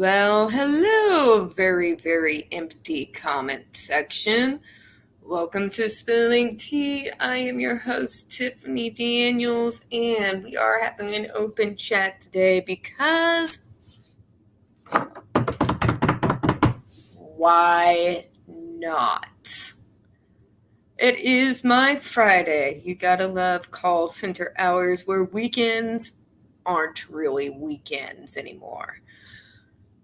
Well, hello, very, very empty comment section. Welcome to Spilling Tea. I am your host, Tiffany Daniels, and we are having an open chat today because why not? It is my Friday. You gotta love call center hours where weekends aren't really weekends anymore.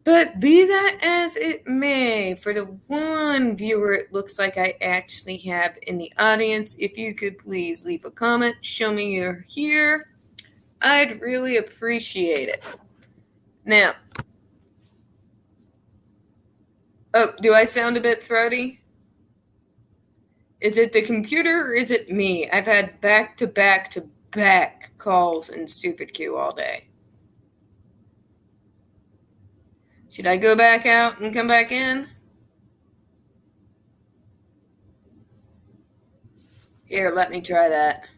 But be that as it may, for the one viewer it looks like I actually have in the audience, if you could please leave a comment, show me you're here, I'd really appreciate it. Now, do I sound a bit throaty? Is it the computer or is it me? I've had back calls in Stupid Q all day. Should I go back out and come back in? Here, let me try that.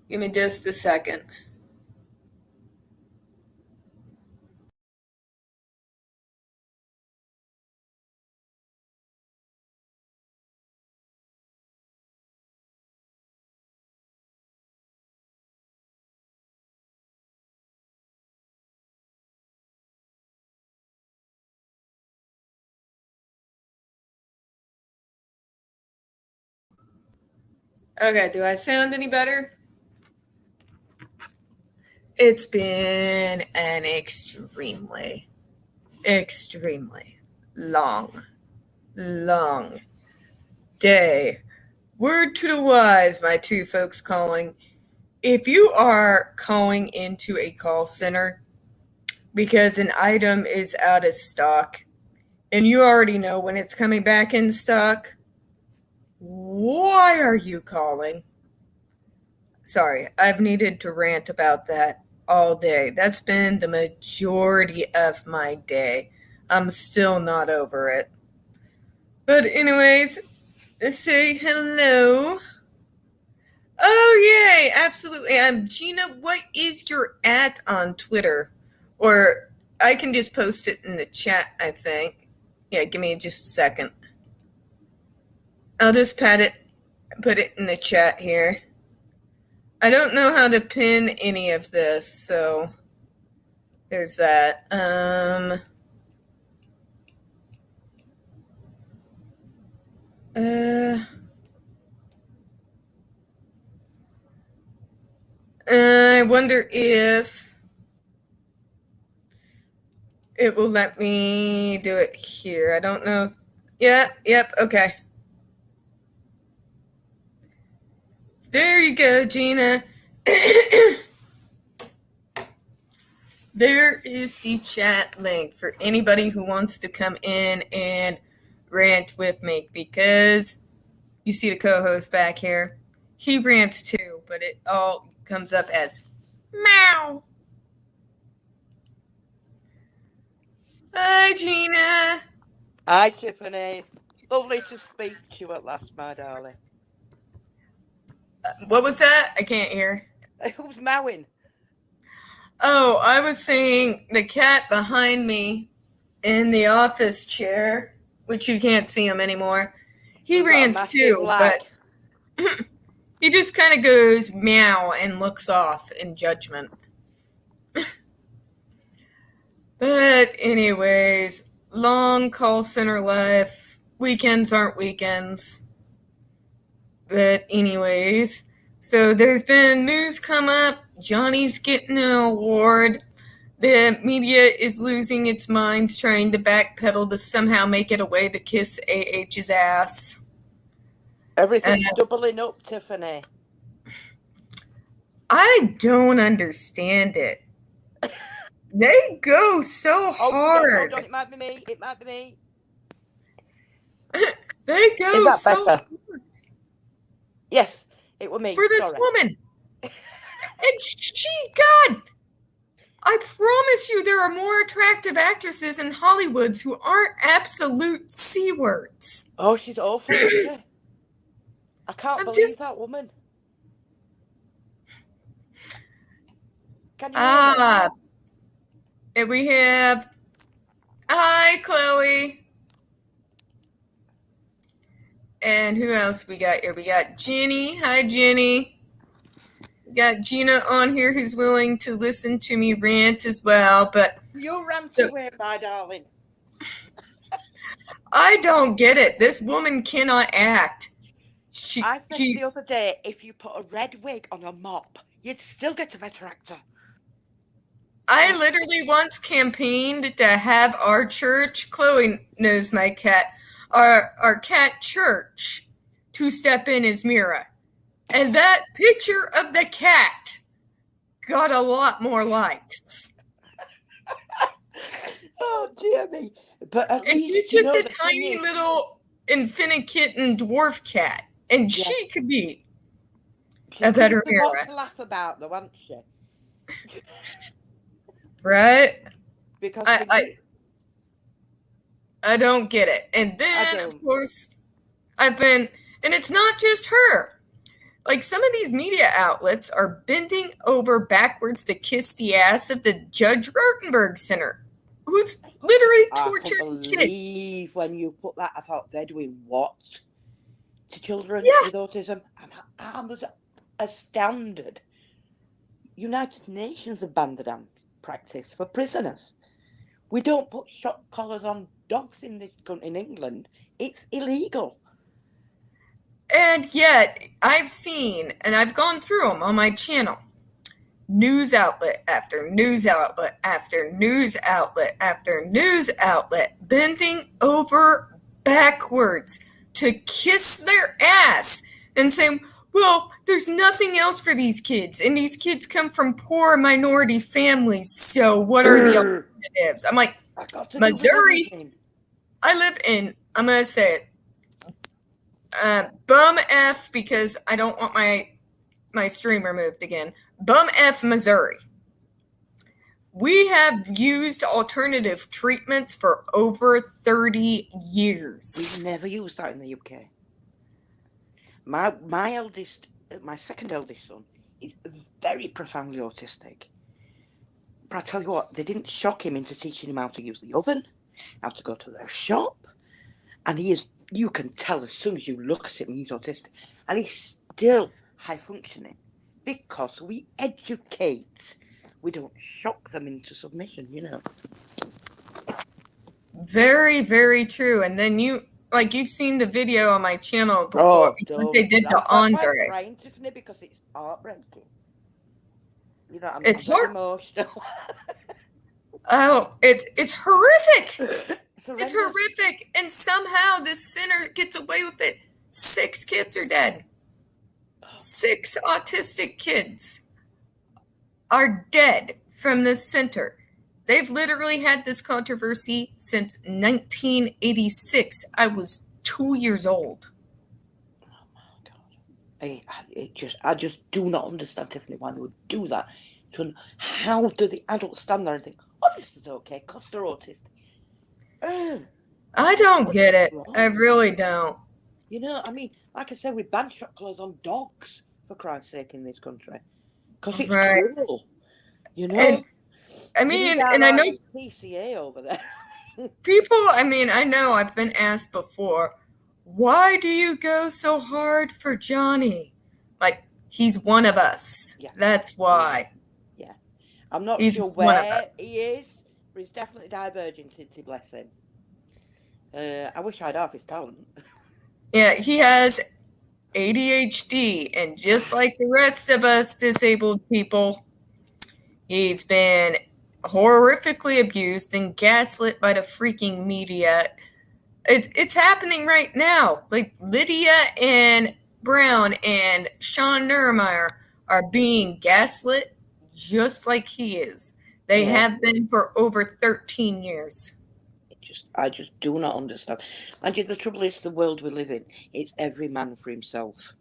Give me just a second. Okay, do I sound any better? It's been an extremely long day. Word to the wise, my two folks calling. If you are calling into a call center because an item is out of stock and you already know when it's coming back in stock, why are you calling? Sorry, I've needed to rant about that all day. That's been the majority of my day. I'm still not over it. But anyways, say hello. Oh, yay, absolutely. Gina, what is your @ on Twitter? Or I can just post it in the chat, I think. Yeah, give me just a second. I'll just put it in the chat here. I don't know how to pin any of this, so there's that. I wonder if it will let me do it here. I don't know if, yep, okay. There you go, Gina. There is the chat link for anybody who wants to come in and rant with me, because you see the co-host back here. He rants too, but it all comes up as meow. Hi, Gina. Hi, Tiffany. Lovely to speak to you at last, my darling. What was that? I can't hear. Who's mowing? Oh, I was saying the cat behind me in the office chair, which you can't see him anymore. He rants too, but he just kind of goes meow and looks off in judgment. But anyways, long call center life. Weekends aren't weekends. But anyways, so there's been news come up. Johnny's getting an award. The media is losing its minds trying to backpedal to somehow make it a way to kiss AH's ass. Everything's doubling up, Tiffany. I don't understand it. They go so hard. Hold on, it might be me. They go so better? Hard. Yes, it was me. For this woman. And God, I promise you there are more attractive actresses in Hollywood who aren't absolute C-words. Oh, she's awful, isn't she? I can't believe that woman. Can you hear me? And we have, hi, Chloe. And who else we got here? We got Jenny. Hi, Jenny. We got Gina on here who's willing to listen to me rant as well. But You rant away, my darling. I don't get it. This woman cannot act. I said the other day, if you put a red wig on a mop, you'd still get a better actor. I literally once campaigned to have our church, Chloe knows my cat, our cat church, to step in as Mira. And that picture of the cat got a lot more likes. Oh, dear me. But at And least, she's just a tiny little Infinite-Kitten dwarf cat. And she could be a better Mira. What to laugh about, though, hasn't she? Right? Because I don't get it. And then, of course, and it's not just her. Like, some of these media outlets are bending over backwards to kiss the ass of the Judge Rotenberg Center, who's literally torturing kids. I believe when you put that, I thought they're doing what to children with autism? I was astounded. United Nations have banned the damn practice for prisoners. We don't put shock collars on dogs in this country, in England. It's illegal. And yet, I've seen, and I've gone through them on my channel, news outlet after news outlet after news outlet after news outlet bending over backwards to kiss their ass and saying, well, there's nothing else for these kids, and these kids come from poor minority families, so what are the alternatives? I'm like, Missouri, I live in, I'm going to say it, bum F, because I don't want my stream removed again, bum F, Missouri. We have used alternative treatments for over 30 years. We've never used that in the UK. My eldest, my second eldest son, is very profoundly autistic. But I tell you what, they didn't shock him into teaching him how to use the oven, how to go to their shop. And he is, you can tell as soon as you look at him, he's autistic. And he's still high functioning because we educate. We don't shock them into submission, you know. Very, very true. And then you've seen the video on my channel before. What they did to Andre. I'm crying, Tiffany, because it's heartbreaking. You know, I'm emotional. Oh, it's horrific. It's horrific. And somehow this center gets away with it. 6 kids are dead. 6 autistic kids are dead from this center. They've literally had this controversy since 1986. I was 2 years old. Oh my God! I just do not understand, Tiffany, why they would do that. So how do the adults stand there and think, "Oh, this is okay," because they're autistic? I don't get it. I really don't. You know, I mean, like I said, we ban shock collars on dogs, for Christ's sake, in this country, because it's cruel. You know. And, I mean, and I know PCA over there. People, I mean, I know I've been asked before, why do you go so hard for Johnny? Like, he's one of us. Yeah. That's why. Yeah. I'm not sure where he is, but he's definitely diverging since he bless him. I wish I had half his talent. Yeah, he has ADHD, and just like the rest of us disabled people, he's been horrifically abused and gaslit by the freaking media. It's happening right now. Like, Lydia and Brown and Sean Nuremeier are being gaslit just like he is. They have been for over 13 years. I just do not understand. And the trouble is, the world we live in, it's every man for himself.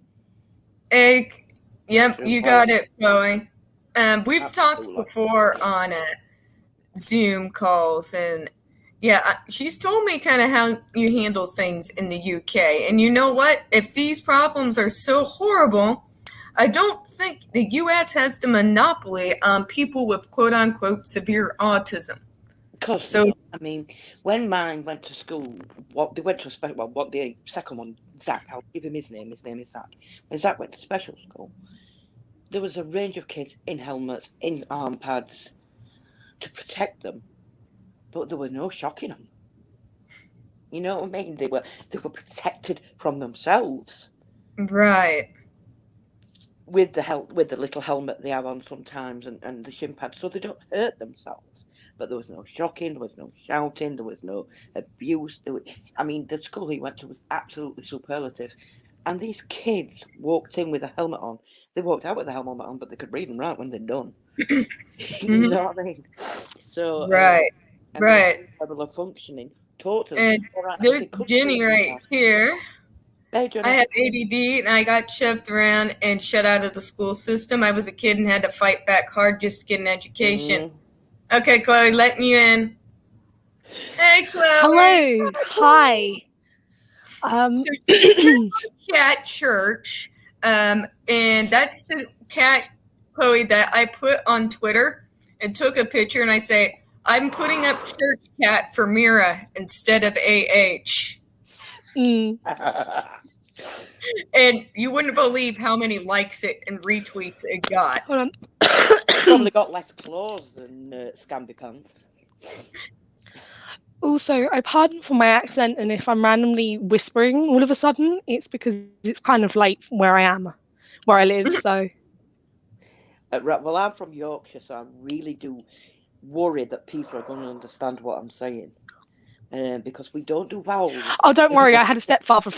Yep, you got it, Chloe. We've talked before on Zoom calls, and she's told me kind of how you handle things in the UK. And you know what? If these problems are so horrible, I don't think the US has the monopoly on people with quote-unquote severe autism. Because, So I mean, when mine went to school, they went to a special. Well, what the second one, Zach. I'll give him his name. His name is Zach. When Zach went to special school, there was a range of kids in helmets, in arm pads, to protect them, but there was no shocking them. You know what I mean? They were protected from themselves right. with the little helmet they have on sometimes and the shin pads, so they don't hurt themselves. But there was no shocking, there was no shouting, there was no abuse. I mean, the school he went to was absolutely superlative. And these kids walked in with a helmet on. They walked out with a helmet on, but they could read and write when they're done. You know what I mean? So, Right. and Right. level of functioning, totally. And there's Jenny right here. Hey, Jenny. I had ADD and I got shoved around and shut out of the school system. I was a kid and had to fight back hard just to get an education. Okay, Chloe, letting you in. Hey, Chloe. Hello. Hi. So she's at Cat Church, and that's the cat, Chloe, that I put on Twitter and took a picture, and I say, I'm putting up Church Cat for Mira instead of AH. And you wouldn't believe how many likes it and retweets it got. Hold on. Probably got less claws than Scamby Pants. Also, I pardon for my accent, and if I'm randomly whispering all of a sudden, it's because it's kind of late where I live. So, Right, well, I'm from Yorkshire, so I really do worry that people are going to understand what I'm saying, because we don't do vowels. oh, don't worry, I had a stepfather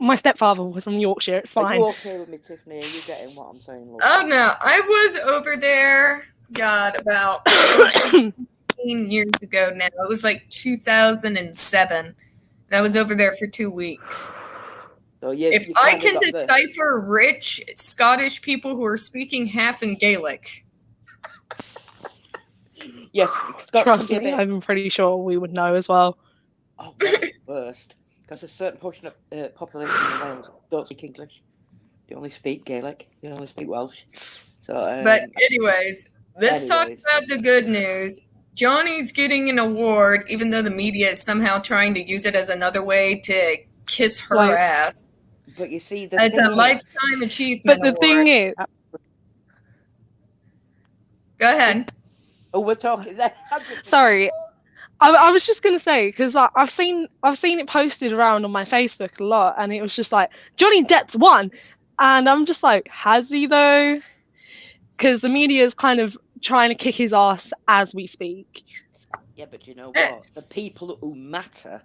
my stepfather was from Yorkshire. It's Are fine. you okay with me, Tiffany? Are you getting what I'm saying? Love? Oh, no, I was over there, God, about 15 years ago now. It was like 2007. And I was over there for 2 weeks. So if I can decipher rich Scottish people who are speaking half in Gaelic. Yes, trust me, I'm pretty sure we would know as well. Oh, that's worst. Because a certain portion of population in Wales don't speak English. They only speak Gaelic. They only speak Welsh. So, but anyways, let's talk about the good news. Johnny's getting an award, even though the media is somehow trying to use it as another way to kiss her ass. But you see, it's a lifetime achievement award. But the thing is, go ahead. Oh, we're talking. Sorry, I was just gonna say, because I've seen it posted around on my Facebook a lot, and it was just like Johnny Depp's won, and I'm just like, has he though? Because the media is kind of trying to kick his ass as we speak. Yeah, but you know what? The people who matter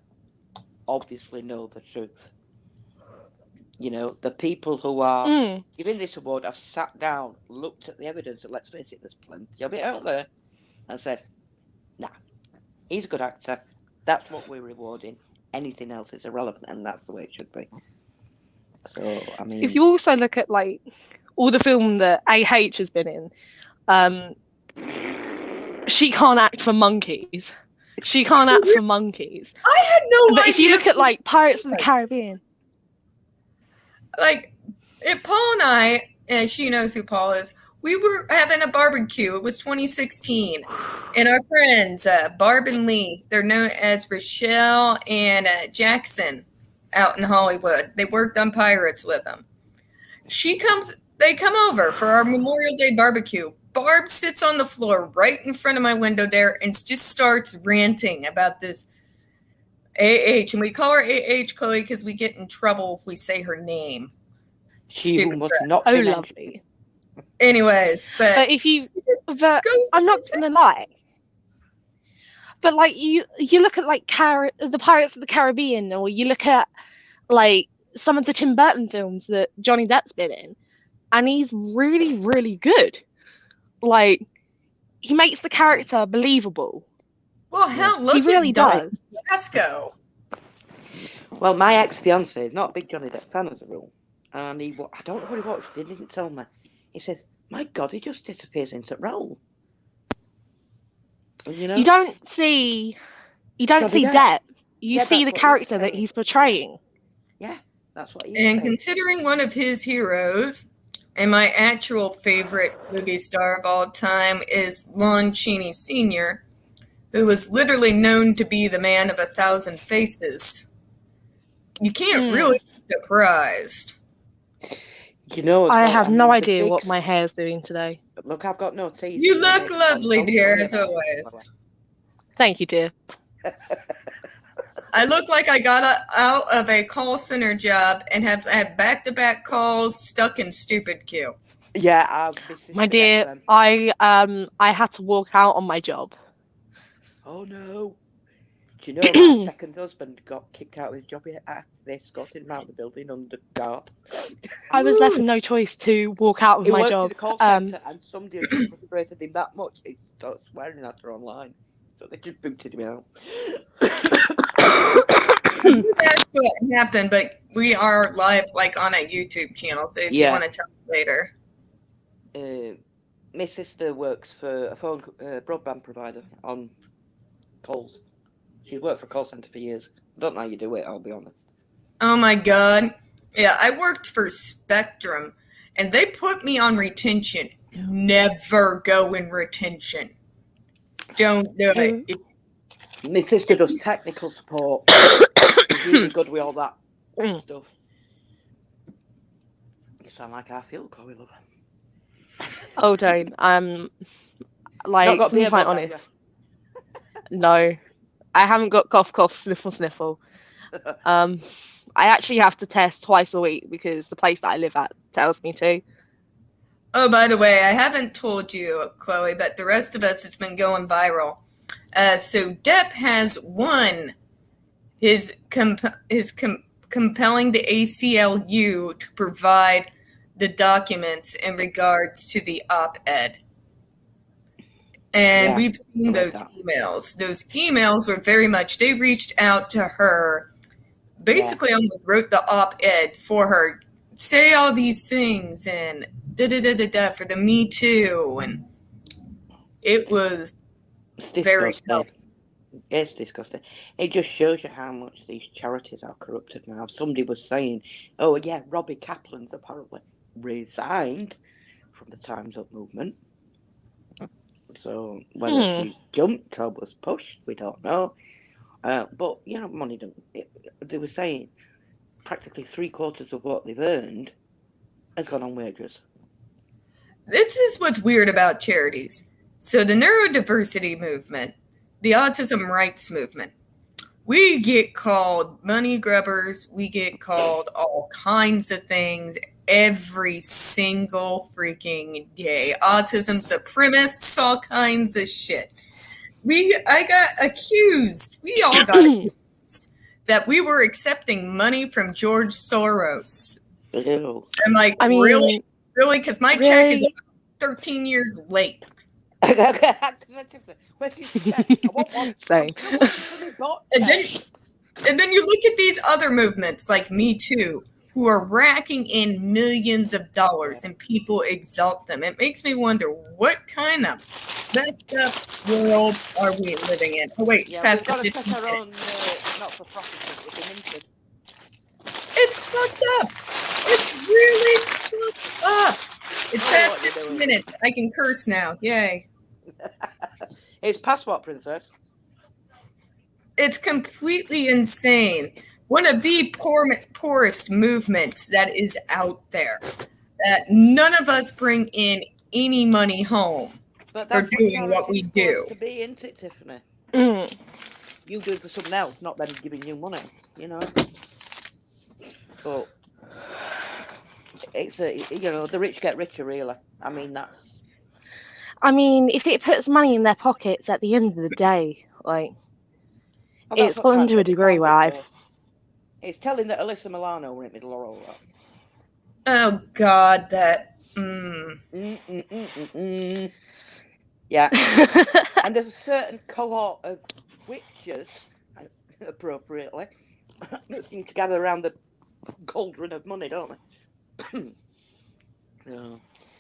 obviously know the truth. You know, the people who are giving this award have sat down, looked at the evidence, and let's face it, there's plenty of it out there, and said, nah, he's a good actor. That's what we're rewarding. Anything else is irrelevant, and that's the way it should be. So, I mean... If you also look at, like, all the film that AH has been in, she can't act for monkeys. She can't act for monkeys. I had no idea. But if you look at, like, Pirates of the Caribbean... Like, Paul and I, and she knows who Paul is, we were having a barbecue. It was 2016. And our friends, Barb and Lee, they're known as Rochelle and Jackson out in Hollywood. They worked on Pirates with them. They come over for our Memorial Day barbecue. Barb sits on the floor right in front of my window there and just starts ranting about this AH, and we call her AH, Chloe, because we get in trouble if we say her name. She must not be lovely. Anyways, but if you, I'm not gonna lie. But like you look at like the Pirates of the Caribbean, or you look at like some of the Tim Burton films that Johnny Depp's been in, and he's really, really good. Like he makes the character believable. Well, hell, look, he really does. Vasco. Well, my ex-fiance is not a big Johnny Depp fan as a rule, and I don't know what he watched. He didn't tell me. He says, "My God, he just disappears into role." You know, you don't see Depp. You see the character that he's portraying. Yeah, that's what. And considering one of his heroes, and my actual favorite movie star of all time is Lon Chaney Sr., who was literally known to be the man of 1,000 faces. You can't really be surprised. You know, I have no the idea big what my hair's doing today. Look, I've got no teeth. You and look makeup on, lovely, don't dear, worry as about it. always. Thank you, dear. I look like I got out of a call center job and have had back-to-back calls stuck in stupid queue. Yeah, My dear, I had to walk out on my job. Oh no! Do you know my second husband got kicked out of his job after they escorted him out of the building under guard? I was left with no choice to walk out of my job. He worked in a call centre, and somebody had just frustrated him that much, he started swearing at her online. So they just booted him out. That's what happened, but we are live like on a YouTube channel, so if you want to tell me later. My sister works for a phone broadband provider on calls. She's worked for a call centre for years. I don't know how you do it, I'll be honest. Oh my god. Yeah, I worked for Spectrum, and they put me on retention. Never go in retention. Don't do it. My sister does technical support. She's really good with all that stuff. You sound like I feel, Chloe, love. Oh, don't. Like, to be quite honest, no, I haven't got cough, sniffle. I actually have to test twice a week because the place that I live at tells me to. Oh, by the way, I haven't told you, Chloe, but the rest of us, it's been going viral. So Depp has won his compelling the ACLU to provide the documents in regards to the op-ed. And we've seen those emails. Those emails were very much, they reached out to her, basically almost wrote the op-ed for her, say all these things and da-da-da-da-da for the Me Too. And it was very tough. It's disgusting. It just shows you how much these charities are corrupted now. Somebody was saying, oh yeah, Robbie Kaplan's apparently resigned from the Time's Up movement. So whether she jumped or was pushed, we don't know. But you know, money don't. They were saying practically 3/4 of what they've earned has gone on wages. This is what's weird about charities. So the neurodiversity movement, the autism rights movement, we get called money grubbers. We get called all kinds of things every single freaking day. Autism supremacists, all kinds of shit. I got accused. We all got accused that we were accepting money from George Soros. Ew. I'm like, really? Because my check is 13 years late. And then you look at these other movements like Me Too, who are racking in millions of dollars and people exalt them. It makes me wonder, what kind of messed up world are we living in? Oh wait, it's past the 15 minutes. It's fucked up. It's really fucked up. It's past 15 minutes. I can curse now. Yay. It's past what, Princess? It's completely insane. One of the poorest movements that is out there. That none of us bring in any money home for doing what we do. To be, isn't it, Tiffany? You do it for something else, not them giving you money, you know. But it's the rich get richer, really. I mean, that's. I mean, if it puts money in their pockets at the end of the day, like, it's gotten to a degree where It's telling that Alyssa Milano were in the middle of all that. Oh God, that. Yeah. And there's a certain cohort of witches, appropriately, that seem to gather around the cauldron of money, don't they? Yeah.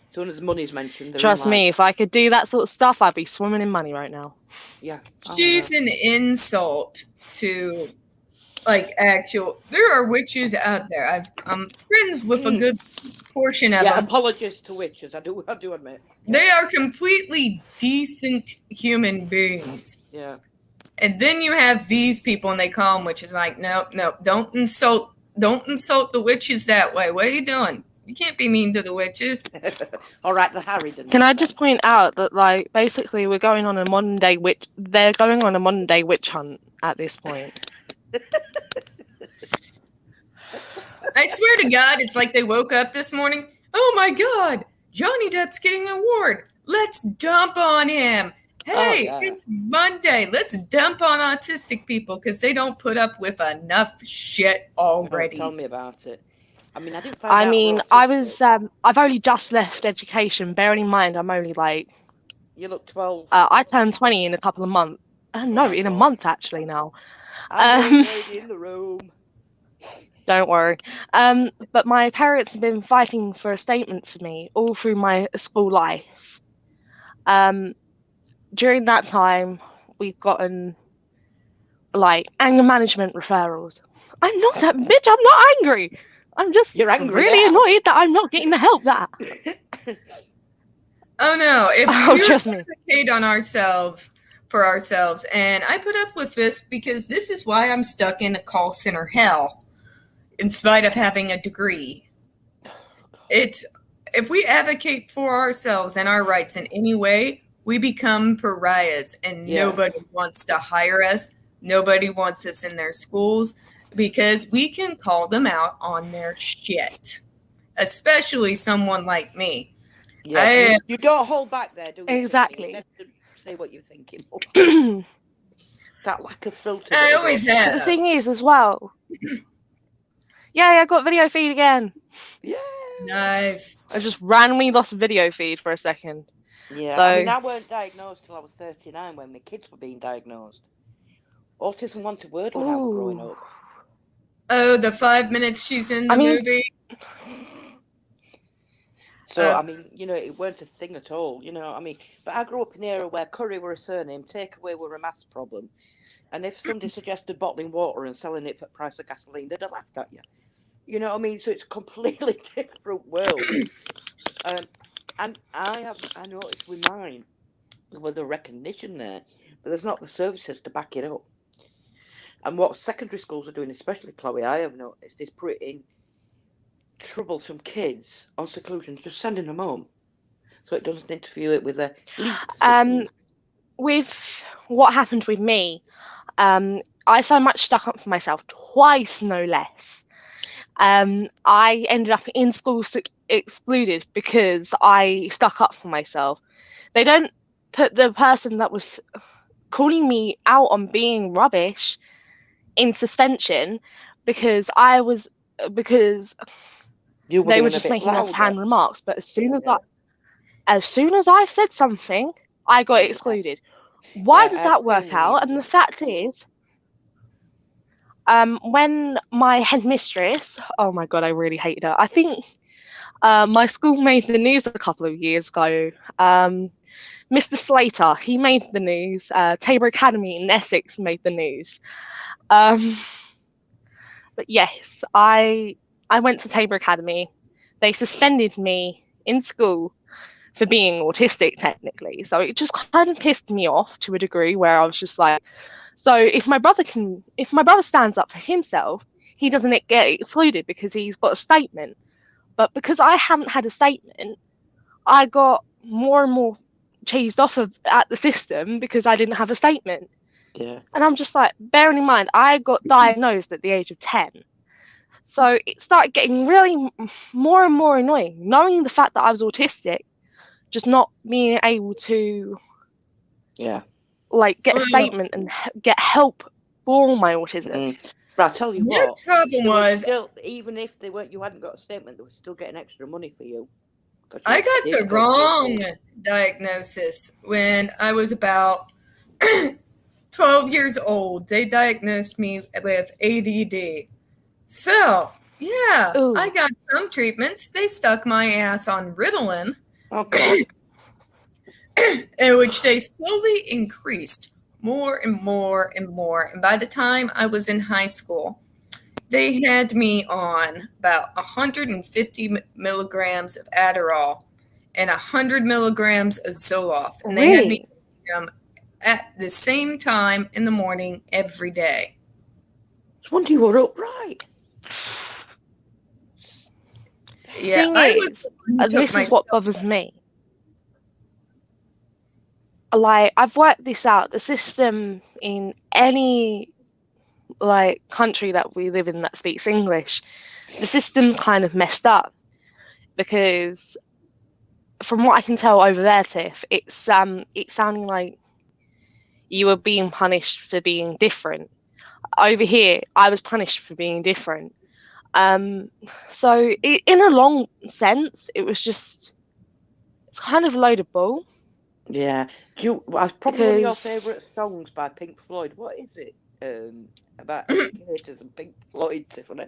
As soon as money's mentioned, trust me, if I could do that sort of stuff, I'd be swimming in money right now. Yeah. She's an insult to Like there are witches out there. I'm friends with a good portion of Yeah, them. apologies to witches. I do admit. Yeah. They are completely decent human beings. Yeah. And then you have these people, and they call them witches. Like, no, don't insult the witches that way. What are you doing? You can't be mean to the witches. All right, the Harridan. Can I just point out that, like, basically we're going on a modern day witch. They're going on a modern day witch hunt at this point. I swear to God, it's like they woke up this morning. Oh my God, Johnny Depp's getting an award. Let's dump on him. Hey, It's Monday. Let's dump on autistic people because they don't put up with enough shit already. Tell me about it. I mean, I didn't find out. I was. I've only just left education. Bearing in mind, I'm only like. You look 12. I turned 20 in a couple of months. No, in a month actually now. I'm in the room. Don't worry. But my parents have been fighting for a statement for me all through my school life. During that time, we've gotten like anger management referrals. I'm not that bitch. I'm not angry. I'm just really annoyed that I'm not getting the help that. Oh no! If trust we advocate on ourselves for ourselves, and I put up with this because this is why I'm stuck in a call center hell, in spite of having a degree. It's if we advocate for ourselves and our rights in any way, we become pariahs, and nobody wants to hire us. Nobody wants us in their schools because we can call them out on their shit, especially someone like me. Yeah, you don't hold back there, do you? Exactly. You say what you're thinking. That lack of filter. I always have. The thing is, as well. Yeah, I got video feed again. Yeah. Nice. I just randomly lost video feed for a second. Yeah, so, I mean, I weren't diagnosed till I was 39 when my kids were being diagnosed. Autism wanted word when I was growing up. Oh, the 5 minutes she's in the movie. So, I mean, you know, it weren't a thing at all, you know, I mean, but I grew up in an era where curry were a surname, takeaway were a maths problem. And if somebody suggested bottling water and selling it for the price of gasoline, they'd have laughed at you. You know what I mean? So it's a completely different world. And I noticed with mine, there was a recognition there, but there's not the services to back it up. And what secondary schools are doing, especially Chloe, I have noticed, is putting troublesome kids on seclusion, just sending them home, so it doesn't interfere with their with what happened with me, I so much stuck up for myself twice, no less. I ended up in school excluded because I stuck up for myself. They don't put the person that was calling me out on being rubbish in suspension because they were just making offhand remarks. But as soon as I said something, I got excluded. Why does that work out? And the fact is, when my headmistress, oh my God, I really hated her. I think my school made the news a couple of years ago. Mr. Slater, he made the news. Tabor Academy in Essex made the news. But yes, I went to Tabor Academy. They suspended me in school for being autistic, technically. So it just kind of pissed me off to a degree where I was just like, so if my brother stands up for himself, he doesn't get excluded because he's got a statement. But because I haven't had a statement, I got more and more cheesed off at the system because I didn't have a statement. Yeah. And I'm just like, bearing in mind, I got diagnosed at the age of 10. So it started getting really more and more annoying, knowing the fact that I was autistic, just not being able to get a statement and get help for my autism. But I'll tell you what, the problem was still, even if you hadn't got a statement, they were still getting extra money for you. I got the wrong diagnosis when I was about 12 years old. They diagnosed me with ADD. So, yeah, ooh. I got some treatments. They stuck my ass on Ritalin, in which they slowly increased more and more and more. And by the time I was in high school, they had me on about 150 milligrams of Adderall and 100 milligrams of Zoloft. And they had me Really? taking them at the same time in the morning every day. It's wonder you were upright. Yeah, Thing I is, was the one who took this is myself. what bothers me. Like, I've worked this out. The system in any like country that we live in that speaks English, the system's kind of messed up because from what I can tell over there, Tiff, it's sounding like you were being punished for being different. Over here, I was punished for being different. So in a long sense, it's kind of a load of bull. Yeah. Probably one of your Because favourite songs by Pink Floyd. What is it? About educators and Pink Floyd, Tiffany.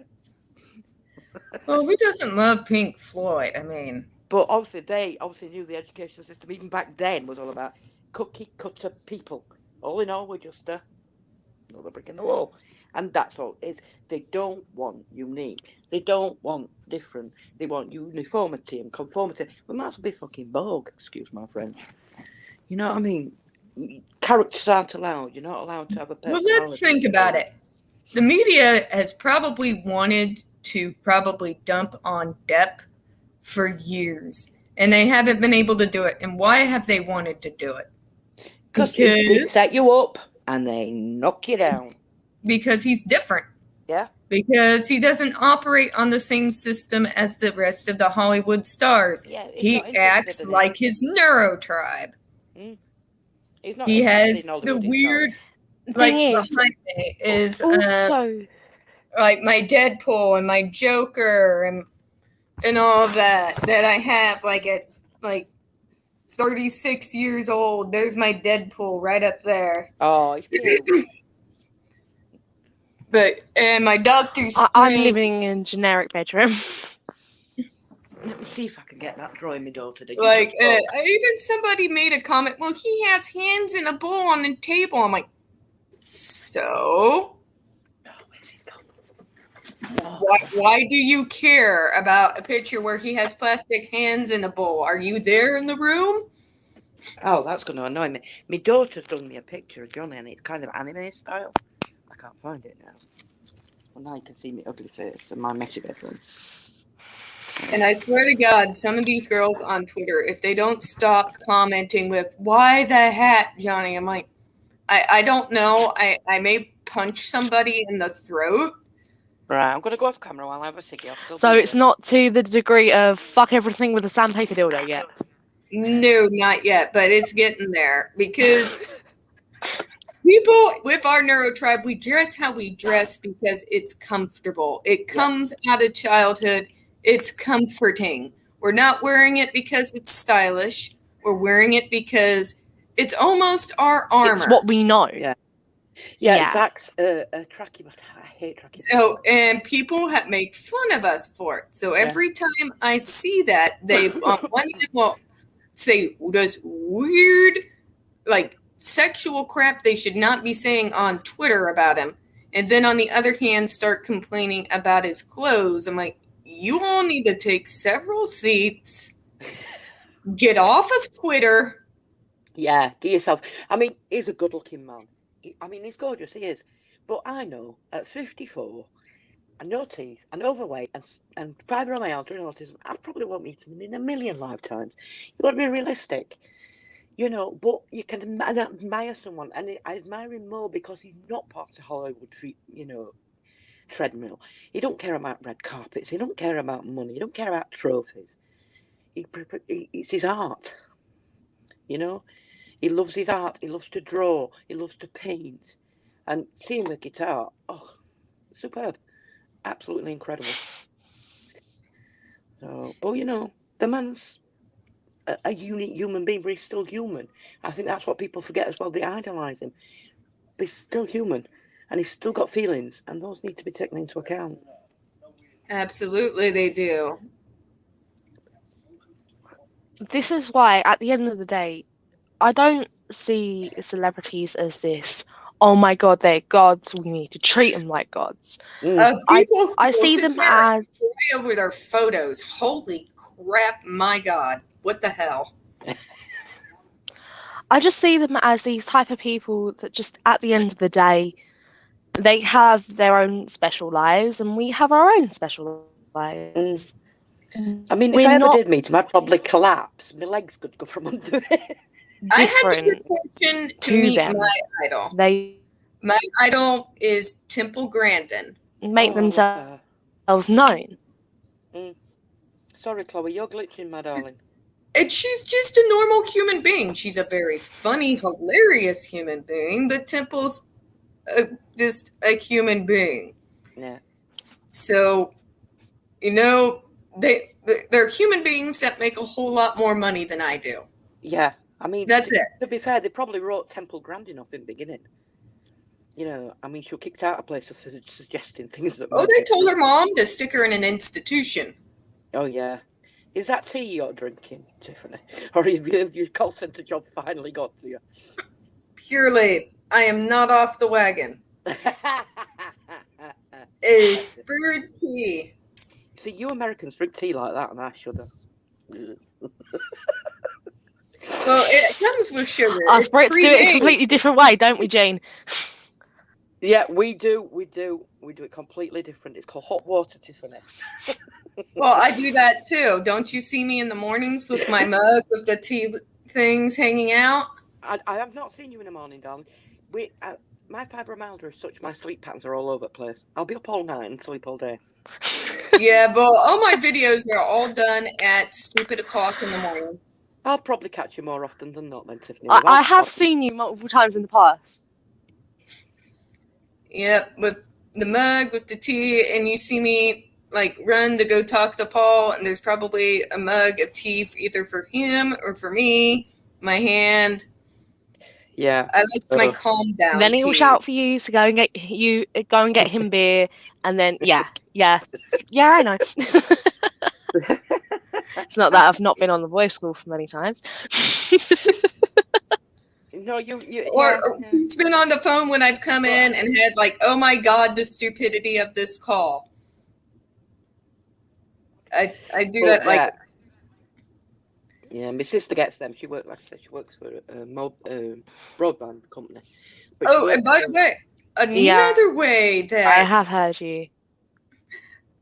Well, who doesn't love Pink Floyd? I mean, But obviously, they knew the education system even back then was all about cookie cutter people. All in all, we're just another brick in the wall. And that's all it is. They don't want unique. They don't want different. They want uniformity and conformity. We might as well be fucking Vogue, excuse my French. You know what I mean? Characters aren't allowed. You're not allowed to have a well, personality. let's think about it. The media has probably wanted to dump on Depp for years, and they haven't been able to do it. And why have they wanted to do it? Because they set you up and they knock you down. Because he's different. Yeah. Because he doesn't operate on the same system as the rest of the Hollywood stars. Yeah, he acts like his neurotribe. He has the weird, like behind me is also like my Deadpool and my Joker and all of that I have like at like 36 years old. There's my Deadpool right up there. Oh, it's cute. And my Doctor Strange. I'm living in a generic bedroom. Let me see if I can get that drawing my daughter. Like, even somebody made a comment, well, he has hands in a bowl on the table. I'm like, so? Oh, where's he gone? Why do you care about a picture where he has plastic hands in a bowl? Are you there in the room? Oh, that's going to annoy me. My daughter's done me a picture of Johnny, and it's kind of anime style. I can't find it now. Well, now you can see my ugly face and my messy bedroom. And I swear to God, some of these girls on Twitter, if they don't stop commenting with, why the hat, Johnny? I'm like, I don't know. I may punch somebody in the throat. Right, I'm going to go off camera while I have a ciggy. So it's not to the degree of fuck everything with a sandpaper dildo yet? No, not yet, but it's getting there. Because people with our neurotribe, we dress how we dress because it's comfortable. It comes out of childhood. It's comforting. We're not wearing it because it's stylish. We're wearing it because it's almost our armor. It's what we know. Yeah. Zach's a trackie, but I hate trackie. So, and people make fun of us for it. So every time I see that, they on one hand will say this weird, like, sexual crap they should not be saying on Twitter about him. And then on the other hand, start complaining about his clothes. I'm like, you all need to take several seats, get off of Twitter. Yeah, get yourself. I mean, he's a good-looking man. He's gorgeous, he is. But I know, at 54, and no teeth, and overweight, and fibromyalgia and autism, I probably won't meet him in a million lifetimes. You've got to be realistic. You know, but you can admire someone, and I admire him more because he's not part of Hollywood, treadmill. He don't care about red carpets. He don't care about money. He don't care about trophies. It's his art. You know, he loves his art. He loves to draw. He loves to paint, and seeing the guitar, superb, absolutely incredible. So, but you know, the man's a unique human being, but he's still human. I think that's what people forget as well. They idolise him, but he's still human. And he's still got feelings, and those need to be taken into account. Absolutely, they do. This is why, at the end of the day, I don't see celebrities as this. Oh my god, they're gods. We need to treat them like gods. People I who will see sit them there as and cry over their photos. Holy crap! My God, what the hell? I just see them as these type of people that just at the end of the day, they have their own special lives, and we have our own special lives. I mean, if We're I ever not did meet him, I'd probably collapse. My legs could go from under it. I had the different good fortune to to meet them. my idol. They My idol is Temple Grandin. make Oh, I love themselves known. her. Sorry, Chloe, you're glitching, my darling. And she's just a normal human being. She's a very funny, hilarious human being, but Temple's just a human being. Yeah. So, you know, they're human beings that make a whole lot more money than I do. Yeah. I mean, That's it. To be fair, they probably wrote Temple Grandin off in the beginning. You know, I mean, she was kicked out of places suggesting things that. Oh, they told her mom to stick her in an institution. Oh, yeah. Is that tea you're drinking, Tiffany? Or have your call centre job finally got to you? Purely, I am not off the wagon. It is brewed tea. See, you Americans drink tea like that, and I shouldn't. Well, it comes with sugar. Us Brits do it a pre-made. completely different way, don't we, Jane? Yeah, we do it completely different. It's called hot water, Tiffany. Well, I do that too. Don't you see me in the mornings with my mug with the tea things hanging out? I have not seen you in the morning, darling. My fibromyalgia is such, my sleep patterns are all over the place. I'll be up all night and sleep all day. Yeah, but all my videos are all done at stupid o'clock in the morning. I'll probably catch you more often than not, then, Tiffany. I have seen you multiple times in the past. Yep, with the mug, with the tea, and you see me like run to go talk to Paul, and there's probably a mug of tea either for him or for me, my hand. Yeah. I like my calm down. Then he'll tea. shout for you to go and get him beer, and then yeah, I know. It's not that I've not been on the voice call for many times. No, you. Or he's been on the phone when I've come in and had like, oh my God, the stupidity of this call. I do that like. Yeah, my sister gets them. She works, like I said, she works for a broadband company. But Oh, and by the way, another way that I have heard you.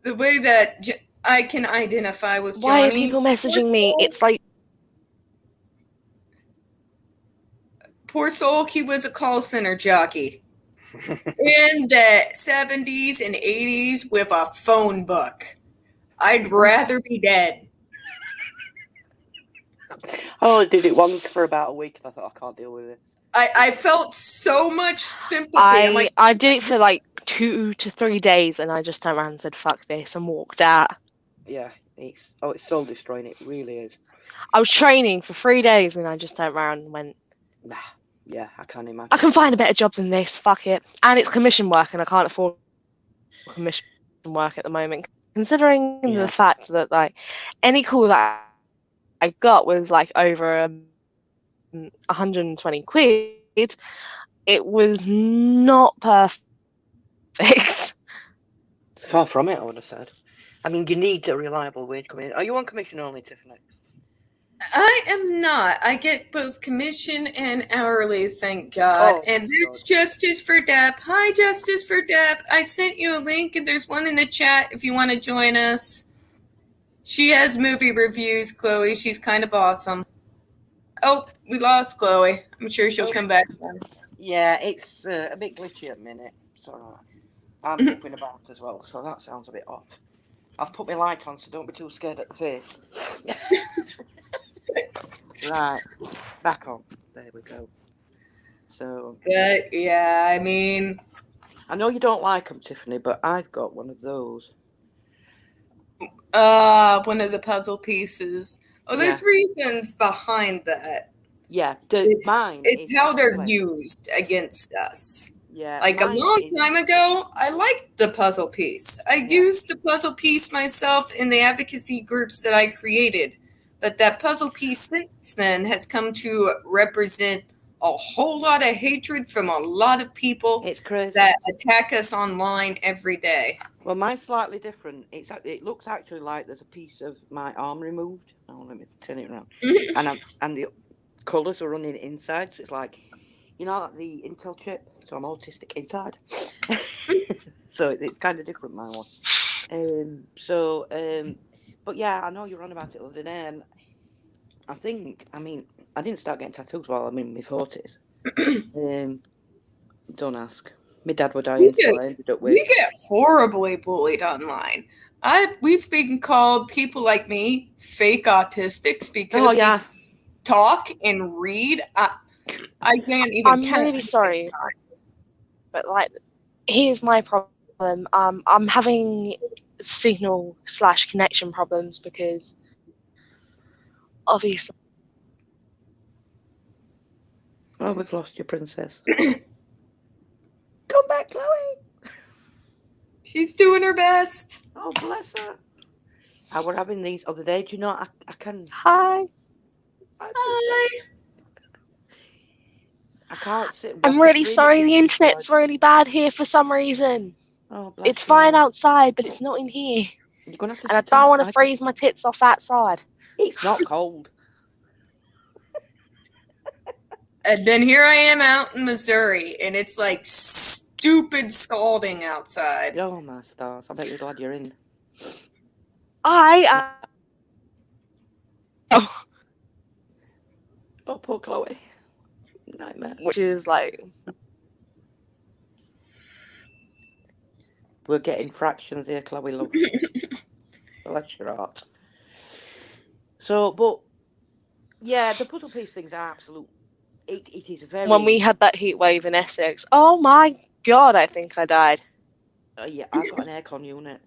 The way that I can identify with Johnny. Why are people messaging me? It's like, poor soul, he was a call center jockey in the 70s and 80s with a phone book. I'd rather be dead. I did it once for about a week and I thought, I can't deal with it. I felt so much sympathy. I did it for like 2 to 3 days and I just turned around and said, fuck this, and walked out. Yeah, it's soul destroying, it really is. I was training for 3 days and I just turned around and went, Nah, yeah, I can't imagine. I can find a better job than this, fuck it. And it's commission work and I can't afford commission work at the moment. Considering the fact that like any call that I got was like over 120 quid, it was not perfect. Far from it, I would have said. I mean, you need a reliable wage coming in. Are you on commission only, Tiffany? I am not. I get both commission and hourly, thank God. And there's Justice for Depp. Hi, Justice for Depp. I sent you a link, and there's one in the chat if you want to join us. She has movie reviews, Chloe. She's kind of awesome. Oh, we lost Chloe. I'm sure she'll come back again. Yeah, it's a bit glitchy at the minute. So I'm moving about as well, so that sounds a bit off. I've put my light on, so don't be too scared at the face. Right, back on. There we go. So. But yeah, I mean, I know you don't like them, Tiffany, but I've got one of those. One of the puzzle pieces. Oh, there's reasons behind that. Yeah, mine. It's how they're used against us. Yeah. Like a long time ago, I liked the puzzle piece. I used the puzzle piece myself in the advocacy groups that I created. But that puzzle piece since then has come to represent a whole lot of hatred from a lot of people It's crazy. that attack us online every day. Well, mine's slightly different. It looks actually like there's a piece of my arm removed. Oh, let me turn it around. And the colours are running inside, so it's like, you know, like the Intel chip. So I'm autistic inside. So it's kind of different, my one. But yeah, I know you're on about it the other day, and I didn't start getting tattoos while I'm in my 40s. Don't ask. My dad would dying, so I ended up with. We get horribly bullied online. We've been called, people like me, fake autistics because we talk and read. I can't even. I'm really sorry, but like, here's my problem. I'm having signal/connection problems because obviously. Oh, we've lost your princess. Come back, Chloe. She's doing her best. Oh, bless her. We're having these other day. Do you know, I can. Hi. Hi. I can't sit. I'm really sorry. The internet's really bad here for some reason. Oh, bless it's fine outside, but it's not in here. You're gonna have to. And I don't want to freeze my tits off outside. It's not cold. And then here I am out in Missouri, and it's like stupid scalding outside. Oh, my stars. I bet you're glad you're in. Oh, poor Chloe. Nightmare. Which is like... We're getting fractions here, Chloe, love. Bless your heart. So, but... Yeah, the puzzle piece things are absolute... It is very... When we had that heat wave in Essex, oh my God, I think I died. Yeah, I've got an aircon unit.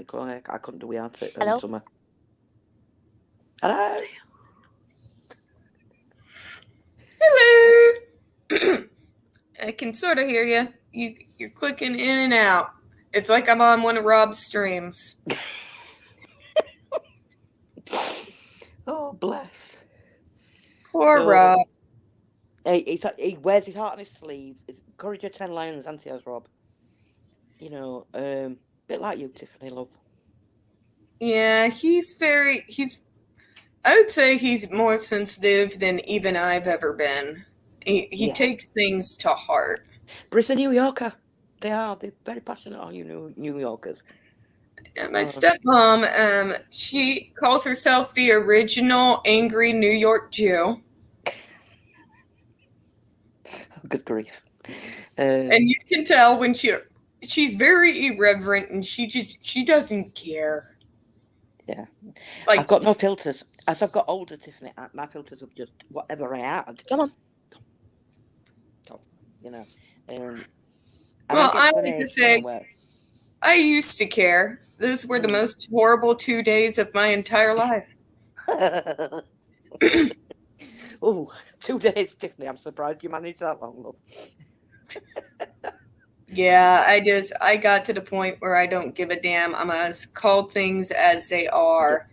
Chloe. I couldn't do without it in Hello? summer. Hello? Hello. I can sort of hear you. You're clicking in and out. It's like I'm on one of Rob's streams. Oh, bless. Poor Rob. He wears his heart on his sleeve. Courage of 10 Lions, anti-as Rob. You know, bit like you, Tiffany, love. Yeah, I would say he's more sensitive than even I've ever been. He takes things to heart. But it's a New Yorker. They're very passionate, are you New Yorkers? Yeah, my stepmom, she calls herself the original angry New York Jew. Good grief. And you can tell when she's very irreverent and she doesn't care. Yeah. Like, I've got no filters. As I've got older, Tiffany, my filters are just whatever I add. Come on. You know. Well, I like to say, I used to care. Those were the most horrible 2 days of my entire life. Oh, 2 days, Tiffany. I'm surprised you managed that long, love. Yeah, I got to the point where I don't give a damn. I'm as called things as they are.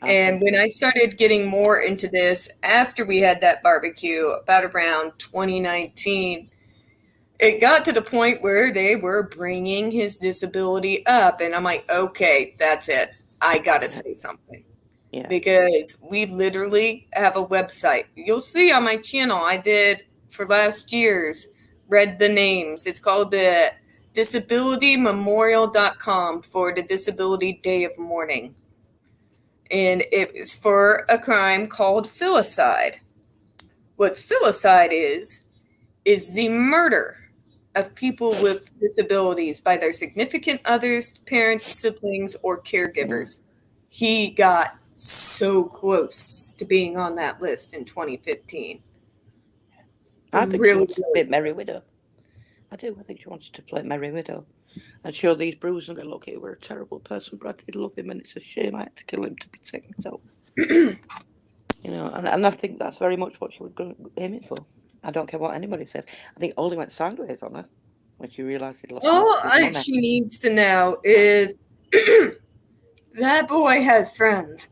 And when I started getting more into this, after we had that barbecue, about around 2019, it got to the point where they were bringing his disability up. And I'm like, okay, that's it. I got to say something. Yeah. Because we literally have a website. You'll see on my channel, I did for last year's, read the names. It's called the disabilitymemorial.com for the Disability Day of Mourning. And it is for a crime called filicide. What filicide is the murder of people with disabilities by their significant others, parents, siblings, or caregivers. He got so close to being on that list in 2015. I think she wants to play Merry Widow. I do. I think she wants to play Merry Widow and show these bruises and go, look, you were a terrible person, but I did love him, and it's a shame I had to kill him to protect myself. You know, and I think that's very much what she was aiming for. I don't care what anybody says. I think Oldie went sideways on her when she realised he'd lost. All she needs to know is That boy has friends.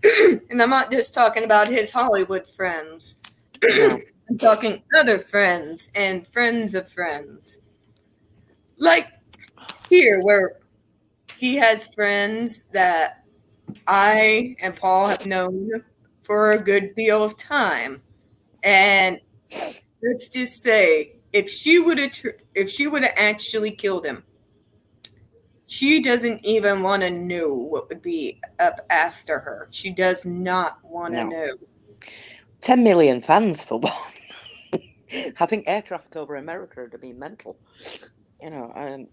And I'm not just talking about his Hollywood friends. No. I'm talking other friends and friends of friends. Like here, where he has friends that I and Paul have known for a good deal of time. And let's just say, if she would have actually killed him, she doesn't even want to know what would be up after her. She does not want to No. know. 10 million fans for one. I think air traffic over America would have been mental. You know, and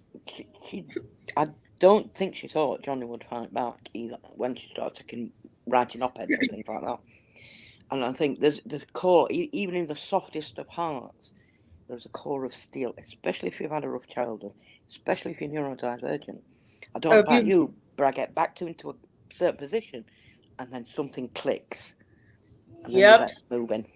I don't think she thought Johnny would fight back either when she started writing op-eds and things like that. And I think there's the core, even in the softest of hearts, there's a core of steel, especially if you've had a rough childhood, especially if you're neurodivergent. I don't know about you, but I get backed into a certain position and then something clicks. And then you get moving.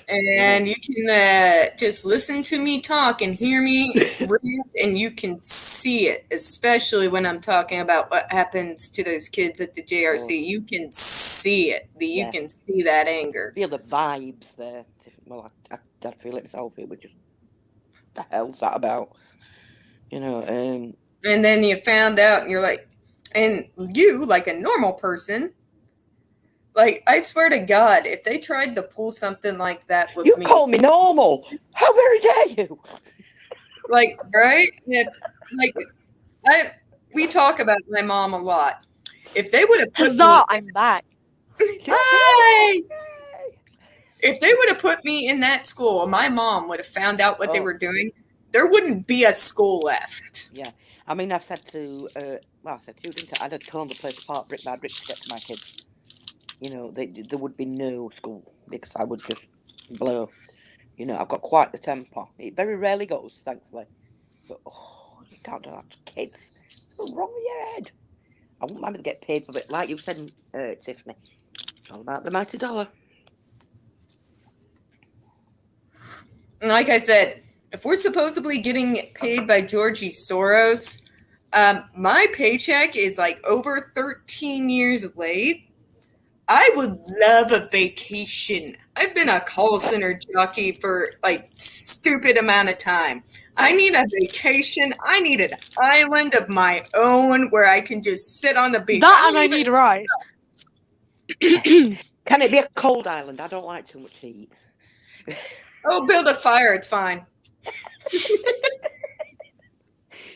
And you can just listen to me talk and hear me read, and you can see it, especially when I'm talking about what happens to those kids at the JRC. You can see it. You can see that anger. Feel the vibes there. Well, I feel it myself. It was just, the hell's that about? You know. And then you found out, and you're like, and you, like a normal person, like, I swear to God, if they tried to pull something like that with me. You call me normal? How very dare you? Like, right? We talk about my mom a lot. If they would have put I'm back. Hi! If they would have put me in that school, my mom would have found out what they were doing. There wouldn't be a school left. Yeah. I mean, I've said to, I said to you, didn't I? I'd have torn the place apart brick by brick to get to my kids. You know, there would be no school because I would just blow. You know, I've got quite the temper. It very rarely goes, thankfully. But, you can't do that to kids. What's wrong with your head? I wouldn't mind to get paid for it. Like you said, Tiffany, it's all about the mighty dollar. And like I said, if we're supposedly getting paid by Georgie Soros, my paycheck is like over 13 years late. I would love a vacation. I've been a call center jockey for like stupid amount of time. I need a vacation. I need an island of my own where I can just sit on the beach. I need a ride. Can it be a cold island? I don't like too much heat. Oh, build a fire. It's fine.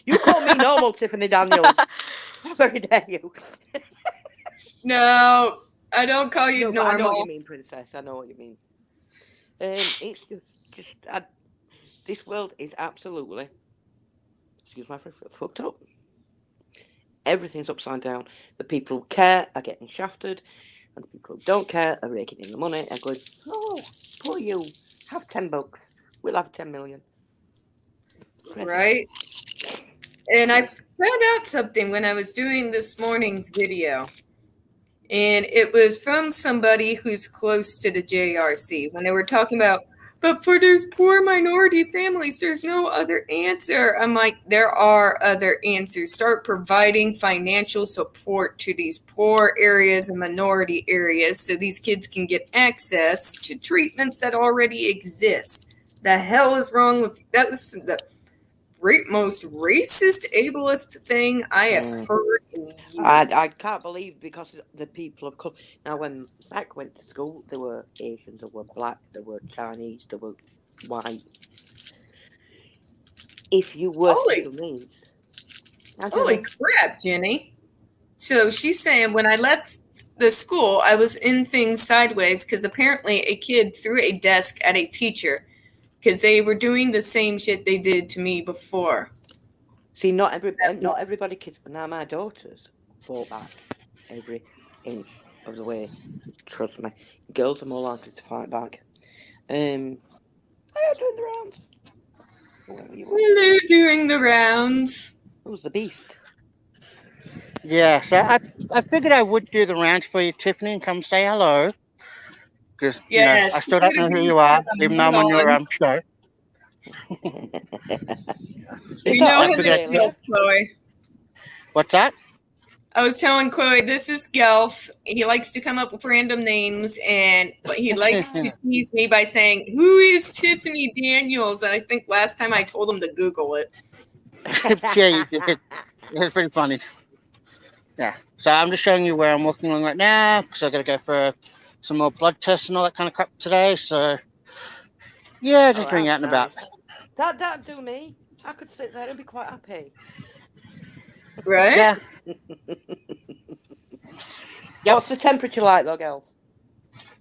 You call me normal, Tiffany Daniels. How very dare you? No, I don't call you normal. I know what you mean, Princess. I know what you mean. It's just this world is absolutely, excuse my French, fucked up. Everything's upside down. The people who care are getting shafted, and the people who don't care are raking in the money and going, oh, poor you, have $10. We'll have 10 million. Right? And I found out something when I was doing this morning's video. And it was from somebody who's close to the JRC when they were talking about, but for those poor minority families, there's no other answer. I'm like, there are other answers. Start providing financial support to these poor areas and minority areas so these kids can get access to treatments that already exist. The hell is wrong with that? Was the most racist, ableist thing I have heard in years. I can't believe because the people of color. Now, when Zach went to school, there were Asians, there were black, there were Chinese, there were white. If you were special needs. Holy crap, Jenny. So she's saying when I left the school, I was in things sideways because apparently a kid threw a desk at a teacher. Because they were doing the same shit they did to me before. See, not everybody kids, but now my daughters fall back every inch of the way. Trust me, girls are more likely to fight back. I am doing the rounds. Hello, doing the rounds. Who's the beast? Yeah, so I figured I would do the rounds for you, Tiffany, and come say hello. Because I still don't know who you are, even though I'm on your show. You know him, Chloe. What's that? I was telling Chloe, this is Gelf. He likes to come up with random names, and he likes to tease me by saying, "Who is Tiffany Daniels?" And I think last time I told him to Google it. Yeah, you did. It's pretty funny. Yeah. So I'm just showing you where I'm walking along right now because I got to go for some more blood tests and all that kind of crap today. So yeah, just being out and about. That'd do me. I could sit there and be quite happy. Right? Yeah. Yep. What's the temperature like, though, girls?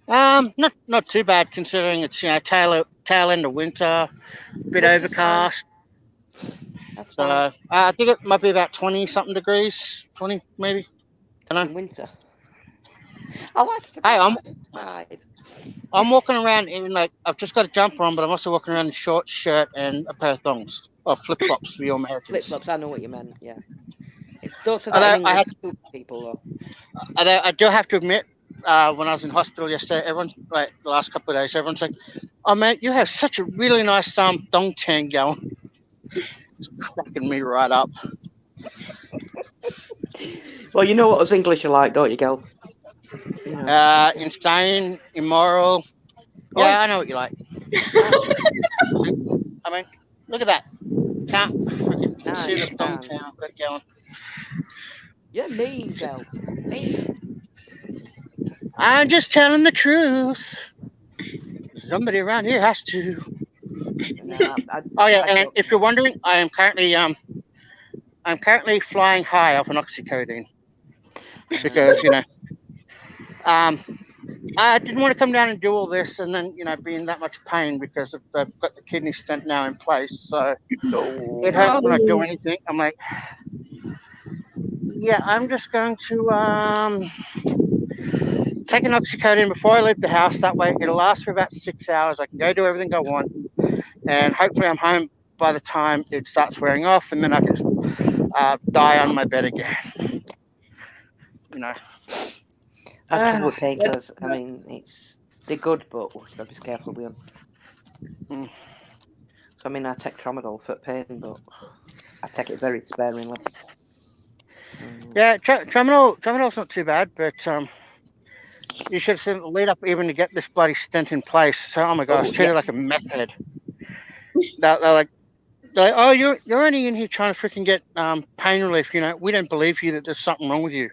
Not too bad considering it's tail end of winter, a bit overcast. That's so I think it might be about 20-something degrees, 20 maybe. In winter. I like it. Hey, I'm walking around in I've just got a jumper on, but I'm also walking around in short shirt and a pair of thongs or flip flops for you Americans. Flip flops, I know what you meant. Yeah. Don't say that in English to people though. I do have to admit, when I was in hospital yesterday, everyone's the last couple of days, everyone's like, "Oh mate, you have such a really nice thong tan going." It's cracking me right up. Well, you know what us English are like, don't you, girls? You know. Insane, immoral. Yeah, I know what you like. I mean, look at that. Can't freaking see the thong tan I've got going. You're mean, girl. Mean. I'm just telling the truth. Somebody around here has to. No, and if you're wondering, I'm currently flying high off an oxycodone because I didn't want to come down and do all this and then be in that much pain because I've got the kidney stent now in place. So it hurts when I do anything. I'm like, yeah, I'm just going to take an oxycodone before I leave the house. That way it'll last for about 6 hours. I can go do everything I want. And hopefully I'm home by the time it starts wearing off, and then I can die on my bed again. That's trouble with painkillers. I mean, they're good, but we should be careful with them. So I take tramadol for pain, but I take it very sparingly. Yeah, tramadol's not too bad, but you should have seen the lead up even to get this bloody stent in place. So, oh my gosh, treated like a meth head. They're like, oh, you're only in here trying to freaking get pain relief. We don't believe you that there's something wrong with you.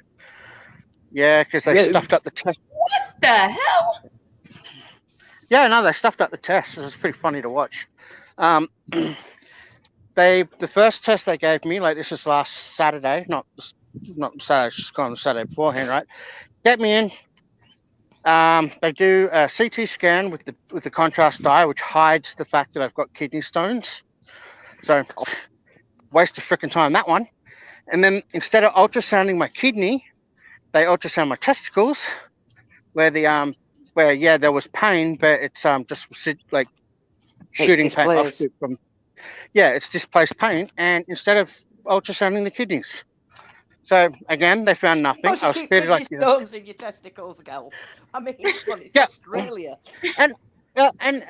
Yeah, because they stuffed up the test. What the hell? Yeah, no, they stuffed up the test. It was pretty funny to watch. The first test they gave me, this is last Saturday, not Saturday, just gone the Saturday beforehand, right? Get me in. They do a CT scan with the contrast dye, which hides the fact that I've got kidney stones. So, waste of freaking time, that one. And then instead of ultrasounding my kidney, they ultrasound my testicles, where there was pain, but it's just shooting pain off from. Yeah, it's displaced pain, and instead of ultrasounding the kidneys. So again, they found nothing. I was treated like stones in your testicles, girl. I mean, it's Australia. And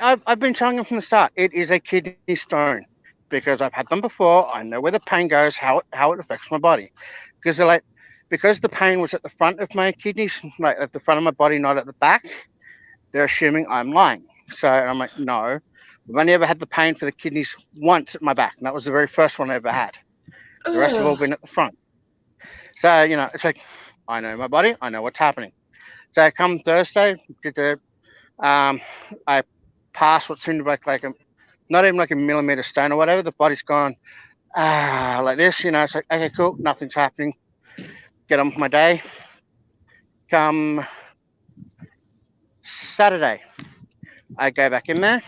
I've been telling them from the start, it is a kidney stone because I've had them before. I know where the pain goes, how it affects my body, because they're like, because the pain was at the front of my kidneys, at the front of my body, not at the back. They're assuming I'm lying. So I'm like, no. I've only ever had the pain for the kidneys once at my back, and that was the very first one I ever had. The rest have all been at the front. So, it's like, I know my body, I know what's happening. So come Thursday, I passed what seemed like not even like a millimeter stone or whatever. The body's gone, like this, it's like, okay, cool, nothing's happening. Get on with my day. Come Saturday, I go back in there.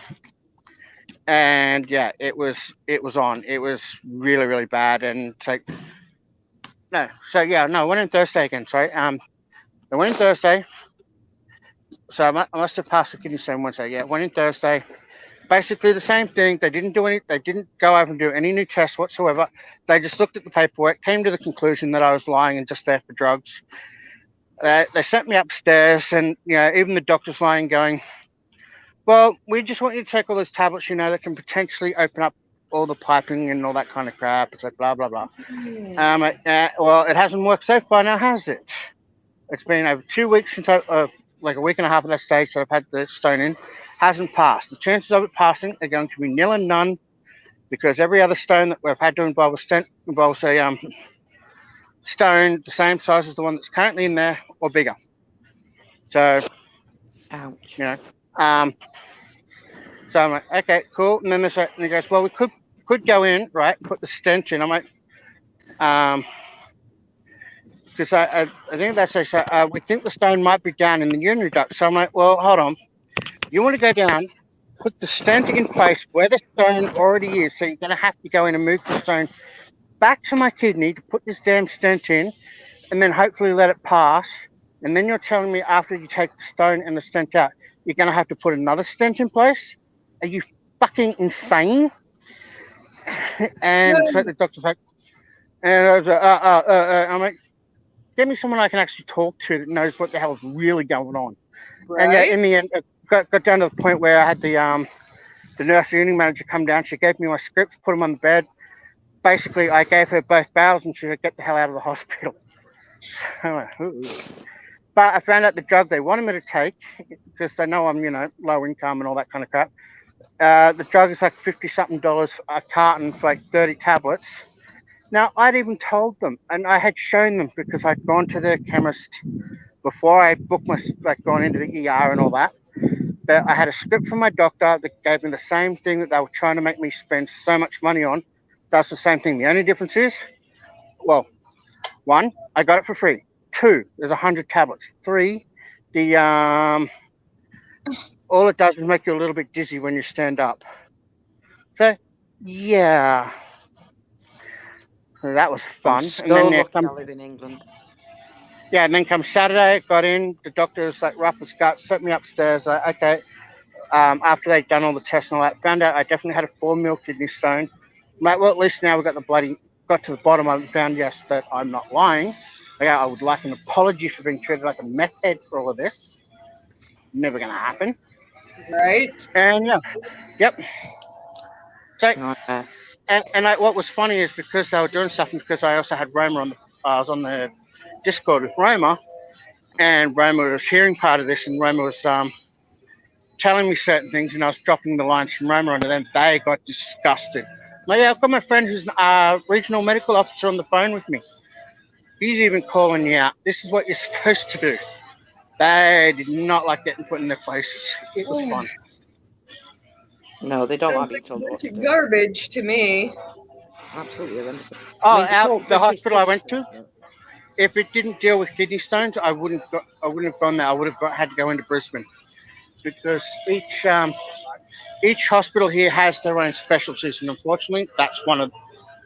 And yeah, it was on. It was really, really bad. And it's like, I went in Thursday again. Sorry. I went in Thursday. So I must have passed the kidney stone Wednesday. Yeah, went in Thursday. Basically the same thing. They didn't go over and do any new tests whatsoever. They just looked at the paperwork, came to the conclusion that I was lying and just there for drugs. They sent me upstairs, and even the doctor's lying, going, well, we just want you to take all those tablets, that can potentially open up all the piping and all that kind of crap. It's like blah blah blah. Hmm. Well, it hasn't worked so far now, has it? It's been over 2 weeks since like a week and a half at that stage that I've had the stone in. Hasn't passed. The chances of it passing are going to be nil and none, because every other stone that we've had to involve a stent involves a stone the same size as the one that's currently in there or bigger. So, Ouch. you know, so I'm like, okay, cool. And then and he goes, well, we could go in, right, put the stent in. I'm like, because I think that's we think the stone might be down in the urinary duct. So I'm like, well, hold on. You want to go down, put the stent in place where the stone already is. So you're going to have to go in and move the stone back to my kidney to put this damn stent in, and then hopefully let it pass. And then you're telling me after you take the stone and the stent out, you're going to have to put another stent in place? Are you fucking insane? And so the doctor's like, and I was like, I'm like, get me someone I can actually talk to that knows what the hell's really going on. Right? And yeah, in the end, it got down to the point where I had the nurse unit manager come down. She gave me my scripts, put them on the bed. Basically, I gave her both bowels and she said, get the hell out of the hospital. So, but I found out the drug they wanted me to take, because they know I'm, low income and all that kind of crap. The drug is like $50-something a carton for like 30 tablets. Now, I'd even told them, and I had shown them, because I'd gone to the chemist before I booked gone into the ER and all that. But I had a script from my doctor that gave me the same thing that they were trying to make me spend so much money on. Does the same thing. The only difference is, well, 1, I got it for free. 2, there's 100 tablets. 3, the all it does is make you a little bit dizzy when you stand up. So, yeah. So that was fun. I'm so and then lucky I live in England. Yeah, and then come Saturday, got in. The doctor was like rough as guts, set me upstairs. Like, okay. After they'd done all the tests and all that, found out I definitely had a 4 mil kidney stone. I'm like, well, at least now we've got got to the bottom of it and found, yes, that I'm not lying. Like, I would like an apology for being treated like a meth head for all of this. Never going to happen. Right? And yeah, yep. So, Oh, and what was funny is because they were doing stuff, and because I also had Roma I was on the Discord with Roma, and Roma was hearing part of this, and Roma was telling me certain things, and I was dropping the lines from Roma onto them. They got disgusted. Like, yeah, I've got my friend who's a regional medical officer on the phone with me. He's even calling me out. This is what you're supposed to do. They did not like getting put in their places. It was fun. no, they don't Sounds like being like a told what bunch to of do. garbage to me. Absolutely horrendous. Oh, the the hospital I went to, if it didn't deal with kidney stones, I wouldn't have gone there. I would have had to go into Brisbane, because each hospital here has their own specialties, and unfortunately, that's one of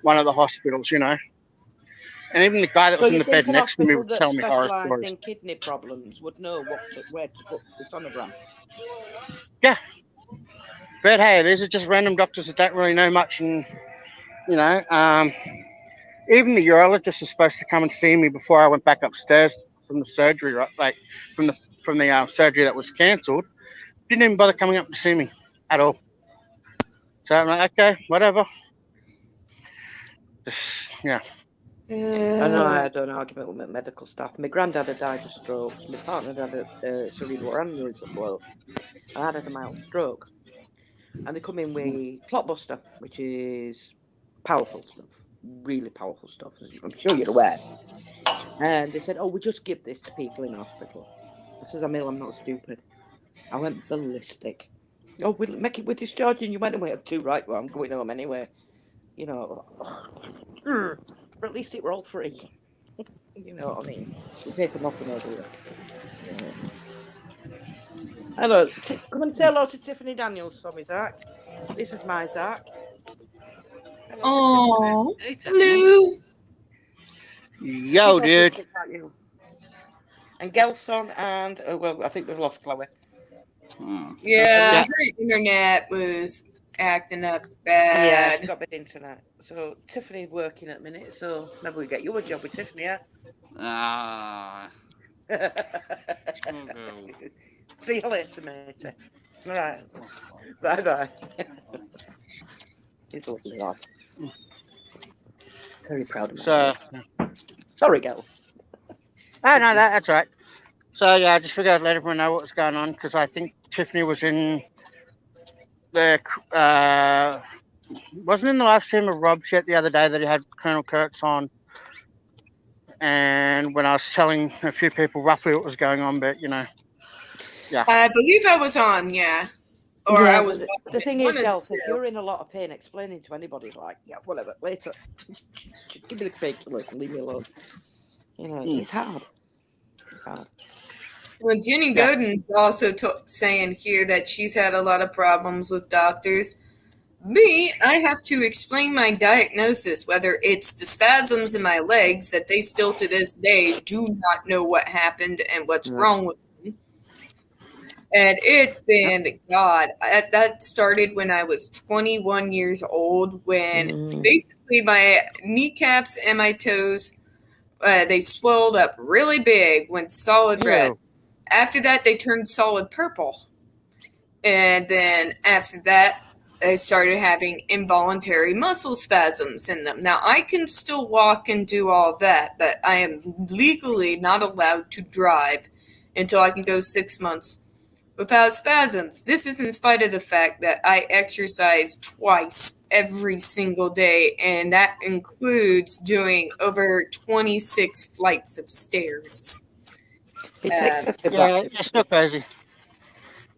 the hospitals, And even the guy that was So in you the bed think an next to me hospital would that tell me horror specialised stories. in kidney problems would know where to put the sonogram? Yeah, but hey, these are just random doctors that don't really know much, and even the urologist was supposed to come and see me before I went back upstairs from the surgery, right? Like from the surgery that was cancelled. Didn't even bother coming up to see me at all. So I'm like, okay, whatever. Just, yeah. I know I had an argument with my medical staff. My granddad had died of stroke. My partner had a cerebral aneurysm blow. I had a mild stroke. And they come in with Clotbuster, which is powerful stuff. Really powerful stuff, as I'm sure you're aware. And they said, oh, we just give this to people in hospital. I says, Emil, I'm not stupid. I went ballistic. Oh, we're discharging you anyway. I'm too right. Well, I'm going home anyway. But at least it were all free. You know what I mean? We pay for nothing over here. Hello. Come and say hello to Tiffany Daniels for me, Zach. This is my Zach. Oh, hello. Yo, dude. And Gelson and, well, I think we've lost Chloe. Yeah, her internet was acting up bad. Yeah, she's got bad internet. So Tiffany's working at the minute, so maybe we get you a job with Tiffany, yeah? See you later, matey. All right. Bye-bye. He's a lovely lad. Very proud of him. So, Sorry, girl. oh no, that's right. So yeah, I just figured I'd let everyone know what was going on because I think Tiffany was in the wasn't in the live stream of Rob's yet the other day that he had Colonel Kurtz on, and when I was telling a few people roughly what was going on, but yeah. I believe I was on, yeah. Or Yeah, I was. the thing is, one of the Delta, if two. you're in a lot of pain, explaining to anybody's like, yeah, whatever, later. Just give me the painkillers and leave me alone. It's hard. It's hard. Well, Jenny Yeah. Godin's also saying here that she's had a lot of problems with doctors. Me, I have to explain my diagnosis, whether it's the spasms in my legs that they still to this day do not know what happened and what's wrong with me. And it's been, God, that started when I was 21 years old, when basically my kneecaps and my toes, they swelled up really big, went solid red. After that, they turned solid purple. And then after that, I started having involuntary muscle spasms in them. Now, I can still walk and do all that, but I am legally not allowed to drive until I can go 6 months without spasms. This is in spite of the fact that I exercise twice every single day, and that includes doing over 26 flights of stairs. It's excessive. Yeah, it's not crazy.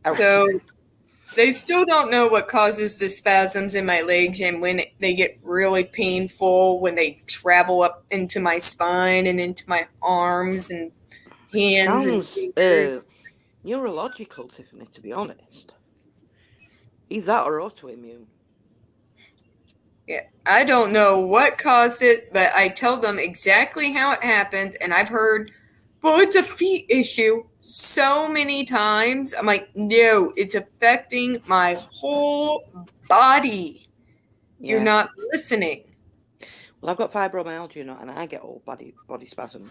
So they still don't know what causes the spasms in my legs and when they get really painful, when they travel up into my spine and into my arms and hands and Sounds fingers. neurological, Tiffany, to be honest. Either that or autoimmune. Yeah, I don't know what caused it, but I tell them exactly how it happened, and I've heard, well, it's a feet issue so many times. I'm like, no, it's affecting my whole body. Yeah. You're not listening. Well, I've got fibromyalgia, and I get all body spasms,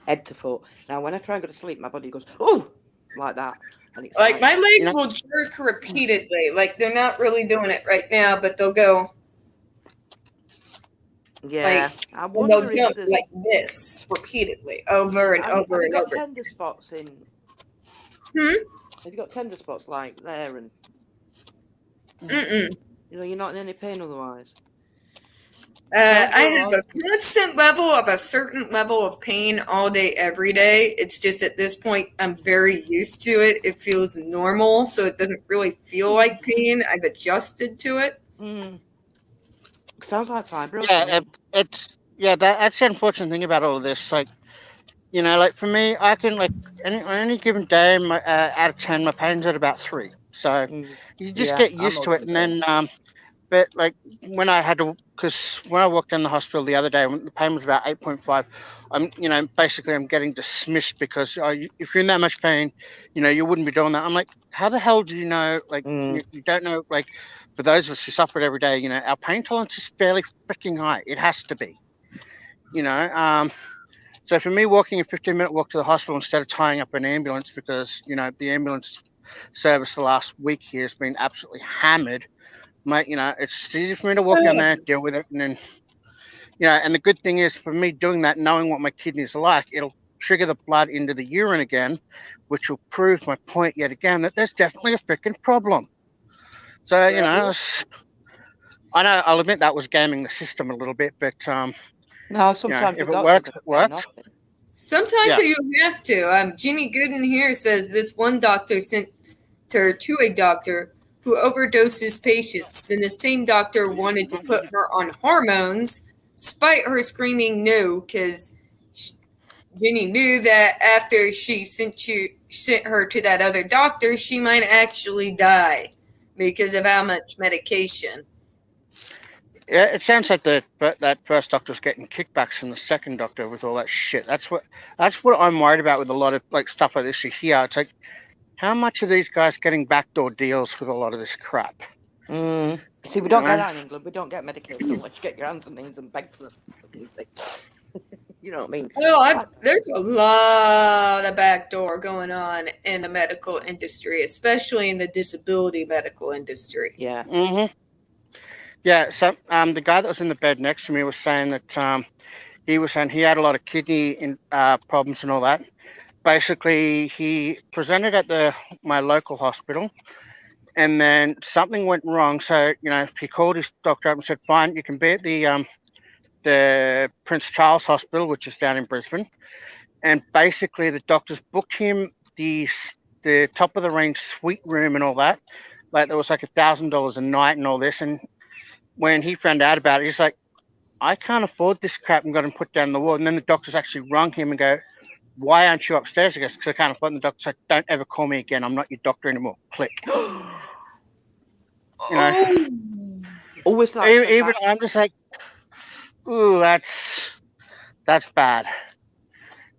head to foot. Now, when I try and go to sleep, my body goes, oh, like that. And it's Like my legs will jerk repeatedly. Like they're not really doing it right now, but they'll go. Yeah, like, I and wonder they'll if jump there's... like this repeatedly, over and over and Have you over. got tender spots in... Hmm? Have you got tender spots like there and... Mm-mm. You're not in any pain otherwise? I have a constant level of a certain level of pain all day, every day. It's just at this point, I'm very used to it. It feels normal, so it doesn't really feel like pain. I've adjusted to it. Sounds like fibro. Yeah, that's the unfortunate thing about all of this. Like, like for me, I can on any given day, out of 10, my pain's at about 3. So you just get used to it, and then. But like when I had to, because when I walked in the hospital the other day, when the pain was about 8.5. Basically I'm getting dismissed because if you're in that much pain, you wouldn't be doing that. I'm like, how the hell do you know? Like, you don't know. Like, for those of us who suffer it every day, our pain tolerance is fairly freaking high. It has to be. So for me, walking a 15-minute walk to the hospital instead of tying up an ambulance because the ambulance service the last week here has been absolutely hammered. Mate, it's easy for me to walk down there, deal with it, and then, and the good thing is for me doing that, knowing what my kidneys are like, it'll trigger the blood into the urine again, which will prove my point yet again that there's definitely a freaking problem. So, I know, I'll admit that was gaming the system a little bit, but no, sometimes if it works, it works. Sometimes you have to. Jeannie Gooden here says this one doctor sent her to a doctor who overdoses patients. Then the same doctor wanted to put her on hormones, despite her screaming no, because Jenny knew that after she sent her to that other doctor, she might actually die because of how much medication. Yeah, it sounds like that first doctor's getting kickbacks from the second doctor with all that shit. That's what I'm worried about with a lot of stuff like this you hear. It's like, how much are these guys getting backdoor deals with a lot of this crap? See, we don't get that in England. We don't get medication unless you get your hands and knees and beg for them. You know what I mean? Well, there's a lot of backdoor going on in the medical industry, especially in the disability medical industry. Yeah. Yeah, so the guy that was in the bed next to me was saying that he was saying he had a lot of kidney problems and all that. Basically, he presented at my local hospital, and then something went wrong. So he called his doctor up and said, "Fine, you can be at the Prince Charles Hospital, which is down in Brisbane." And basically, the doctors booked him the top of the range suite room and all that. Like there was like $1,000 a night and all this. And when he found out about it, he's like, "I can't afford this crap," and got him put down the ward. And then the doctors actually rung him and go, "Why aren't you upstairs?" He goes, "Because I can't afford it." And the doctor said, "Don't ever call me again. I'm not your doctor anymore." Click. Always like Even I'm just like, ooh, that's bad.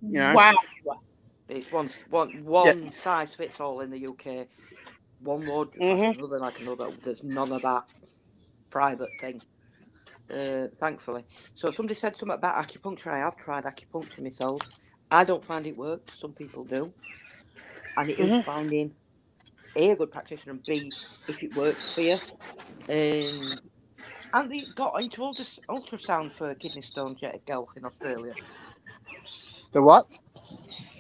Wow. It's one size fits all in the UK. One ward, another like another. There's none of that private thing. Thankfully. So somebody said something about acupuncture. I have tried acupuncture myself. I don't find it works. Some people do. And it is finding A, a good practitioner, and B, if it works for you. And they got into ultrasound for kidney stones yet at Guelph in Australia. The what?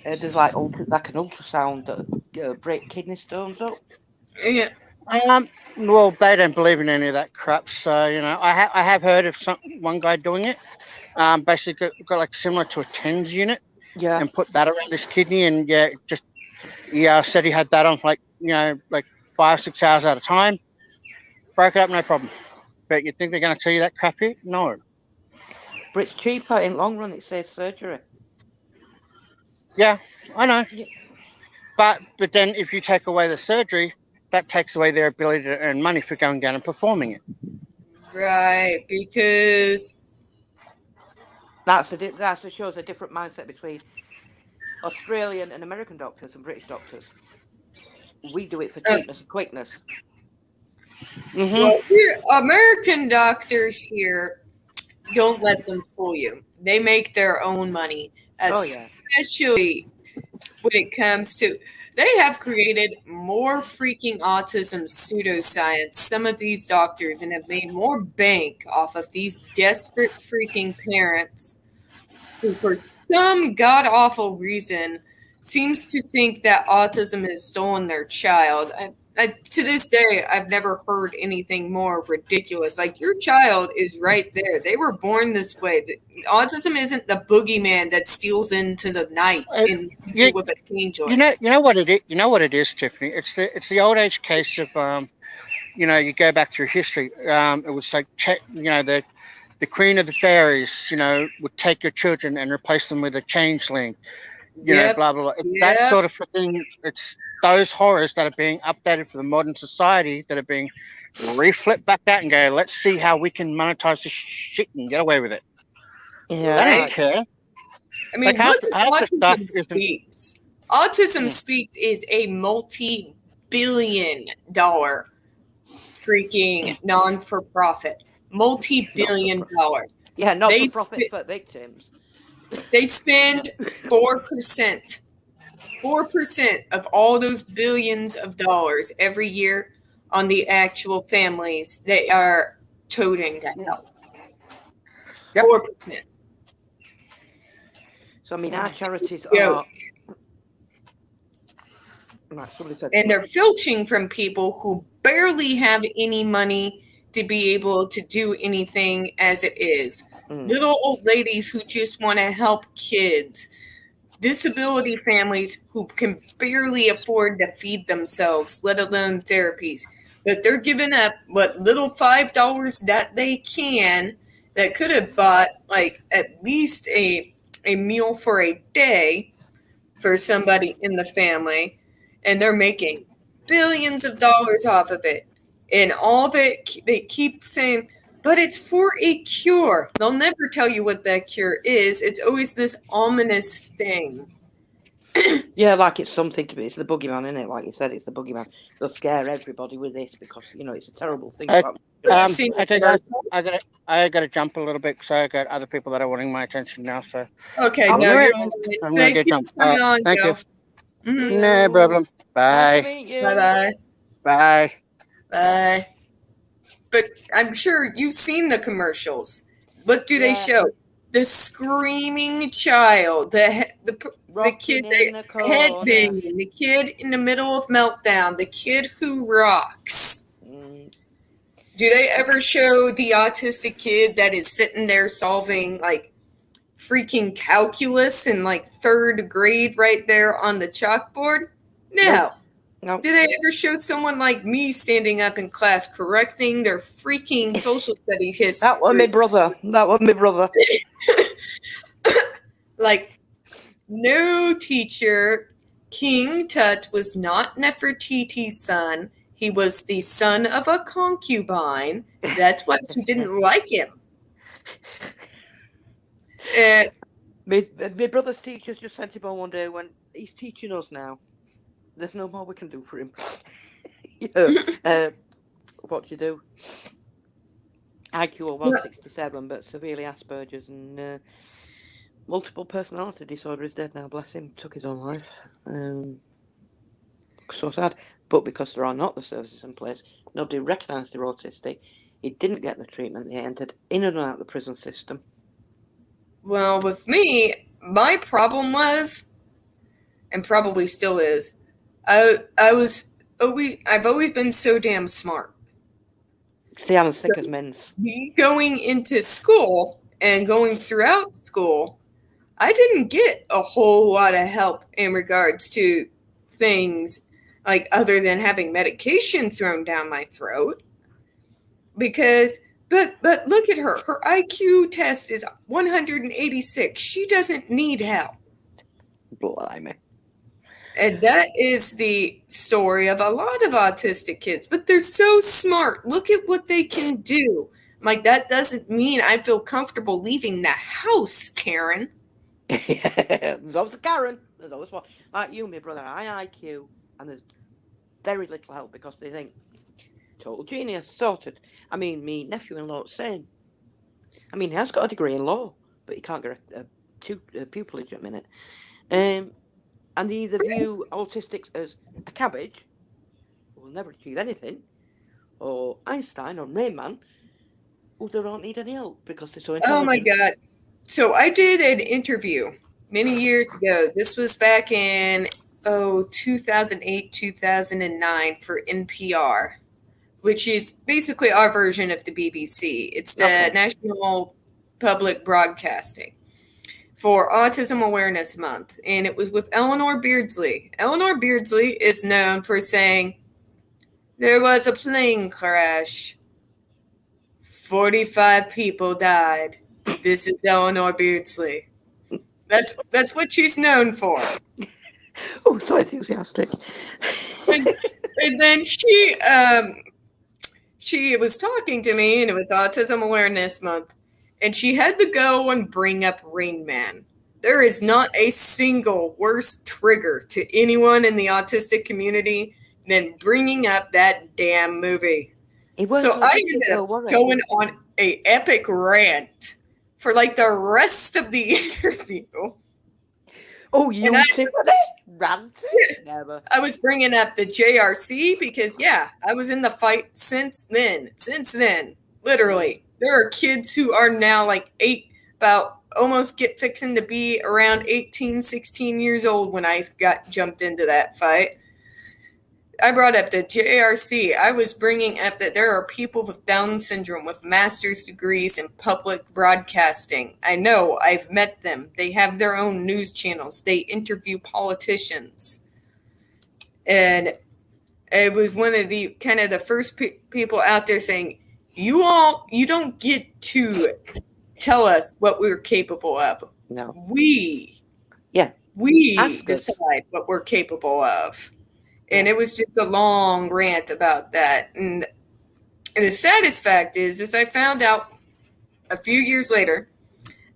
There's like an ultrasound that break kidney stones up. Yeah. Well, they don't believe in any of that crap. So I have heard of one guy doing it. Basically got like similar to a TENS unit. Yeah. And put that around his kidney, and said he had that on for like 5-6 hours at a time. Broke it up, no problem. But you think they're going to tell you that crap here? No. But it's cheaper in long run. It saves surgery. Yeah, I know. Yeah. But then if you take away the surgery, that takes away their ability to earn money for going down and performing it. Right, because that shows a different mindset between Australian and American doctors and British doctors. We do it for cheapness and quickness. Mm-hmm. Well, American doctors here, don't let them fool you. They make their own money, especially when it comes to. They have created more freaking autism pseudoscience, some of these doctors, and have made more bank off of these desperate freaking parents who, for some god-awful reason, seems to think that autism has stolen their child. To this day, I've never heard anything more ridiculous. Like, your child is right there. They were born this way. Autism isn't the boogeyman that steals into the night and hits you with a cane joint. You know what it is. You know what it is, Tiffany. It's the old age case of you go back through history. It was like the queen of the fairies, would take your children and replace them with a changeling. Blah, blah, blah. That sort of thing. It's those horrors that are being updated for the modern society that are being reflipped back out and go, let's see how we can monetize this shit and get away with it. Yeah. They don't care. I mean, like Autism Speaks. Autism Speaks is a multi-billion-dollar freaking non-for-profit. Multi-billion-dollar. Yeah, not-for-profit for victims. They spend 4% of all those billions of dollars every year on the actual families they are toting to help. 4%. So, I mean, our charities are... And they're filching from people who barely have any money to be able to do anything as it is. Little old ladies who just want to help kids. Disability families who can barely afford to feed themselves, let alone therapies. But they're giving up what little $5 that they can that could have bought like at least a meal for a day for somebody in the family. And they're making billions of dollars off of it. And all of it, they keep saying, but it's for a cure. They'll never tell you what that cure is. It's always this ominous thing. Yeah, like it's something to be. It's the boogeyman, isn't it? Like you said, it's the boogeyman. They'll scare everybody with this because, it's a terrible thing. Okay, guys, I got to jump a little bit because I got other people that are wanting my attention now. So okay, I'm going to jump. Thank you. Mm-hmm. No problem. Bye. Nice to meet you. Bye. Bye. Bye. but I'm sure you've seen the commercials. What do they Yeah. show? The screaming child, the kid Rocking in that's the corner. headbanging, the kid in the middle of meltdown, the kid who rocks. Mm, Do they ever show the autistic kid that is sitting there solving like freaking calculus in like third grade right there on the chalkboard? No. no. Do they ever show someone like me standing up in class correcting their freaking social studies history? That was my brother. Like, no teacher. King Tut was not Nefertiti's son. He was the son of a concubine. That's why she didn't like him. My brother's teachers just sent him on one day when he's teaching us now. There's no more we can do for him. What do you do? IQ of 167, but severely Asperger's and multiple personality disorder. Is dead now, bless him. Took his own life. So sad. But because there are not the services in place, nobody recognised they're autistic. He didn't get the treatment. He entered in and out of the prison system. Well, with me, my problem was, and probably still is, I've always been so damn smart. See, I'm as thick as mince. Me going into school and going throughout school, I didn't get a whole lot of help in regards to things like other than having medication thrown down my throat. Because, but look at her. Her IQ test is 186. She doesn't need help. Blimey. And that is the story of a lot of autistic kids, but they're so smart. Look at what they can do. Like, that doesn't mean I feel comfortable leaving the house, Karen. There's always a Karen. There's always one. Like you, my brother, high IQ, and there's very little help because they think, total genius, sorted. I mean, me nephew-in-law, same. I mean, he has got a degree in law, but he can't get a pupillage at the minute. And they either view autistics as a cabbage, who will never achieve anything, or Einstein or Rain Man, who they don't need any help because they're so intelligent. Oh my God. So I did an interview many years ago. This was back in 2008, 2009 for NPR, which is basically our version of the BBC. It's the National Public Broadcasting for Autism Awareness Month. And it was with Eleanor Beardsley. Eleanor Beardsley is known for saying, there was a plane crash. 45 people died. This is Eleanor Beardsley. That's what she's known for. Oh, so enthusiastic. And then she was talking to me, and it was Autism Awareness Month, and she had to go and bring up Rain Man. There is not a single worse trigger to anyone in the autistic community than bringing up that damn movie. So I ended up going on an epic rant for like the rest of the interview. Oh, you Tiffany? Ranting? Never. I was bringing up the JRC because, yeah, I was in the fight since then. Literally. There are kids who are now like fixing to be around 18, 16 years old when I got jumped into that fight. I brought up the JRC. I was bringing up that there are people with Down syndrome with master's degrees in public broadcasting. I know. I've met them. They have their own news channels. They interview politicians. And it was one of the kind of the first people out there saying, you don't get to tell us what we're capable of. No. We decide what we're capable of. And it was just a long rant about that. And the saddest fact is I found out a few years later,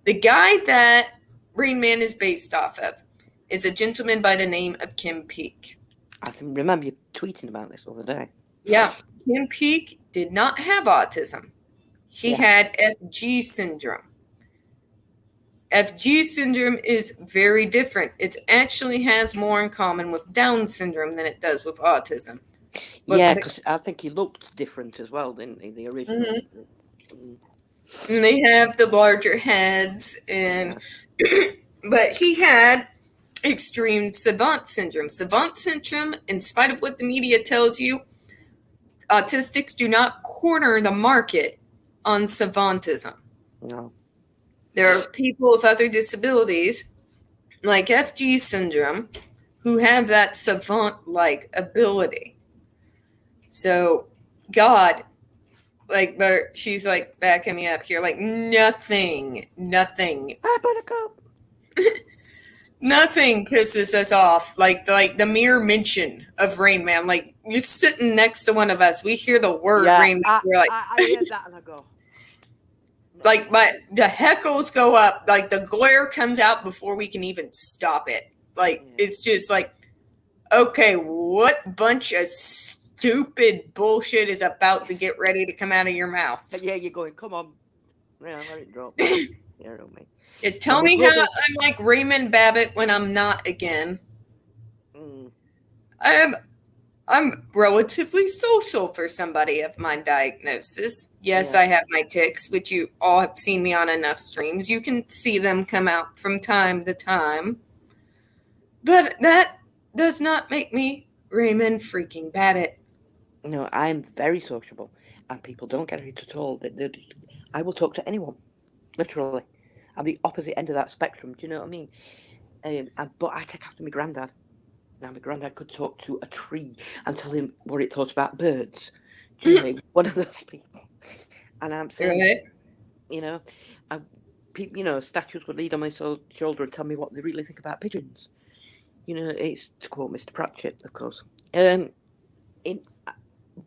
the guy that Rain Man is based off of is a gentleman by the name of Kim Peek. I remember you tweeting about this the other day. Yeah. Kim Peek did not have autism. He had FG syndrome. FG syndrome is very different. It actually has more in common with Down syndrome than it does with autism. But Yeah, because I think he looked different as well, didn't he? The original. Mm. and they have the larger heads, and but he had extreme savant syndrome. Savant syndrome, in spite of what the media tells you, autistics do not corner the market on savantism. No. There are people with other disabilities, like FG syndrome, who have that savant-like ability. So, God, like, but she's like backing me up here, like nothing, Ah, Buttercup. nothing pisses us off. Like the mere mention of Rain Man. Like you're sitting next to one of us, we hear the word Rain Man, we're like, I hear that and I go. No. like the heckles go up, like the glare comes out before we can even stop it. Like it's just like, okay, what bunch of stupid bullshit is about to get ready to come out of your mouth? But yeah, you're going, come on. Yeah, let it drop. You know me. Tell me how I'm like Raymond Babbitt when I'm not again. Mm. I'm relatively social for somebody of my diagnosis. Yes, Yeah. I have my tics, which you all have seen me on enough streams. You can see them come out from time to time. But that does not make me Raymond freaking Babbitt. No, I'm very sociable, and people don't get it at all. I will talk to anyone, literally. I'm the opposite end of that spectrum. Do you know what I mean? But I take after my granddad. Now, my granddad could talk to a tree and tell him what it thought about birds. Do you know, he was one of those people. And I'm saying, Right? you know, statues would lead on my shoulder and tell me what they really think about pigeons. You know, it's to quote Mr. Pratchett, of course.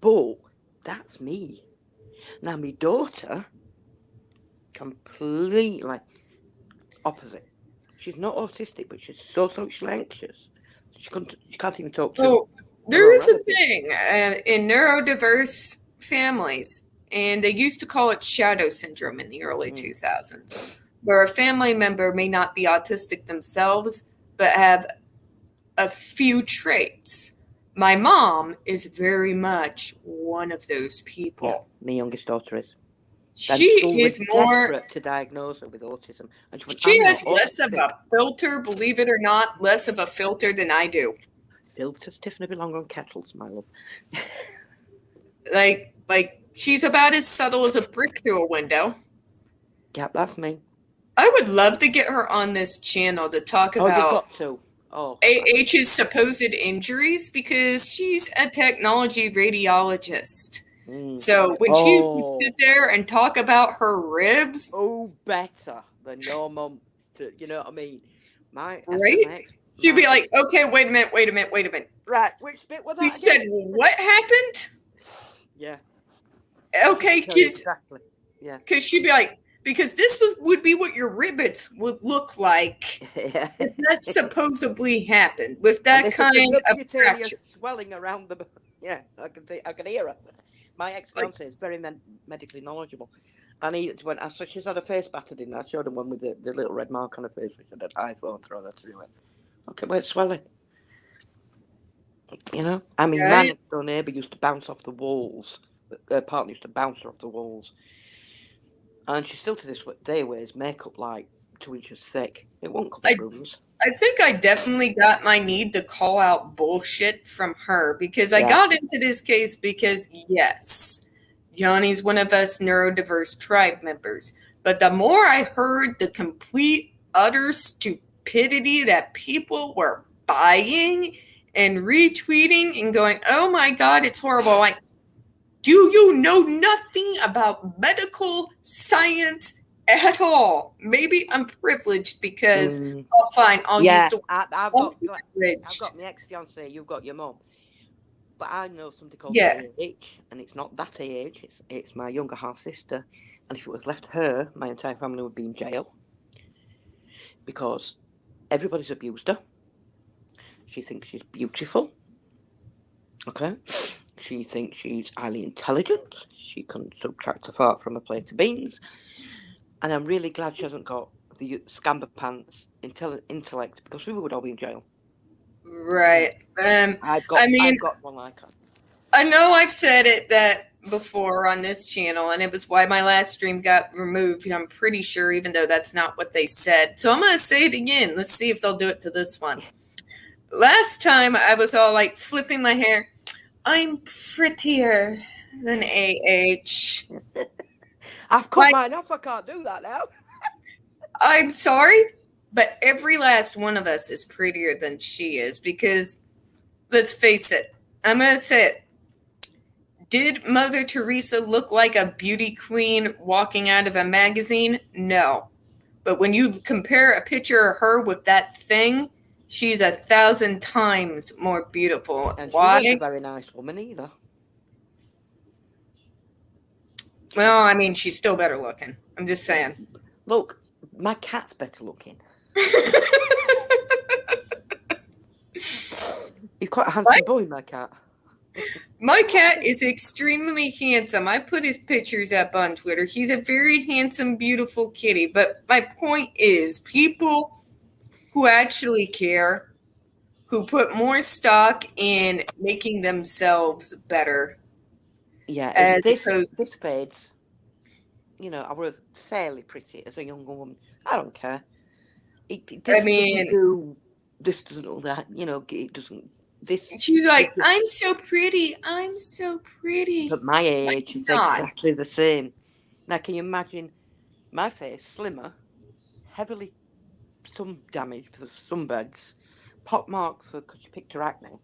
But that's me. Now, my daughter, completely opposite. She's not autistic, but she's so socially anxious. She can't even talk to. Oh, there is a thing in neurodiverse families, and they used to call it shadow syndrome in the early 2000s, where a family member may not be autistic themselves, but have a few traits. My mom is very much one of those people. Yeah, my youngest daughter is. She is more desperate to diagnose her with autism. And she has less of a filter, believe it or not, less of a filter than I do. Filters definitely belong on kettles, my love. like she's about as subtle as a brick through a window. Yeah, that's me. I would love to get her on this channel to talk about you've got to. AH's supposed injuries, because she's a technology radiologist. So when she sit there and talk about her ribs, better than your mum. You know what I mean? Right? She'd be like, "Okay, wait a minute. Right, which bit was that? You said what happened?" Yeah. Okay, exactly. Yeah. Because she'd be like, because this would be what your ribs would look like. Yeah. If that supposedly happened with that kind of fracture swelling around the. Yeah, I can hear her. My ex-fiance is very medically knowledgeable, and she's had her face battered in. I showed him one with the little red mark on her face, which I did iPhone throw that through it. Okay, where's swelling? You know, I mean, my next door neighbour used to bounce off the walls. Her partner used to bounce her off the walls, and she still to this day wears makeup like 2 inches thick. It won't cover bruises. I think I definitely got my need to call out bullshit from her, because I got into this case because, yes, Johnny's one of us neurodiverse tribe members. But the more I heard the complete, utter stupidity that people were buying and retweeting and going, oh my God, it's horrible. Like, do you know nothing about medical science at all? Maybe I'm privileged because, fine, I'll use the I've got my ex-fiance, you've got your mum. But I know somebody called AH, and it's not that AH, it's my younger half-sister. And if it was left to her, my entire family would be in jail. Because everybody's abused her. She thinks she's beautiful. Okay? She thinks she's highly intelligent. She can subtract a fart from a plate of beans. And I'm really glad she hasn't got the scamber pants intellect, because we would all be in jail. Right. I've got one like her. I know I've said it that before on this channel, and it was why my last stream got removed. I'm pretty sure, even though that's not what they said. So I'm going to say it again. Let's see if they'll do it to this one. Last time I was all like flipping my hair. I'm prettier than AH. I've cut mine off. I can't do that now. I'm sorry, but every last one of us is prettier than she is because, let's face it, I'm going to say it. Did Mother Teresa look like a beauty queen walking out of a magazine? No. But when you compare a picture of her with that thing, she's 1,000 times more beautiful. And Why? she wasn't a very nice woman either. Well, I mean, she's still better looking. I'm just saying. Look, my cat's better looking. He's quite a handsome boy, my cat. My cat is extremely handsome. I've put his pictures up on Twitter. He's a very handsome, beautiful kitty. But my point is, people who actually care, who put more stock in making themselves better. Yeah, as this opposed- fades. You know, I was fairly pretty as a younger woman. I don't care. This I mean- doesn't do this, doesn't do that. You know, it doesn't. This. She's like, I'm so pretty. I'm so pretty. But my age is not. exactly the same. Now, can you imagine my face slimmer, heavily sun damaged for sunbeds, pock marks because you picked her acne,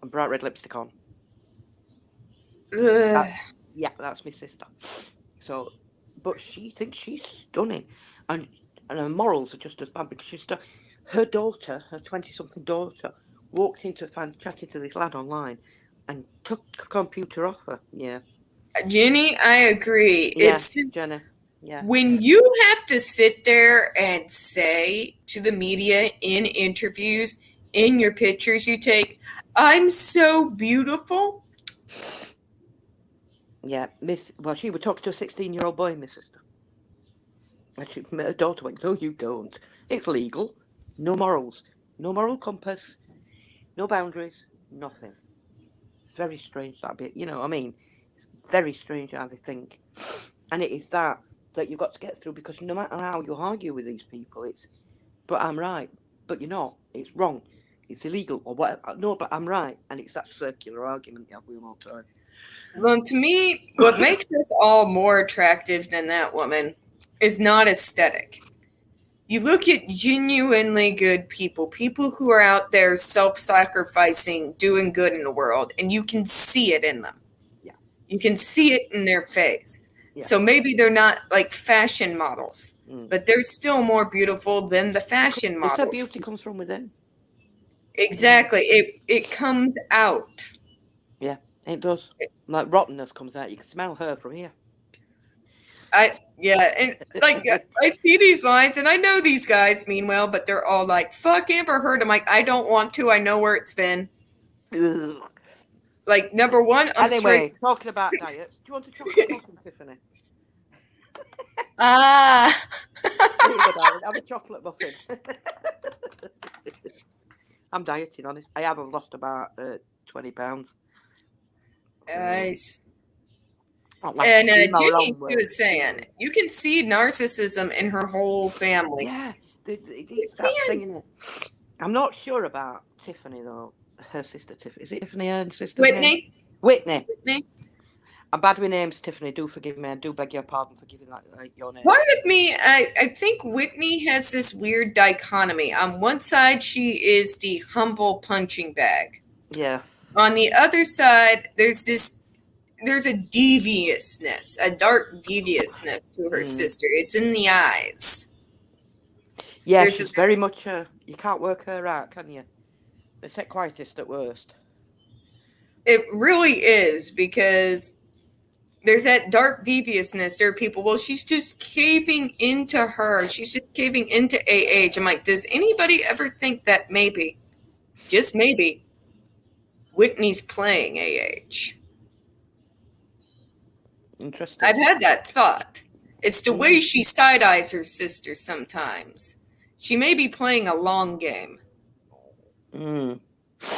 and bright red lipstick on? Ugh. Yeah, that's my sister. So, but she thinks she's stunning, and her morals are just as bad because her daughter, her 20-something daughter, walked into a fan chatting to this lad online, and took the computer off her. Yeah, Jenny, I agree. yeah, It's Jenna. Yeah, when you have to sit there and say to the media in interviews, in your pictures you take, I'm so beautiful. yeah. Well, she would talk to a 16-year-old boy, my sister. And her daughter went, "No, you don't. It's legal. No morals. No moral compass. No boundaries. Nothing." Very strange that bit. You know what I mean? It's very strange how they think. And it is that you've got to get through, because no matter how you argue with these people, it's, but I'm right, but you're not. It's wrong. It's illegal or whatever. No, but I'm right. And it's that circular argument you have with them all the time. Well, to me, what makes us all more attractive than that woman is not aesthetic. You look at genuinely good people who are out there self-sacrificing, doing good in the world, and you can see it in them. Yeah. You can see it in their face. Yeah. So maybe they're not like fashion models, but they're still more beautiful than the fashion models. It's beauty comes from within. Exactly. It comes out. Yeah, it does. Like rottenness comes out. You can smell her from here. And like I see these lines, and I know these guys mean well, but they're all like, "Fuck Amber Heard." I'm like, I don't want to. I know where it's been. Ugh. Like, number one, I'm Anyway, straight. talking about diets, do you want a chocolate muffin, Tiffany? Ah. Here you go, darling. Have a chocolate muffin. I'm dieting, honest. I have lost about 20 pounds. Nice. Like And emo Jenny long way. was saying, you can see narcissism in her whole family. Yeah, it's that thing, isn't it? I'm not sure about Tiffany, though. Her sister, Tiffany. Is it Tiffany, her sister? Whitney. Whitney. I'm bad with names, Tiffany. Do forgive me. I do beg your pardon for giving that your name. Part of me, I think Whitney has this weird dichotomy. On one side, she is the humble punching bag. Yeah. On the other side, there's a deviousness, a dark deviousness to her sister. It's in the eyes. Yeah, There's she's very much you can't work her out, can you? The quietest at worst. It really is, because there's that dark deviousness. There are people, well, she's just caving into her. She's just caving into AH. I'm like, does anybody ever think that maybe, just maybe, Whitney's playing AH? Interesting. I've had that thought. It's the way she side-eyes her sister sometimes. She may be playing a long game.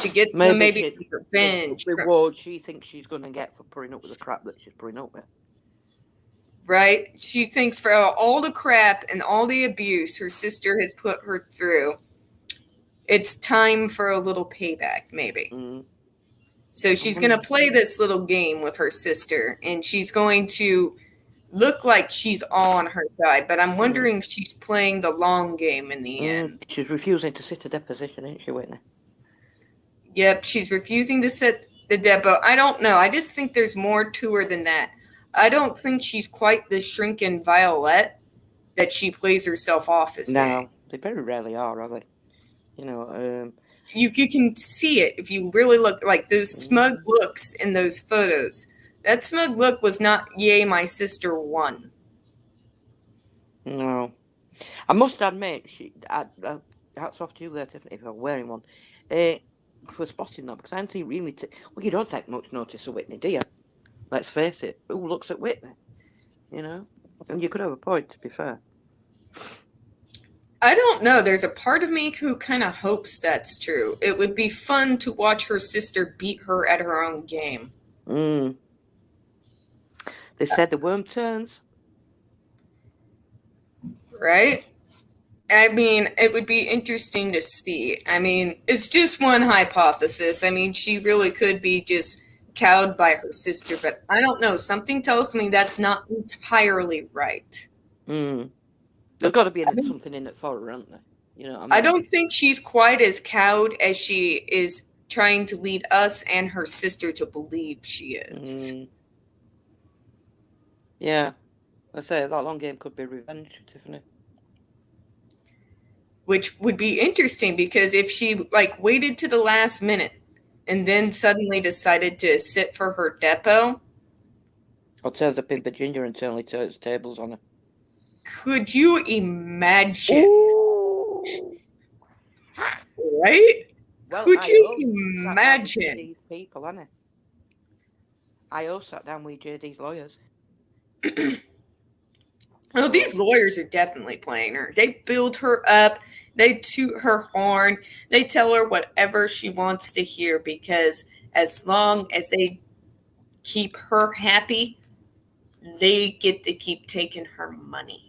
to get maybe revenge. The reward she thinks she's going to get for putting up with the crap that she's putting up with. Right? She thinks for all the crap and all the abuse her sister has put her through, it's time for a little payback, maybe. Mm. So she's going to play this little game with her sister, and she's going to look like she's all on her side, but I'm wondering if she's playing the long game in the end. She's refusing to sit a deposition, ain't she, Whitney? Yep, she's refusing to sit the depo. I don't know. I just think there's more to her than that. I don't think she's quite the shrinking Violet that she plays herself off as. No, they very rarely are they? You know, you can see it if you really look, like those smug looks in those photos. That smug look was not, yay, my sister won. No. I must admit, hats off to you there, Tiffany, if you're wearing one, for spotting that, because I didn't really... well, you don't take much notice of Whitney, do you? Let's face it. Who looks at Whitney? You know? And you could have a point, to be fair. I don't know. There's a part of me who kind of hopes that's true. It would be fun to watch her sister beat her at her own game. Mm. They said the worm turns. Right? I mean, it would be interesting to see. I mean, it's just one hypothesis. I mean, she really could be just cowed by her sister, but I don't know. Something tells me that's not entirely right. Mm. There's got to be something in it for her, hasn't there? You know, I don't think she's quite as cowed as she is trying to lead us and her sister to believe she is. Mm. Yeah. I say that long game could be revenge, Tiffany. Which would be interesting, because if she waited to the last minute and then suddenly decided to sit for her depo, or turns up in Virginia and suddenly turns tables on her. Could you imagine? Ooh. Right? Well, could you imagine? These people, Anna. I sat down with JD's lawyers. Oh, these lawyers are definitely playing her. They build her up. They toot her horn. They tell her whatever she wants to hear, because as long as they keep her happy, they get to keep taking her money.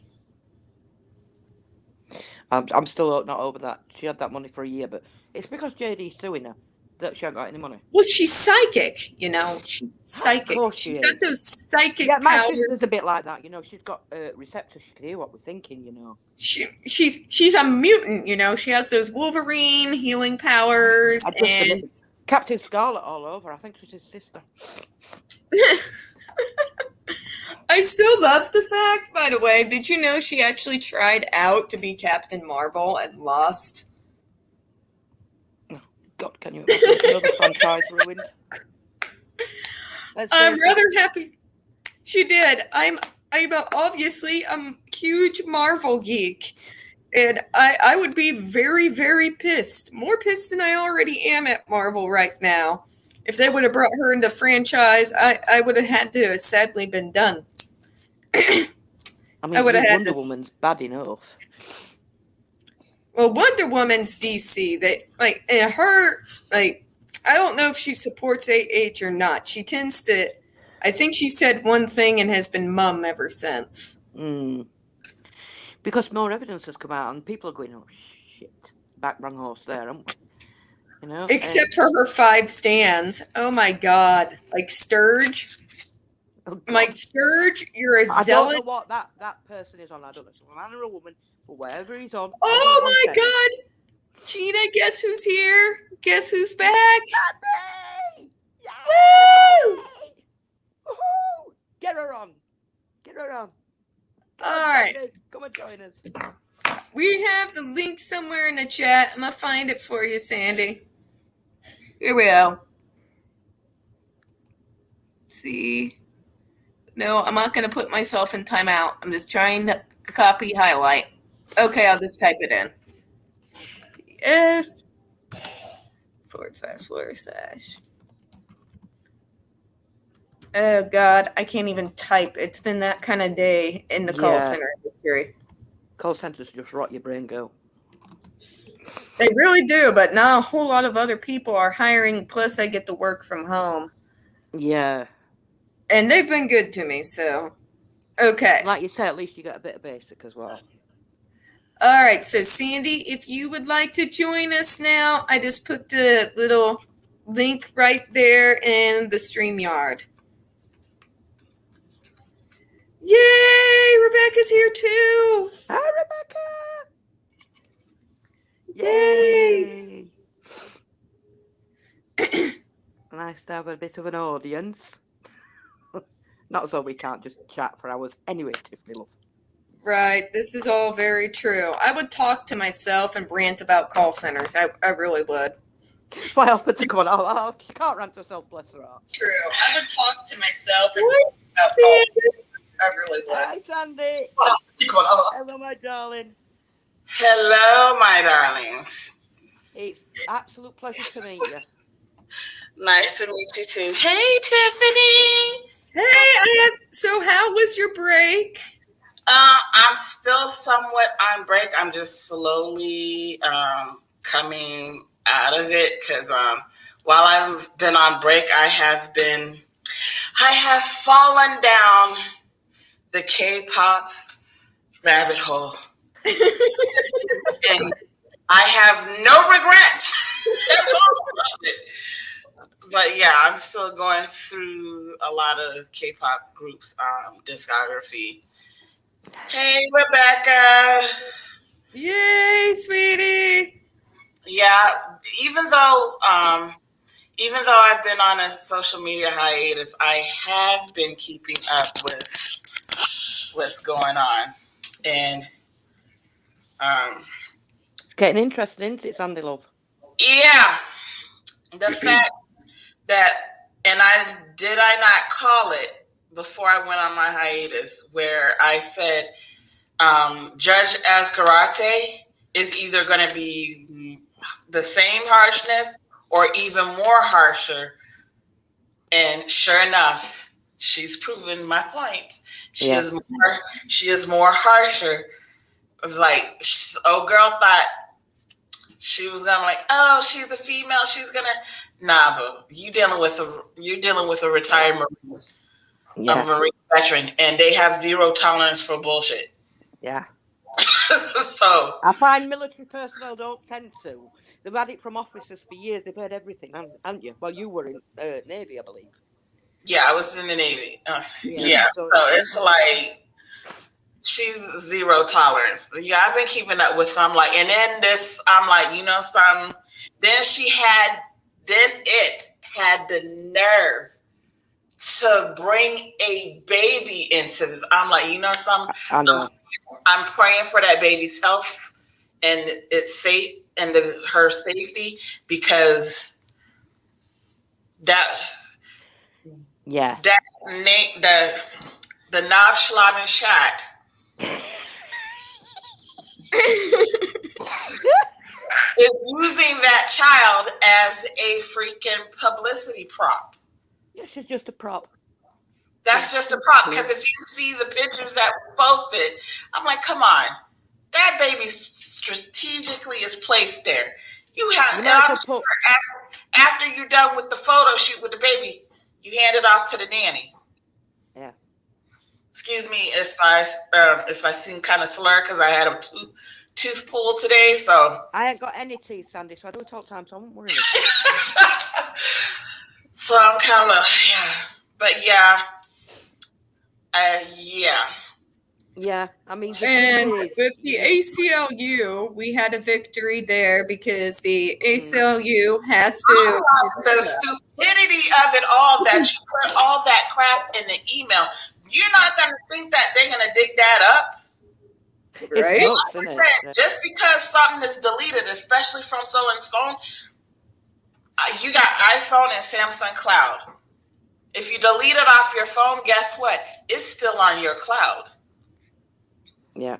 I'm still not over that. She had that money for a year, but it's because JD's suing her that she hasn't got any money. Well, she's psychic, you know. She's psychic. Of course She's got those psychic Yeah, my powers. sister's a bit like that, you know. She's got receptors. She can hear what we're thinking, you know. She's a mutant, you know. She has those Wolverine healing powers, and Captain Scarlet all over. I think she's his sister. I still love the fact, by the way, did you know she actually tried out to be Captain Marvel and lost? Oh, God, can you imagine another franchise ruined? I'm rather happy she did. I'm obviously a huge Marvel geek, and I would be very, very pissed. More pissed than I already am at Marvel right now. If they would have brought her into franchise, I would have had to have sadly been done. I mean, Wonder Woman's bad enough. Well, Wonder Woman's DC. I don't know if she supports AH or not. She tends to. I think she said one thing and has been mum ever since. Because more evidence has come out and people are going, oh shit, back wrong horse there, aren't we? You know? Except for her 5 stands. Oh my God. Like Sturge. Oh, Mike Sturge, you're a zealot. I don't know what that person is on. I don't know. It's a man or a woman, but whatever he's on. Oh my God. Gina, guess who's here? Guess who's back? Happy! Woo! Woohoo! Get her on. All right. Come and join us. We have the link somewhere in the chat. I'm going to find it for you, Sandy. Here we go. Let's see. No, I'm not going to put myself in timeout. I'm just trying to copy highlight. Okay, I'll just type it in. Yes. // Oh, God, I can't even type. It's been that kind of day in the call center industry. Call centers just rot your brain, girl. They really do, but now a whole lot of other people are hiring. Plus, I get to work from home. Yeah. And they've been good to me, so. Okay. Like you say, at least you get a bit of basic as well. All right, so Sandy, if you would like to join us now, I just put the little link right there in the StreamYard. Yay! Rebecca's here too! Hi, Rebecca! Yay! Nice to have a bit of an audience. Not so we can't just chat for hours. Anyway, Tiffany, love. Right, this is all very true. I would talk to myself and rant about call centers. I really would. Well, but to go on, she can't rant herself, bless her heart. True. I would talk to myself and rant about call centers. I really would. Hi, Sandy. Hello, my darling. Hello, my darlings. It's absolute pleasure to meet you. Nice to meet you too. Hey, Tiffany. Hey, so how was your break? I'm still somewhat on break. I'm just slowly coming out of it because while I've been on break, I have fallen down the K-pop rabbit hole. And I have no regrets at all about it. But yeah, I'm still going through a lot of K-pop groups' discography. Hey, Rebecca. Yay, sweetie. Yeah, even though I've been on a social media hiatus, I have been keeping up with what's going on. And It's getting interesting, isn't it, Sandy, love? yeah, the fact that, and I not call it before I went on my hiatus, where I said Judge Azcarate is either going to be the same harshness or even more harsher. And sure enough, she's proven my point. She is more harsher. It's like, old girl thought she was gonna she's a female. She's gonna but you're dealing with a retired Marine, a Marine veteran, and they have zero tolerance for bullshit. Yeah. So I find military personnel don't tend to. They've had it from officers for years. They've heard everything, haven't you? Well, you were in Navy, I believe. Yeah, I was in the Navy. So it's like she's zero tolerance. Yeah, I've been keeping up with some and then this, I'm like, then it had the nerve to bring a baby into this. I'm like, I know. I'm praying for that baby's health and it's safe and her safety, because the Knob Schlaben shot is using that child as a freaking publicity prop. Yeah, she's just a prop. That's just a prop, because if you see the pictures that were posted, I'm like, come on, that baby strategically is placed there. You have, and I'm sure after you're done with the photo shoot with the baby, you hand it off to the nanny. Yeah. Excuse me if I seem kind of slur, because I had a tooth pulled today, so. I ain't got any teeth, Sandy, so I do it all the time, so I won't worry. So I'm kind of but yeah. Yeah, I mean, and with the ACLU, we had a victory there because the ACLU has to. The stupidity of it all, that you put all that crap in the email. You're not going to think that they're going to dig that up. Right? Just because something is deleted, especially from someone's phone, you got iPhone and Samsung Cloud. If you delete it off your phone, guess what? It's still on your cloud. Yeah.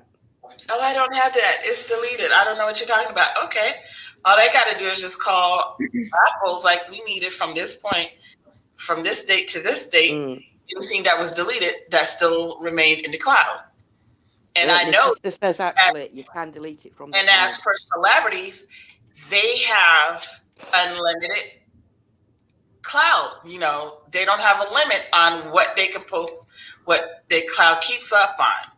Oh, I don't have that. It's deleted. I don't know what you're talking about. Okay. All they got to do is just call Apple's like, we need it from this point, from this date to this date. Anything that was deleted that still remained in the cloud. And I know this says actually you can delete it from the cloud. As for celebrities, they have unlimited cloud. They don't have a limit on what they can post, what their cloud keeps up on.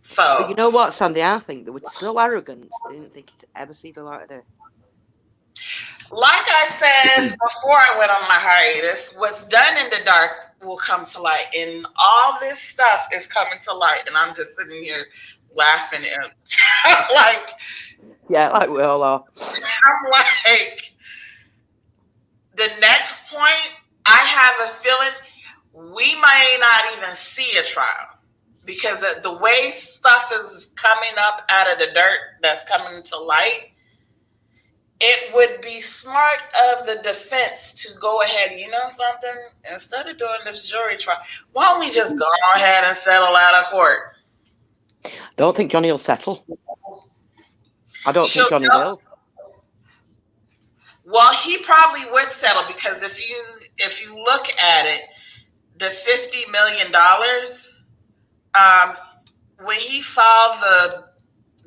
So, But you know what, Sandy? I think they were so arrogant, they didn't think it'd ever see the light of day. like I said before I went on my hiatus, what's done in the dark will come to light. And all this stuff is coming to light. And I'm just sitting here laughing and Yeah, like we all are. I'm like, the next point, I have a feeling we might not even see a trial. Because the way stuff is coming up out of the dirt that's coming to light, it would be smart of the defense to go ahead, you know something? Instead of doing this jury trial, why don't we just go ahead and settle out of court? Don't think Johnny will settle. I don't think Johnny will. Well, he probably would settle, because if you look at it, the $50 million, when he filed the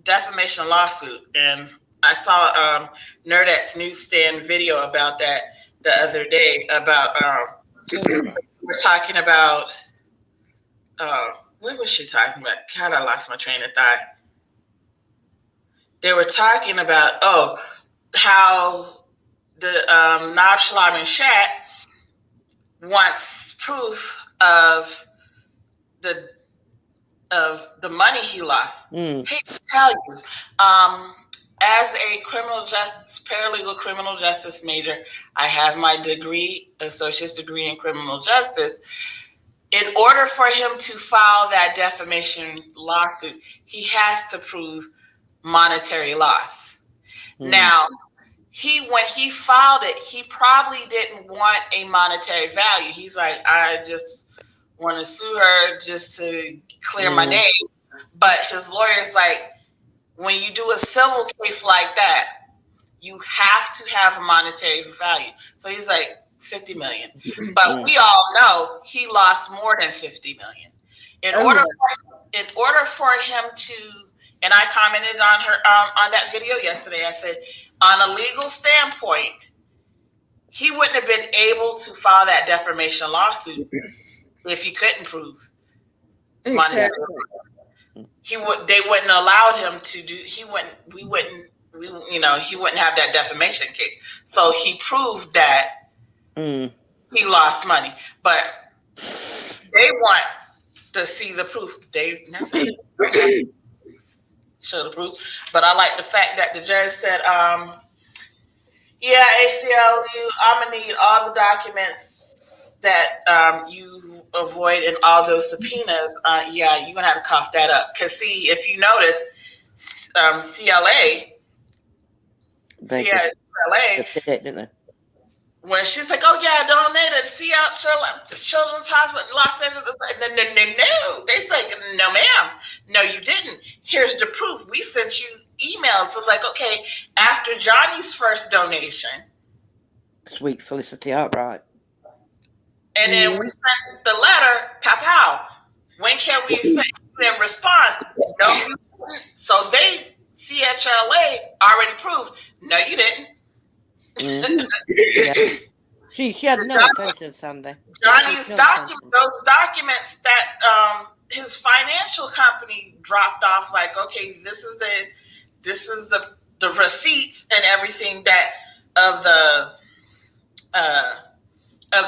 defamation lawsuit, and I saw Nerdette's newsstand video about that the other day, about we're talking about what was she talking about? God, I lost my train of thought. They were talking about how the Nob Shalom Shat wants proof of the money he lost. Hate to tell you, as a paralegal criminal justice major, I have my degree, associate's degree in criminal justice. In order for him to file that defamation lawsuit, he has to prove monetary loss. Now, when he filed it, he probably didn't want a monetary value. He's like, I just want to sue her just to clear my name. But his lawyer's like, when you do a civil case like that, you have to have a monetary value. So he's like, 50 million. But we all know he lost more than 50 million. In order for him to, and I commented on her on that video yesterday, I said, on a legal standpoint, he wouldn't have been able to file that defamation lawsuit if he couldn't prove monetary. They wouldn't allow him to do. He wouldn't have that defamation case. So he proved that he lost money, but they want to see the proof. They necessarily show the proof. But I like the fact that the judge said, ACLU, I'm gonna need all the documents that you avoid and all those subpoenas. You're gonna have to cough that up. Cause see, if you notice, CLA, didn't they? When she's like, I donated to Children's Hospital in Los Angeles. No. They say, no, ma'am. No, you didn't. Here's the proof. We sent you emails. So it's like, okay, after Johnny's first donation. Sweet Felicity outright. And then we sent the letter, pow. When can we expect you to respond? No, you didn't. So CHLA already proved, no, you didn't. She had no intention Sunday. Johnny's those documents that his financial company dropped off, like, okay, this is the receipts and everything that of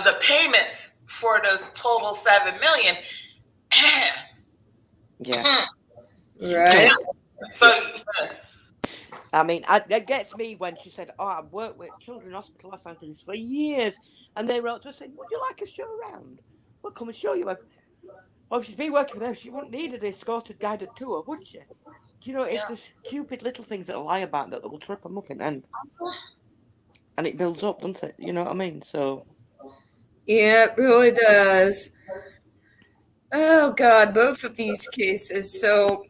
the payments for the total $7 million. Right. So I mean, it gets me when she said, I've worked with Children's Hospital Los Angeles for years. And they wrote to us saying, would you like a show around? We'll come and show you. Well, if she'd been working for them, she wouldn't need an escorted guided tour, would she? It's the stupid little things that lie about that will trip them up in the end. And it builds up, doesn't it? You know what I mean? So. Yeah, it really does. Oh, God, both of these cases. So,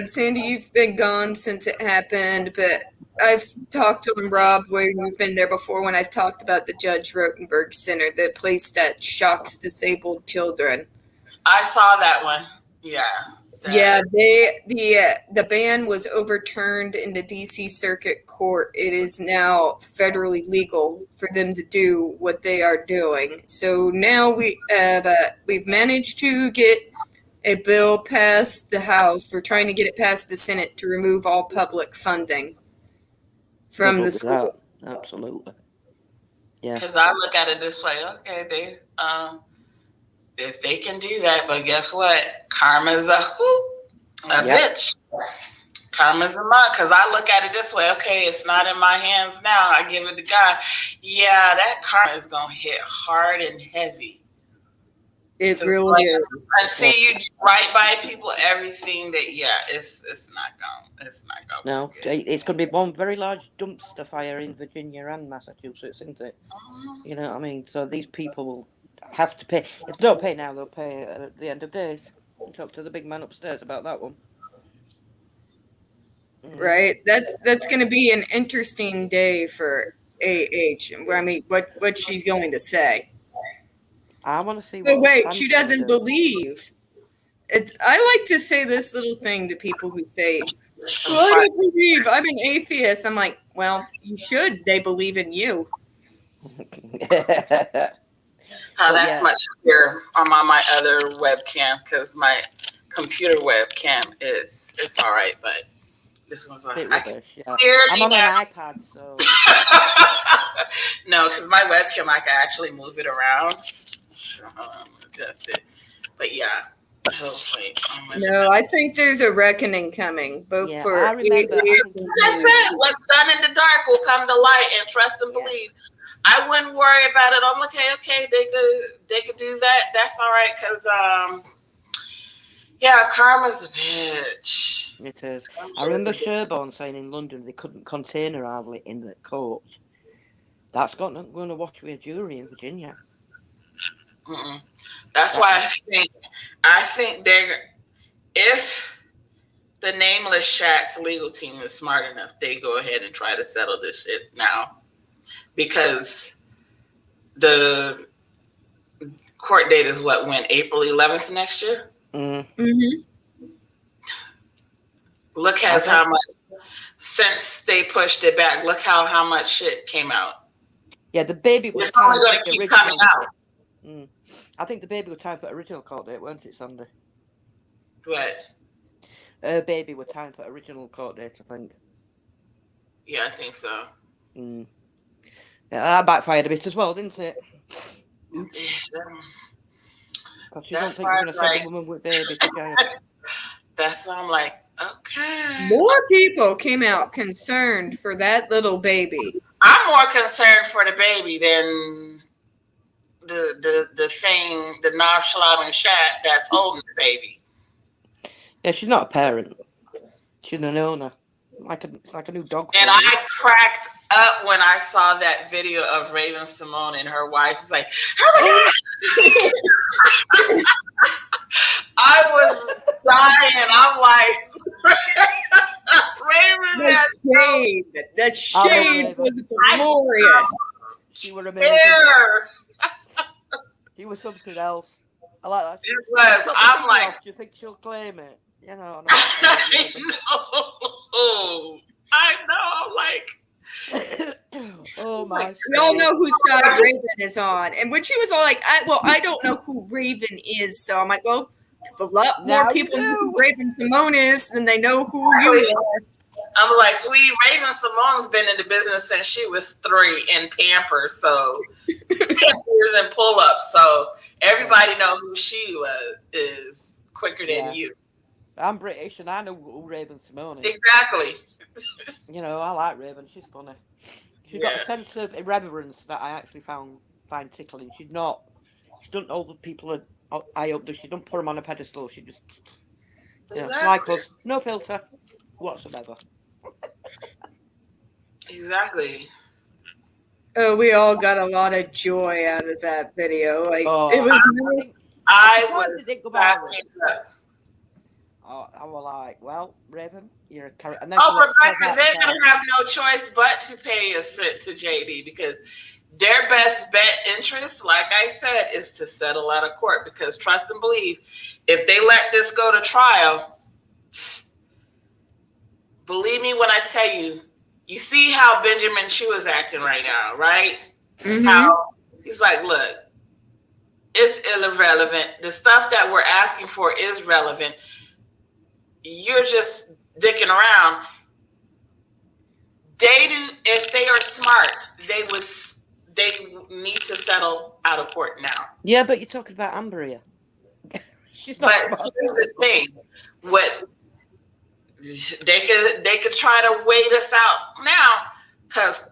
Sandy, you've been gone since it happened, but I've talked to Rob where you've been there before when I've talked about the Judge Rotenberg Center, the place that shocks disabled children. I saw that one. Yeah. Yeah, the ban was overturned in the DC Circuit Court. It is now federally legal for them to do what they are doing. So now we've managed to get a bill passed the House. We're trying to get it past the Senate to remove all public funding from Good the luck with school. that. Absolutely. Yeah. Because I look at it this way, okay, if they can do that, but guess what? Karma's a bitch. Karma's a mug. Because I look at it this way, okay, it's not in my hands now. I give it to God. Yeah, that karma is gonna hit hard and heavy. It really is. And see, you do right by people, everything that it's not going. No, it's going to be one very large dumpster fire in Virginia and Massachusetts, isn't it? You know what I mean? So these people will have to pay. If they don't pay now, they'll pay at the end of days. Talk to the big man upstairs about that one. Right. That's going to be an interesting day for AH. I mean, what she's going to say. I want to see. But wait, she doesn't believe. I like to say this little thing to people who say, well, I don't believe. I'm an atheist. I'm like, well, you should. They believe in you. That's much clearer on my other webcam because my computer webcam it's all right, but this one's I'm on an iPad, so no, because my webcam I can actually move it around. Adjust it, but yeah. No, I think there's a reckoning coming, both for. I remember. I said, what's done in the dark will come to light, and trust and believe. I wouldn't worry about it. I'm okay. They could do that. That's all right, because karma's a bitch. It is. I remember Sherborne saying in London they couldn't contain her hardly in the court. That's got nothing going to watch with a jury in Virginia. Mm-mm. That's why I think if the Nameless Shat's legal team is smart enough, they go ahead and try to settle this shit now, because the court date is when April 11th next year. Mm-hmm. Look at how much since they pushed it back. Look how much shit came out. Yeah, the baby was. It's only going to keep coming out. I think the baby was time for original court date, weren't it, Sandy? What? Baby was time for original court date, I think. Yeah, I think so. Yeah, that backfired a bit as well, didn't it? She don't think we're going to send a woman with baby to China. That's why I'm like, okay. More people came out concerned for that little baby. I'm more concerned for the baby than the nonchalant Shat that's holding the baby. Yeah, she's not a parent. She's an owner. Like a new dog. And I cracked up when I saw that video of Raven Simone and her wife. It's like, oh my God. I was dying. I'm like, Raven. That shade was glorious. She was amazing. She was something else. I like that. It was. I'm like, do you think she'll claim it? You know. I know. I'm like, oh my. We all know whose side Raven is on, and when she was all like, I don't know who Raven is, so I'm like, well, a lot more people know who Raven Simone is than they know who you are. I'm like, sweetie, Raven Simone's been in the business since she was 3 in Pampers, so Pampers and pull-ups, so everybody know who she is quicker than you. I'm British and I know who Raven Simone is. Exactly. You know, I like Raven. She's funny. She's got a sense of irreverence that I actually find tickling. She doesn't know the people are high up. She don't put them on a pedestal. She just, like us, no filter whatsoever. Exactly. Oh, we all got a lot of joy out of that video. Like, it was. I was fascinated. I was like, well, Raven, you're a character. Rebecca, they're going to have no choice but to pay a cent to JD because their best bet interest, like I said, is to settle out of court, because trust and believe, if they let this go to trial, believe me when I tell you, you see how Benjamin Chew is acting right now, right? Mhm. How he's like, look, it's irrelevant. The stuff that we're asking for is relevant. You're just dicking around. They do, if they are smart, they need to settle out of court now. Yeah, but you're talking about Amber here. She's not But smart. here's the thing: what they could try to wait us out now, because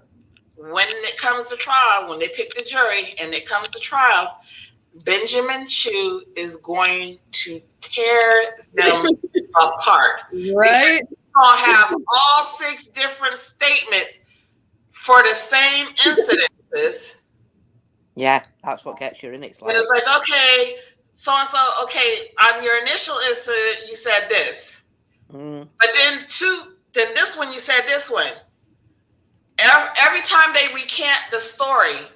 when it comes to trial, when they pick the jury and it comes to trial, Benjamin Chew is going to tear them apart. Right? Gonna have all 6 different statements for the same incidences. Yeah, that's what gets you in it. And it's like, okay, so and so, okay, on your initial incident, you said this, but then this one you said this one. Every time they recant the story,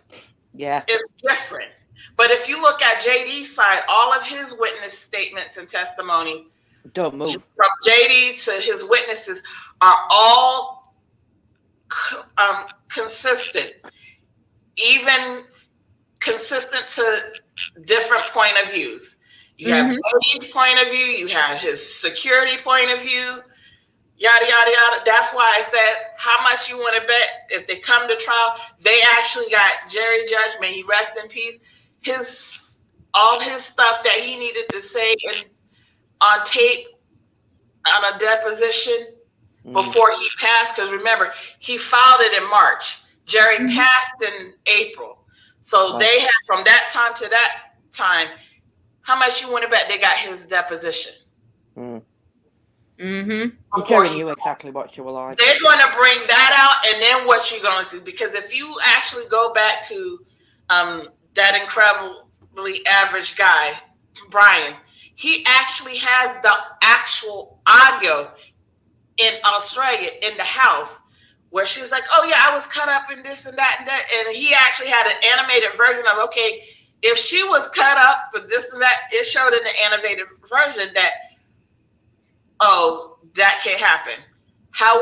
yeah, it's different. But if you look at JD's side, all of his witness statements and testimony, don't move from JD to his witnesses, are all consistent, even consistent to different point of views. You have JD's point of view, you have his security point of view, yada yada yada. That's why I said, how much you want to bet if they come to trial? They actually got Jerry Judge, may he rest in peace, all his stuff that he needed to say on tape, on a deposition before he passed. Because remember, he filed it in March. Jerry passed in April. So they had, from that time to that time, how much you want to bet they got his deposition? Jerry knew exactly what you were like. They're going to bring that out, and then what you're going to see. Because if you actually go back to that incredibly average guy, Brian, he actually has the actual audio in Australia in the house where she was like, oh yeah, I was cut up in this and that and that. And he actually had an animated version of, okay, if she was cut up for this and that, it showed in the animated version that, oh, that can't happen. How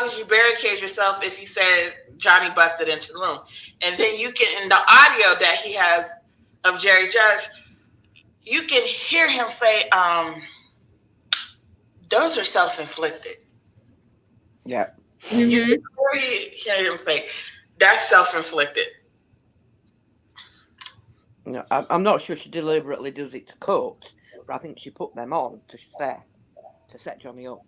did you barricade yourself if you said Johnny busted into the room? And then you can, in the audio that he has of Jerry Judge, you can hear him say, those are self-inflicted. Yeah. You can really hear him say, that's self-inflicted. No, I'm not sure she deliberately does it to court, but I think she put them on to set Johnny up.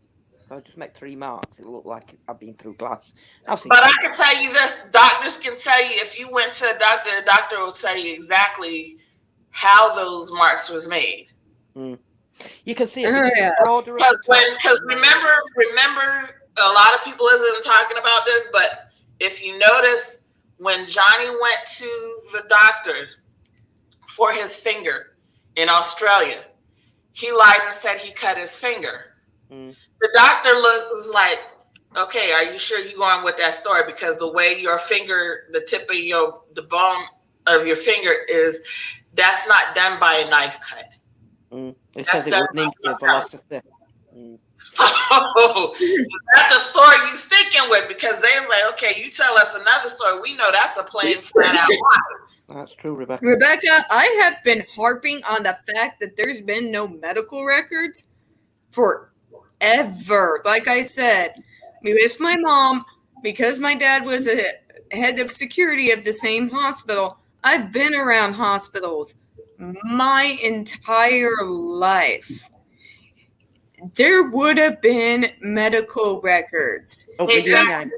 If I just make 3 marks, it'll look like I've been through glass. But I can tell you this, doctors can tell you, if you went to a doctor, the doctor will tell you exactly how those marks was made. You can see it broader. Because remember, a lot of people isn't talking about this, but if you notice, when Johnny went to the doctor for his finger in Australia, he lied and said he cut his finger. The doctor was like, okay, are you sure you're going with that story? Because the way your finger, the tip of the bone of your finger is, that's not done by a knife cut. It says it would need to velocity. So that's the story you sticking with, because they was like, okay, you tell us another story. We know that's a plain flat out lie. That's true, Rebecca. Rebecca, I have been harping on the fact that there's been no medical records forever. Like I said, with my mom, because my dad was a head of security of the same hospital, I've been around hospitals my entire life. There would have been medical records. Exactly.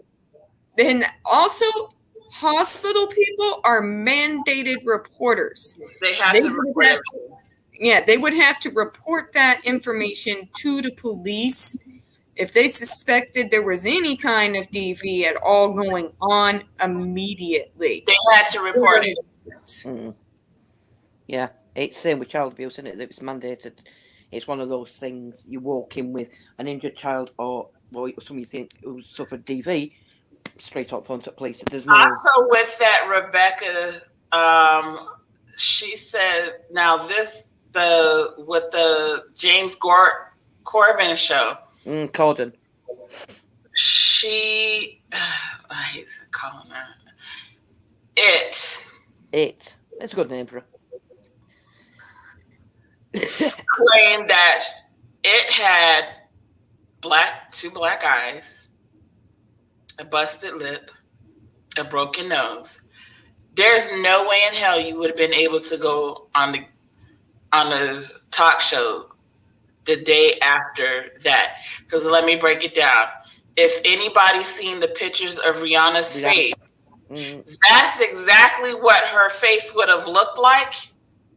Then also, hospital people are mandated reporters. They have to report. Yeah, they would have to report that information to the police if they suspected there was any kind of DV at all going on immediately. They had to report it. Yeah, it's same with child abuse, isn't it? It's mandated. It's one of those things you walk in with an injured child or somebody you think who suffered DV. straight up front at police. There's no. Also, with that, Rebecca, she said, now with the James Corbin show. Corden. I hate calling her. It's a good name for her. Claimed that it had two black eyes, a busted lip, a broken nose. There's no way in hell you would have been able to go on the talk show the day after that. Because let me break it down. If anybody's seen the pictures of Rihanna's face, that's exactly what her face would have looked like.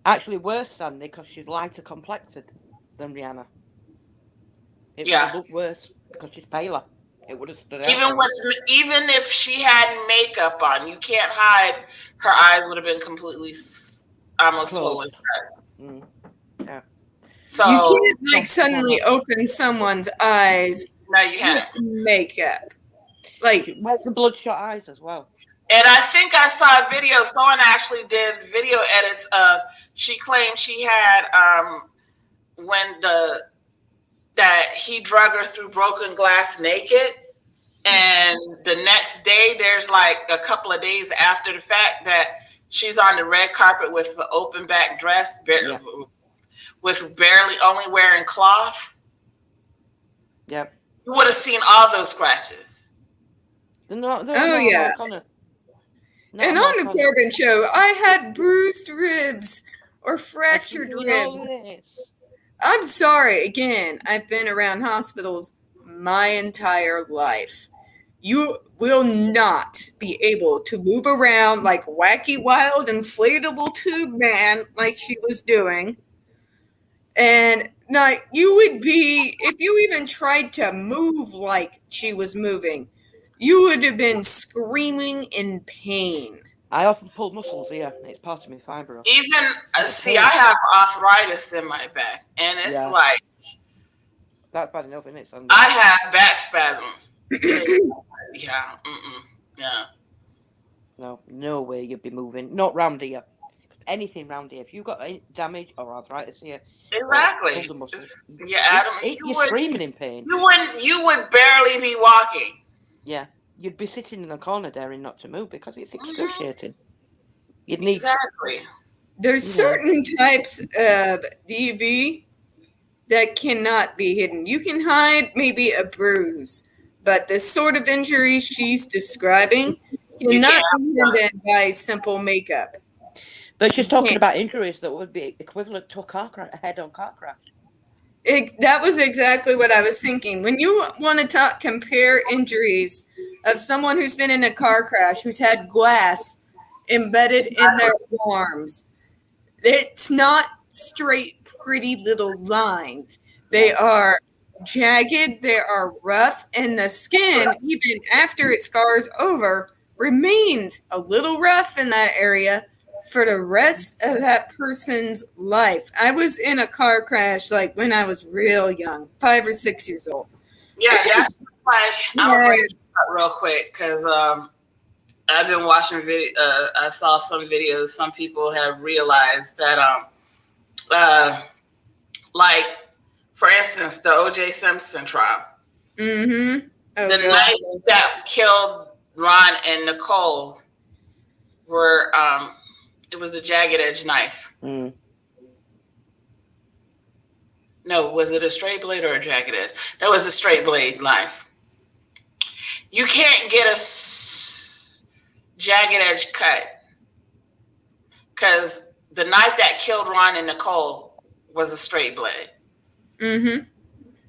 Actually, worse, Sandy, because she's lighter complexed than Rihanna. It would have looked worse because she's paler. It would have stood out. Even if she had makeup on, you can't hide. Her eyes would have been completely almost swollen. Yeah. So you can't suddenly open someone's eyes. No, you can't. Makeup. Like, where's the bloodshot eyes as well? And I think I saw a video. Someone actually did video edits of. She claimed she had that he drug her through broken glass naked, and the next day, there's like a couple of days after the fact, that she's on the red carpet with the open back dress, with barely only wearing cloth. Yep. You would have seen all those scratches. And on the Corbin show, I had bruised ribs or fractured ribs. I'm sorry. Again, I've been around hospitals my entire life. You will not be able to move around like wacky, wild, inflatable tube man like she was doing. And now you would be, if you even tried to move like she was moving, you would have been screaming in pain. I often pull muscles here. It's part of my fiber. Even, I have arthritis in my back. And it's like... That's bad enough, isn't it? I have back spasms. Yeah. No way you'd be moving. Not round here. Anything round here. If you've got any damage or arthritis here... Exactly. Adam, you're screaming in pain. You would barely be walking. Yeah. You'd be sitting in a corner daring not to move because it's excruciating. You'd need... Exactly. There's certain types of DV that cannot be hidden. You can hide maybe a bruise, but the sort of injury she's describing cannot be hidden by simple makeup. But she's talking about injuries that would be equivalent to a head-on car crash. That was exactly what I was thinking. When you want to compare injuries of someone who's been in a car crash, who's had glass embedded in their arms, it's not straight, pretty little lines. They are jagged, they are rough, and the skin, even after it scars over, remains a little rough in that area for the rest of that person's life. I was in a car crash like when I was real young, 5 or 6 years old. Yeah, that's like, I'm going to break it up real quick because I've been watching video. I saw some videos. Some people have realized that, like, for instance, the O.J. Simpson trial. Mm-hmm. The knife that killed Ron and Nicole were, it was a jagged edge knife. Mm. No, was it a straight blade or a jagged edge? That was a straight blade knife. You can't get a jagged edge cut because the knife that killed Ron and Nicole was a straight blade. Mm-hmm.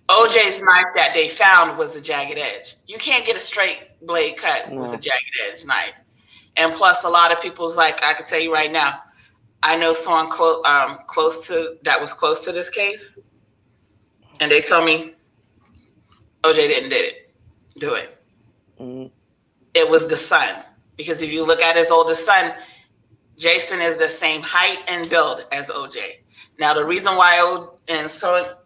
OJ's knife that they found was a jagged edge. You can't get a straight blade cut with a jagged edge knife. And plus, a lot of people's like, I can tell you right now, I know someone close to this case, and they told me OJ didn't do it. Mm. It was the son, because if you look at his oldest son, Jason is the same height and build as OJ. Now, the reason why,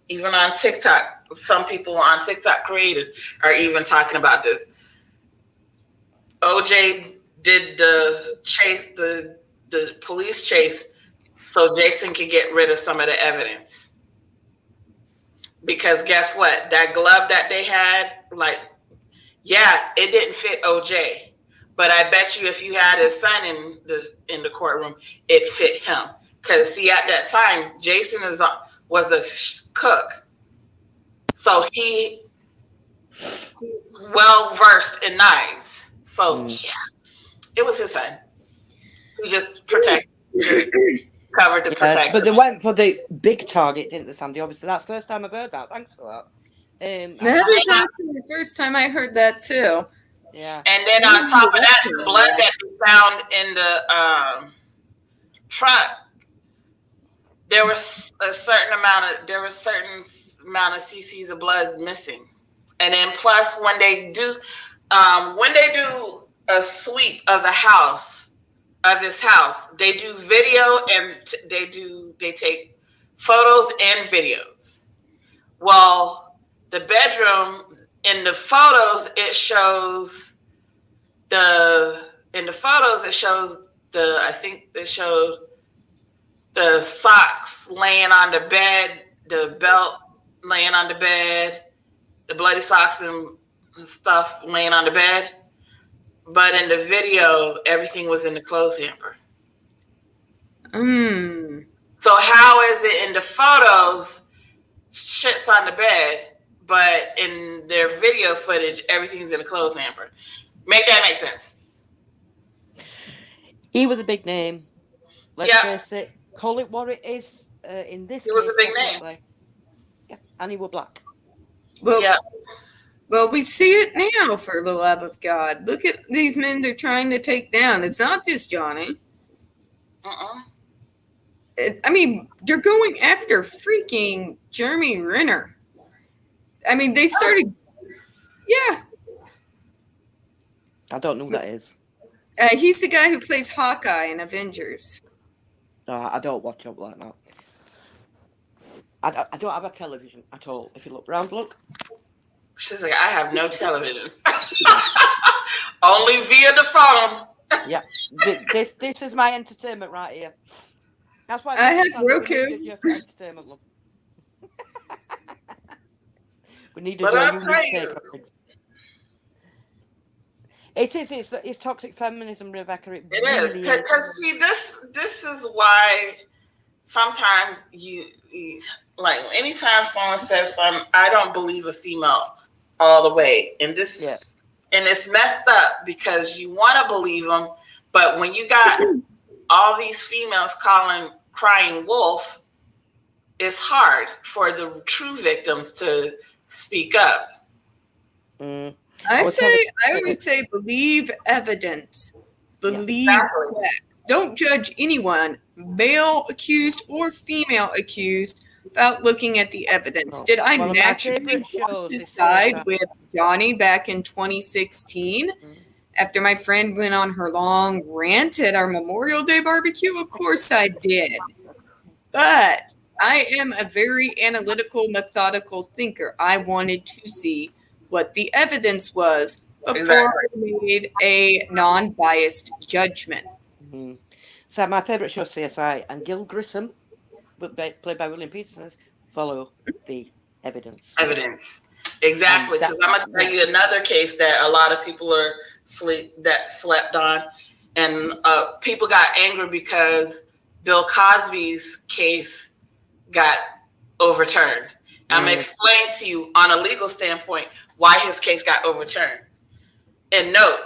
even on TikTok, some people on TikTok creators are even talking about this. OJ did the chase, the police chase, so Jason could get rid of some of the evidence. Because guess what? That glove that they had, like, yeah, it didn't fit OJ. But I bet you if you had his son in the courtroom, it fit him. Because, see, at that time, Jason was a cook. So he's well-versed in knives. So, yeah, it was his son. He just protected, just covered to protect. But they went for the big target, didn't they, Sandy? Obviously, that's the first time I've heard that. Thanks for that. That is actually the first time I heard that, too. Yeah. And then on top of that, the blood that we found in the truck, there was certain amount of cc's of blood missing. And then plus when they do a sweep of the house, of his house, they do video and they take photos and videos. Well, the bedroom, in the photos, it shows I think they showed the socks laying on the bed, the belt laying on the bed, the bloody socks and stuff laying on the bed. But in the video, everything was in the clothes hamper. So how is it in the photos, shit's on the bed, but in their video footage, everything's in the clothes hamper? Make that make sense. He was a big name. Let's face it. Call it what it is. In this, he was a big name. Yeah, and he was black. Well, yeah. Well, we see it now, for the love of God. Look at these men they're trying to take down. It's not just Johnny. I mean, they're going after freaking Jeremy Renner. I mean, they started... Yeah. I don't know who that is. He's the guy who plays Hawkeye in Avengers. No, I don't watch up like that. I don't have a television at all. If you look round, look. She's like, I have no television. Only via the phone. Yeah, this is my entertainment right here. That's why I have Roku. Entertainment, love. We need to. But I'll tell you, it's toxic feminism, Rebecca. It really is. Because see, this is why sometimes you like anytime someone says something, I don't believe a female all the way, and this and it's messed up because you want to believe them, but when you got all these females crying wolf, it's hard for the true victims to speak up. I would say believe evidence. Believe facts. Don't judge anyone, male accused or female accused, without looking at the evidence. Did I naturally want to side with Johnny back in 2016 after my friend went on her long rant at our Memorial Day barbecue? Of course I did. But I am a very analytical, methodical thinker. I wanted to see what the evidence was before I made a non-biased judgment. So my favourite show, CSI, and Gil Grissom, played by William Peterson, follow the evidence. Exactly, because I'm going to tell you another case that a lot of people slept on, and people got angry because Bill Cosby's case got overturned. I'm going to explain to you on a legal standpoint why his case got overturned. And note,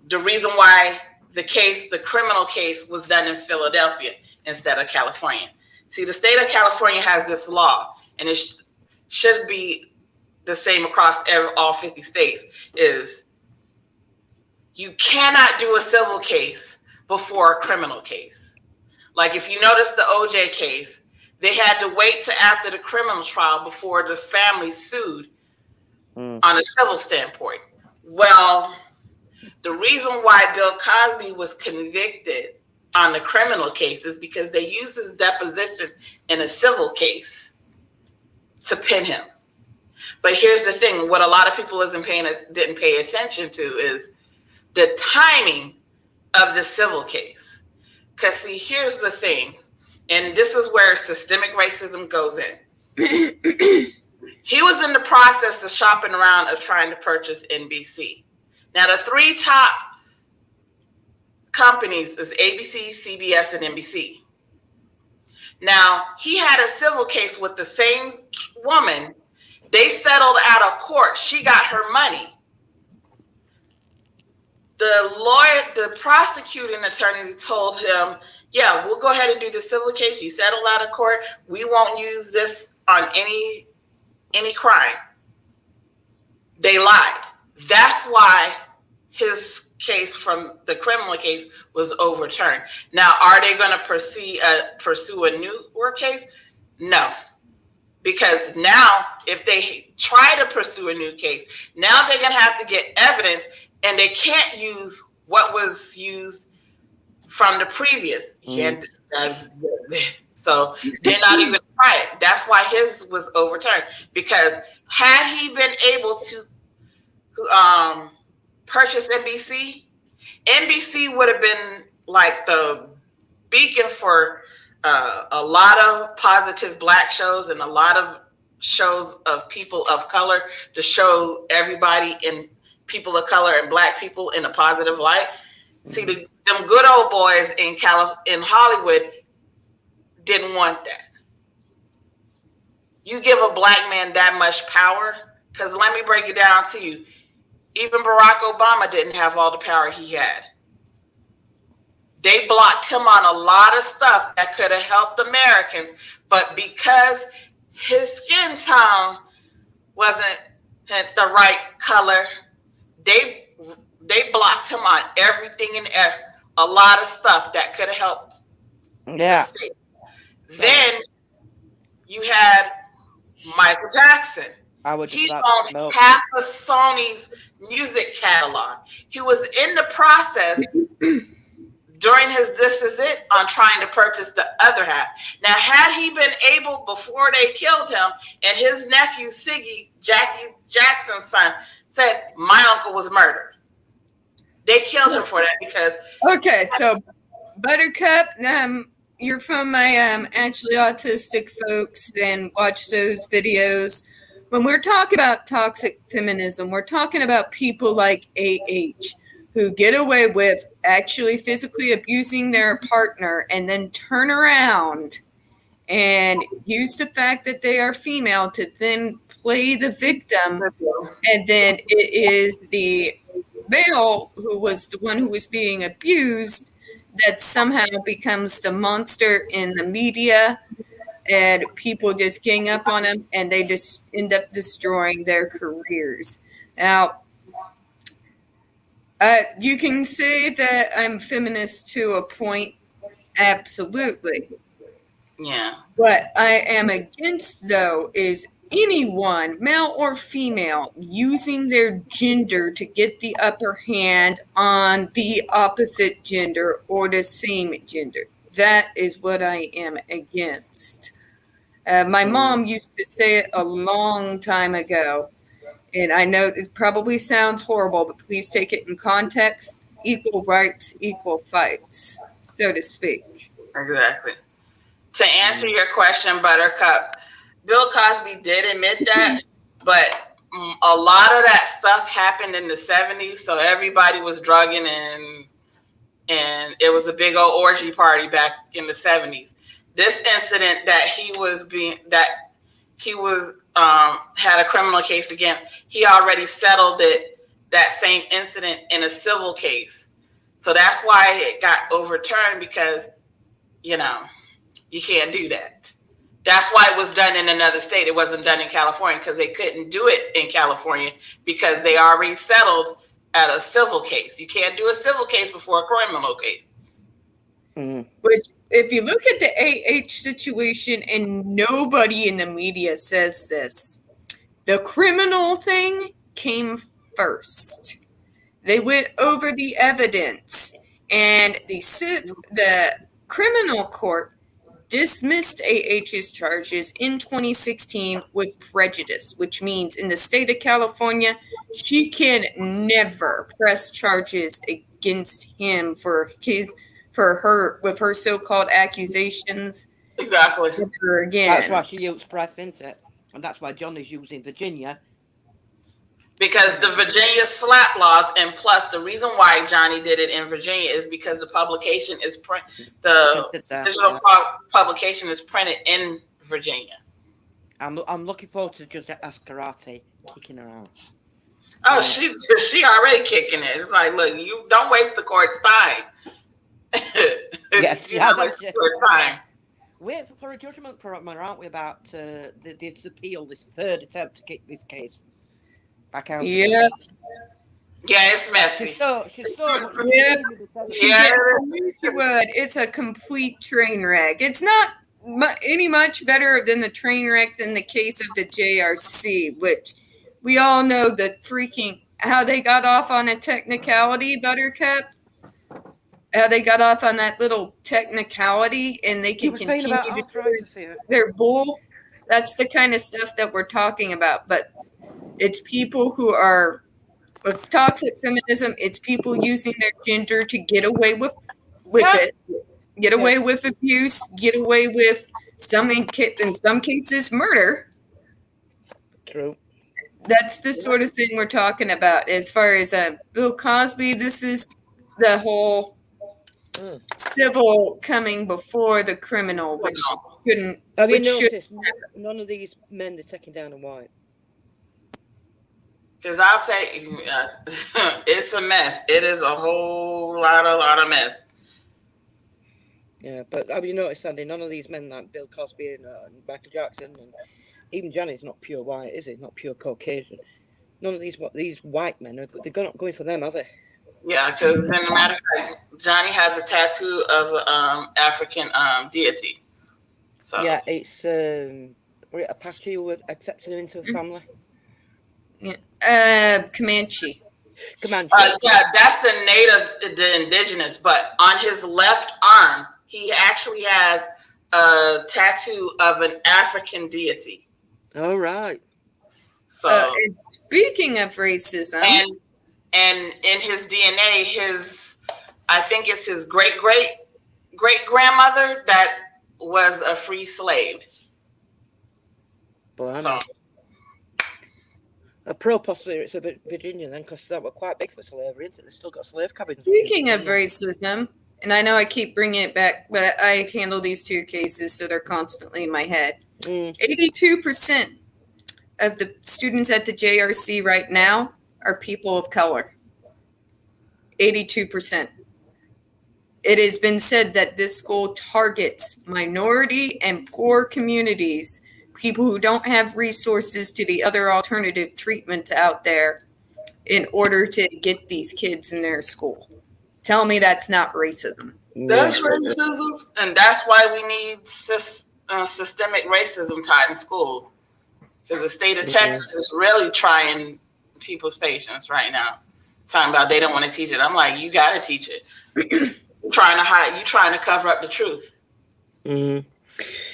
the reason why the criminal case was done in Philadelphia instead of California. See, the state of California has this law, and it should be the same across all 50 states, is you cannot do a civil case before a criminal case. Like if you notice the OJ case, they had to wait till after the criminal trial before the family sued on a civil standpoint. Well, the reason why Bill Cosby was convicted on the criminal case is because they used his deposition in a civil case to pin him. But here's the thing, what a lot of people didn't pay attention to is the timing of the civil case. Because see, here's the thing, and this is where systemic racism goes in. He was in the process of shopping around of trying to purchase NBC. Now, the 3 top companies is ABC, CBS, and NBC. Now, he had a civil case with the same woman. They settled out of court. She got her money. The lawyer, the prosecuting attorney told him, yeah, we'll go ahead and do the civil case. You settle out of court. We won't use this on any crime. They lied. That's why his case from the criminal case was overturned. Now, are they going to pursue a newer case? No. Because now, if they try to pursue a new case, now they're going to have to get evidence, and they can't use what was used from the previous. Can't, so they're not even trying it. That's why his was overturned. Because had he been able to purchase NBC, NBC would have been like the beacon for a lot of positive Black shows and a lot of shows of people of color to show everybody in people of color and Black people in a positive light. See, them good old boys in Hollywood didn't want that. You give a Black man that much power, because let me break it down to you. Even Barack Obama didn't have all the power he had. They blocked him on a lot of stuff that could have helped Americans, but because his skin tone wasn't the right color, they blocked him on everything and a lot of stuff that could have helped. Yeah. Then you had Michael Jackson. He owned half of Sony's music catalog. He was in the process during his This Is It on trying to purchase the other half. Now, had he been able, before they killed him, and his nephew Siggy, Jackie Jackson's son, said, my uncle was murdered. They killed him for that because... Okay, so Buttercup, you're from my actually autistic folks and watch those videos. When we're talking about toxic feminism, we're talking about people like AH who get away with actually physically abusing their partner and then turn around and use the fact that they are female to then play the victim. And then it is the male who was the one who was being abused that somehow becomes the monster in the media. And people just gang up on them, and they just end up destroying their careers. Now, you can say that I'm feminist to a point, absolutely. Yeah. What I am against, though, is anyone, male or female, using their gender to get the upper hand on the opposite gender or the same gender. That is what I am against. My mom used to say it a long time ago, and I know it probably sounds horrible, but please take it in context. Equal rights, equal fights, so to speak. Exactly. To answer your question, Buttercup, Bill Cosby did admit that, but a lot of that stuff happened in the 70s, so everybody was drugging and it was a big old orgy party back in the 70s. This incident that he had a criminal case against, he already settled that same incident in a civil case. So that's why it got overturned, because, you can't do that. That's why it was done in another state. It wasn't done in California because they couldn't do it in California because they already settled at a civil case. You can't do a civil case before a criminal case. Mm-hmm. Which, if you look at the AH situation, and nobody in the media says this, the criminal thing came first. They went over the evidence, and the criminal court dismissed AH's charges in 2016 with prejudice, which means in the state of California, she can never press charges against him for her so-called accusations Exactly. ever again. That's why she used press, isn't it? And that's why Johnny's using Virginia. Because the Virginia slap laws, and plus the reason why Johnny did it in Virginia is because the publication is digital publication is printed in Virginia. I'm looking forward to Judge Ascarate kicking her ass. Oh, she already kicking it. Like, look, you don't waste the court's time. Yes, time. Wait for a judgment from her, aren't we, about this appeal, this third attempt to kick this case back out? Yeah. Yeah, it's messy. She's so Yeah. Yeah, It's a complete train wreck. It's not any much better than the train wreck than the case of the JRC, which we all know how they got off on a technicality, Buttercup. How they got off on that little technicality, and they can continue to do their bull. That's the kind of stuff that we're talking about. But it's people who are with toxic feminism. It's people using their gender to get away with it, get away with abuse, get away with in some cases murder. True. That's the sort of thing we're talking about. As far as Bill Cosby, this is the whole civil coming before the criminal, which couldn't. Have you noticed none of these men they're taking down in white? Because I'll tell you, it's a mess. It is a whole lot of mess. Yeah, but have you noticed, Sandy, none of these men like Bill Cosby and Michael Jackson and even Johnny's not pure white, is it? Not pure Caucasian. None of these white men, they're not going for them, are they? Yeah, because as a matter of fact, Johnny has a tattoo of African deity. So yeah, it's Apache who would accept him into a family. Yeah, Comanche. Yeah, that's the indigenous. But on his left arm, he actually has a tattoo of an African deity. All right. So speaking of racism, and in his DNA, I think it's his great grandmother that was a free slave. So a it's a Virginia then, because that were quite big for slavery, isn't it? They still got slave cabins. Speaking of racism, and I know I keep bringing it back, but I handle these two cases, so they're constantly in my head. 82% of the students at the JRC right now are people of color. 82%. It has been said that this school targets minority and poor communities, people who don't have resources to the other alternative treatments out there in order to get these kids in their school. Tell me that's not racism. That's racism. And that's why we need systemic racism taught in school. Because the state of Texas is really trying people's patience right now. Talking about they don't want to teach it. I'm like, you got to teach it. You're trying to hide. You're trying to cover up the truth. Mm-hmm.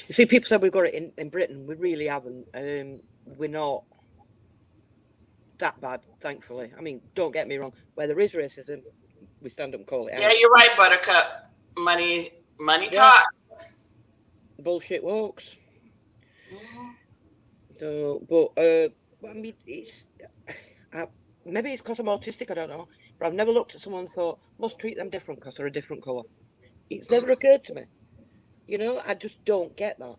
You see, people said we've got it in Britain. We really haven't. We're not that bad, thankfully. I mean, don't get me wrong. Where there is racism, we stand up and call it out. Yeah, you're right, Buttercup. Money talk. Bullshit walks. So, but I mean, it's maybe it's because I'm autistic. I don't know. But I've never looked at someone and thought, must treat them different because they're a different colour. It's never occurred to me. You know, I just don't get that.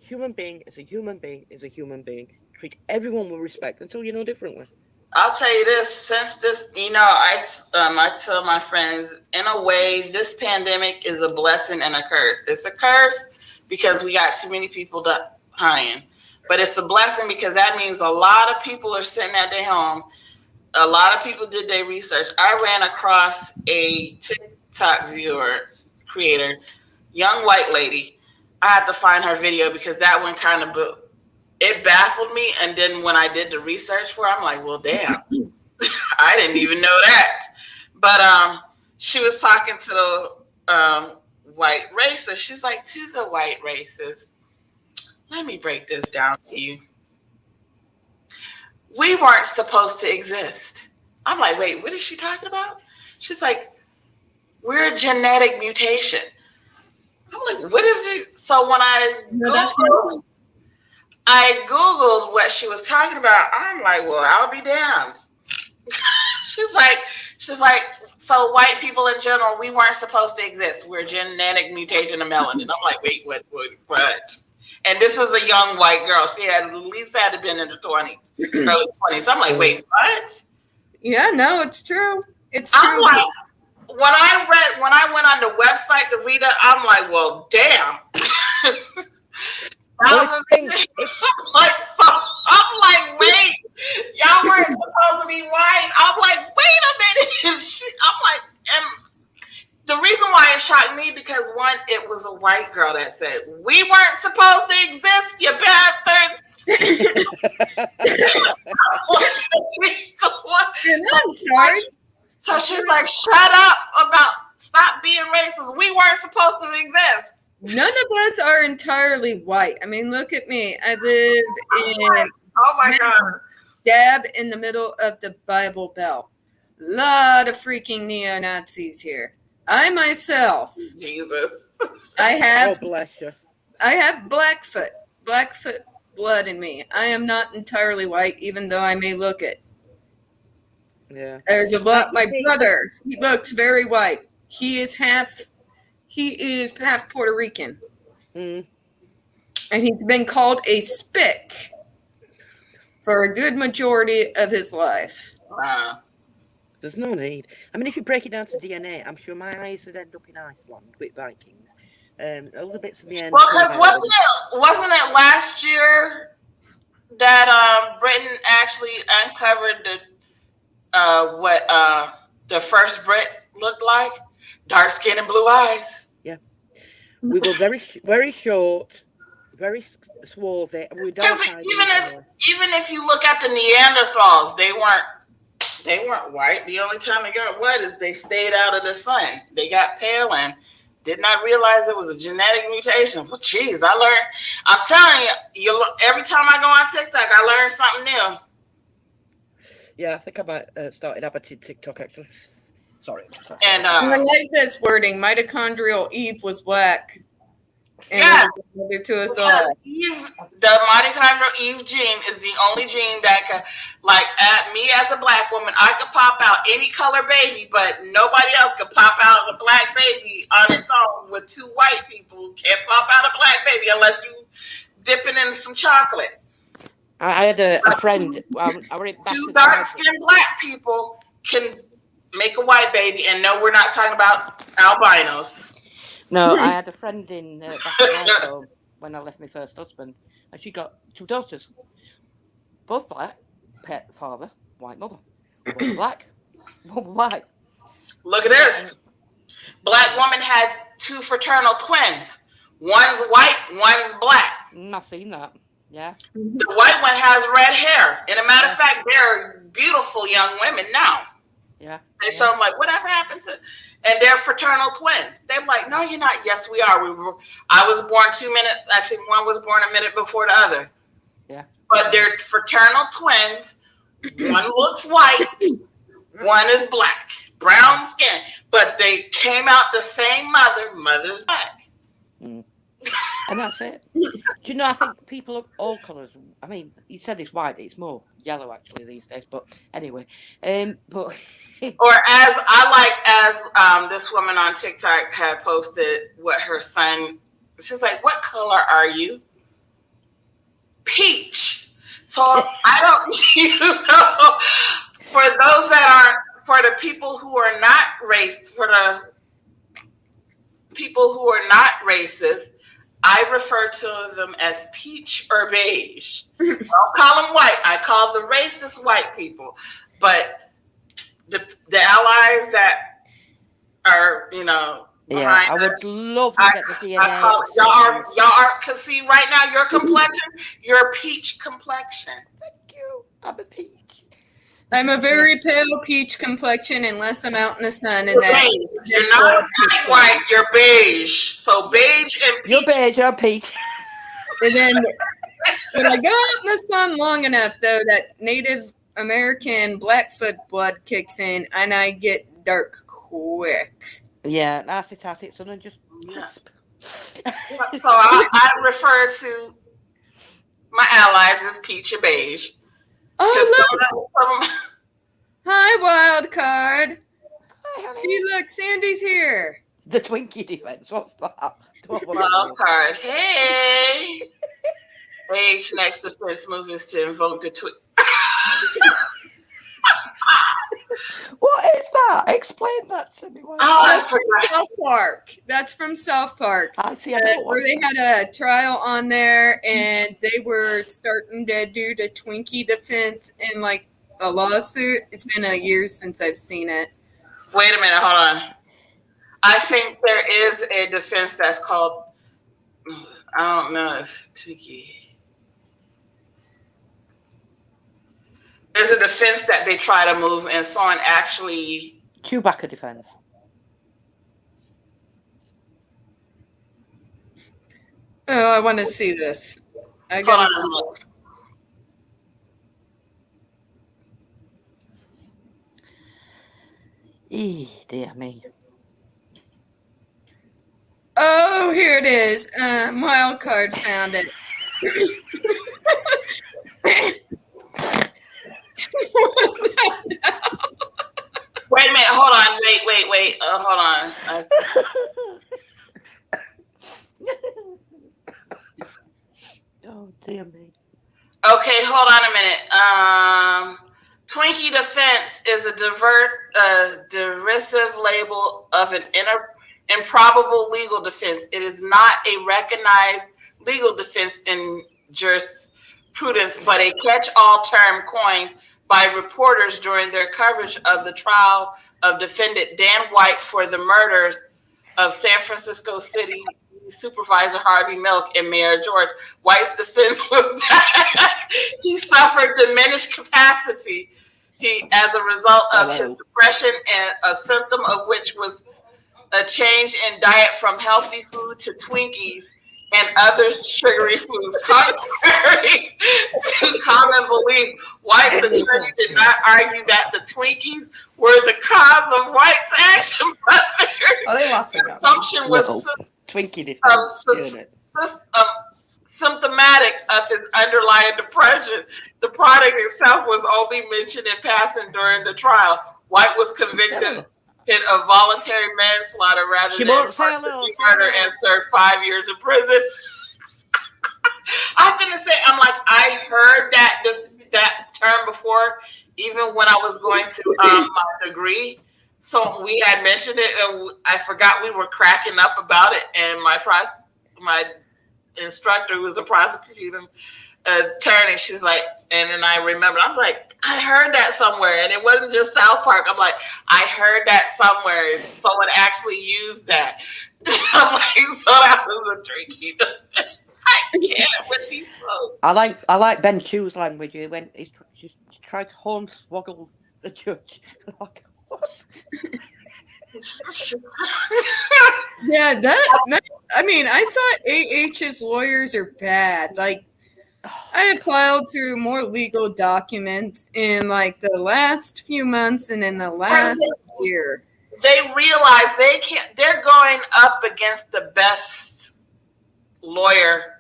Human being is a human being is a human being. Treat everyone with respect until you know differently. I'll tell you this, since this, I tell my friends, in a way, this pandemic is a blessing and a curse. It's a curse because we got too many people dying. But it's a blessing because that means a lot of people are sitting at their home. A lot of people did their research. I ran across a TikTok creator, young white lady. I had to find her video because that one kind of it baffled me. And then when I did the research for it, I'm like, well, damn, I didn't even know that. But she was talking to the white racist. She's like, to the white racist, let me break this down to you. we weren't supposed to exist. I'm like, wait, what is she talking about? She's like, we're a genetic mutation. I'm like, what is it? So when I Googled what she was talking about, I'm like, well, I'll be damned. She's like, so white people in general, we weren't supposed to exist. We're a genetic mutation of melanin. I'm like, wait, what? And this is a young white girl. She had at least had to been in the 20s, early 20s. I'm like, wait, what? Yeah, no, it's true. It's true. I'm like, when I went on the website to read it, I'm like, well, damn. I'm like, wait, y'all weren't supposed to be white. I'm like, wait a minute. I'm like, and the reason why it shocked me because one, it was a white girl that said, we weren't supposed to exist, you bastards. I'm sorry. So she's like, shut up stop being racist. We weren't supposed to exist. None of us are entirely white. I mean, look at me. I live in dab in the middle of the Bible Belt. Lot of freaking neo-Nazis here. I myself, Jesus, I have bless you. I have Blackfoot blood in me. I am not entirely white, even though I may look it. Yeah. There's a lot. My brother, he looks very white. He is half Puerto Rican. Mm. And he's been called a spick for a good majority of his life. wow. There's no need. I mean, if you break it down to DNA, I'm sure my eyes would end up in Iceland with Vikings. All the bits of the end. Well, because wasn't it last year that Britain actually uncovered what the first Brit looked like? Dark skin and blue eyes. Yeah. We were very short, very swarthy. Because even if you look at the Neanderthals, they weren't white. The only time they got white is they stayed out of the sun. They got pale and did not realize it was a genetic mutation. Well, geez, I'm telling you, every time I go on TikTok, I learn something new. Yeah, I think I might start adapting TikTok actually. Sorry. And I like this wording. Mitochondrial Eve was black. And yes, to us all. The mitochondrial Eve gene is the only gene that can, like, at me as a black woman, I could pop out any color baby, but nobody else could pop out a black baby on its own. With two white people can't pop out a black baby unless you dip it in some chocolate. I had a friend. Two dark-skinned black people can make a white baby, and no, we're not talking about albinos. No, I had a friend in back in Idaho when I left my first husband, and she got two daughters, both black, pet father, white mother, one black, one white. Look at this. Black woman had two fraternal twins. One's white, one's black. I've seen that. Yeah. The white one has red hair. And a matter of fact, they're beautiful young women now. Yeah. And so I'm like, whatever happened to? And they're fraternal twins. They're like, no, you're not. Yes, we are. I was born 2 minutes. I think one was born a minute before the other. Yeah. But they're fraternal twins. One looks white. One is black. Brown skin. But they came out the same mother. Mother's black. Mm. And that's it. Do you know, I think people of all colours, I mean, you said it's white, it's more yellow actually these days, but anyway. But or as this woman on TikTok had posted what her son, she's like, what color are you? Peach. So I don't, for those that aren't, for the people who are not racist, for the people who are not racist, I refer to them as peach or beige. I don't call them white. I call the racist white people. But the allies that are, behind I would us, love to get the DNA. I call it, y'all are, because see, right now, your complexion, you're a peach complexion. Thank you. I'm a peach. I'm a very pale peach complexion unless I'm out in the sun. And you're not white, you're beige. So beige and peach. You're beige, I'm peach. And then But I got in the sun long enough, though, that Native American Blackfoot blood kicks in, and I get dark quick. Yeah, nasty tatty, son, and just Yeah. crisp. So I refer to my allies as peach and beige. Oh, look! Some, Hi, wild card. Hi, honey. See, look, Sandy's here. The Twinkie defense. What's that? wild card. Hey. Beige next defense move is to invoke the What is that? Explain that to me. I forgot. South Park. That's from South Park. I see. I don't Where they had a trial on there, and they were starting to do the Twinkie defense in like a lawsuit. It's been a year since I've seen it. Wait a minute, hold on. I think there is a defense that's called, I don't know if Twinkie. There's a defense that they try to move, and someone actually. Chewbacca defense. Oh, I want to see this. I Hold on gotta a minute. Dear me. Oh, here it is. Wild card found it. Wait a minute, hold on. Wait. Hold on. Oh, dear me. Okay, hold on a minute. Twinkie defense is a derisive label of an improbable legal defense. It is not a recognized legal defense in jurisprudence, but a catch-all term coined by reporters during their coverage of the trial of defendant Dan White for the murders of San Francisco City Supervisor Harvey Milk and Mayor George. White's defense was that he suffered diminished capacity as a result of his depression, and a symptom of which was a change in diet from healthy food to Twinkies and other sugary foods. Contrary to common belief, White's attorney did not argue that the Twinkies were the cause of White's action, but their assumption was Twinkie defense. Symptomatic of his underlying depression. The product itself was only mentioned in passing during the trial. White was convicted of voluntary manslaughter rather than murder and served 5 years in prison. I'm gonna say, I'm like, I heard that term before, even when I was going through my degree. So we had mentioned it, and I forgot we were cracking up about it. And my instructor, who was a prosecuting attorney, she's like, and then I remember, I'm like, I heard that somewhere, and it wasn't just South Park. I'm like, I heard that somewhere. Someone actually used that. I'm like, so that was a tricky. I can't with these folks. I like Ben Chew's language. He went, he tried to hornswoggle the judge. Like, what? Yeah, I mean, I thought AH's lawyers are bad. Like, I have filed through more legal documents in like the last few months and in the last year. They realize they're going up against the best lawyer.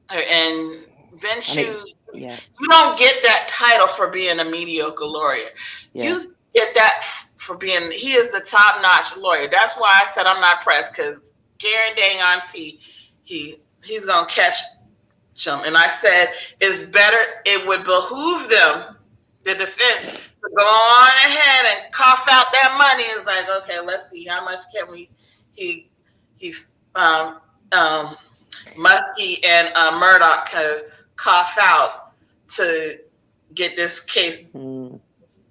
And Ben Chew, you don't get that title for being a mediocre lawyer. Yeah. You get that for being, he is the top-notch lawyer. That's why I said I'm not pressed, because Garen dang auntie, he's going to catch them. And I said, it's better, it would behoove them, the defense, to go on ahead and cough out that money. It's like, okay, let's see, how much can we, Muskie and Murdoch cough out to get this case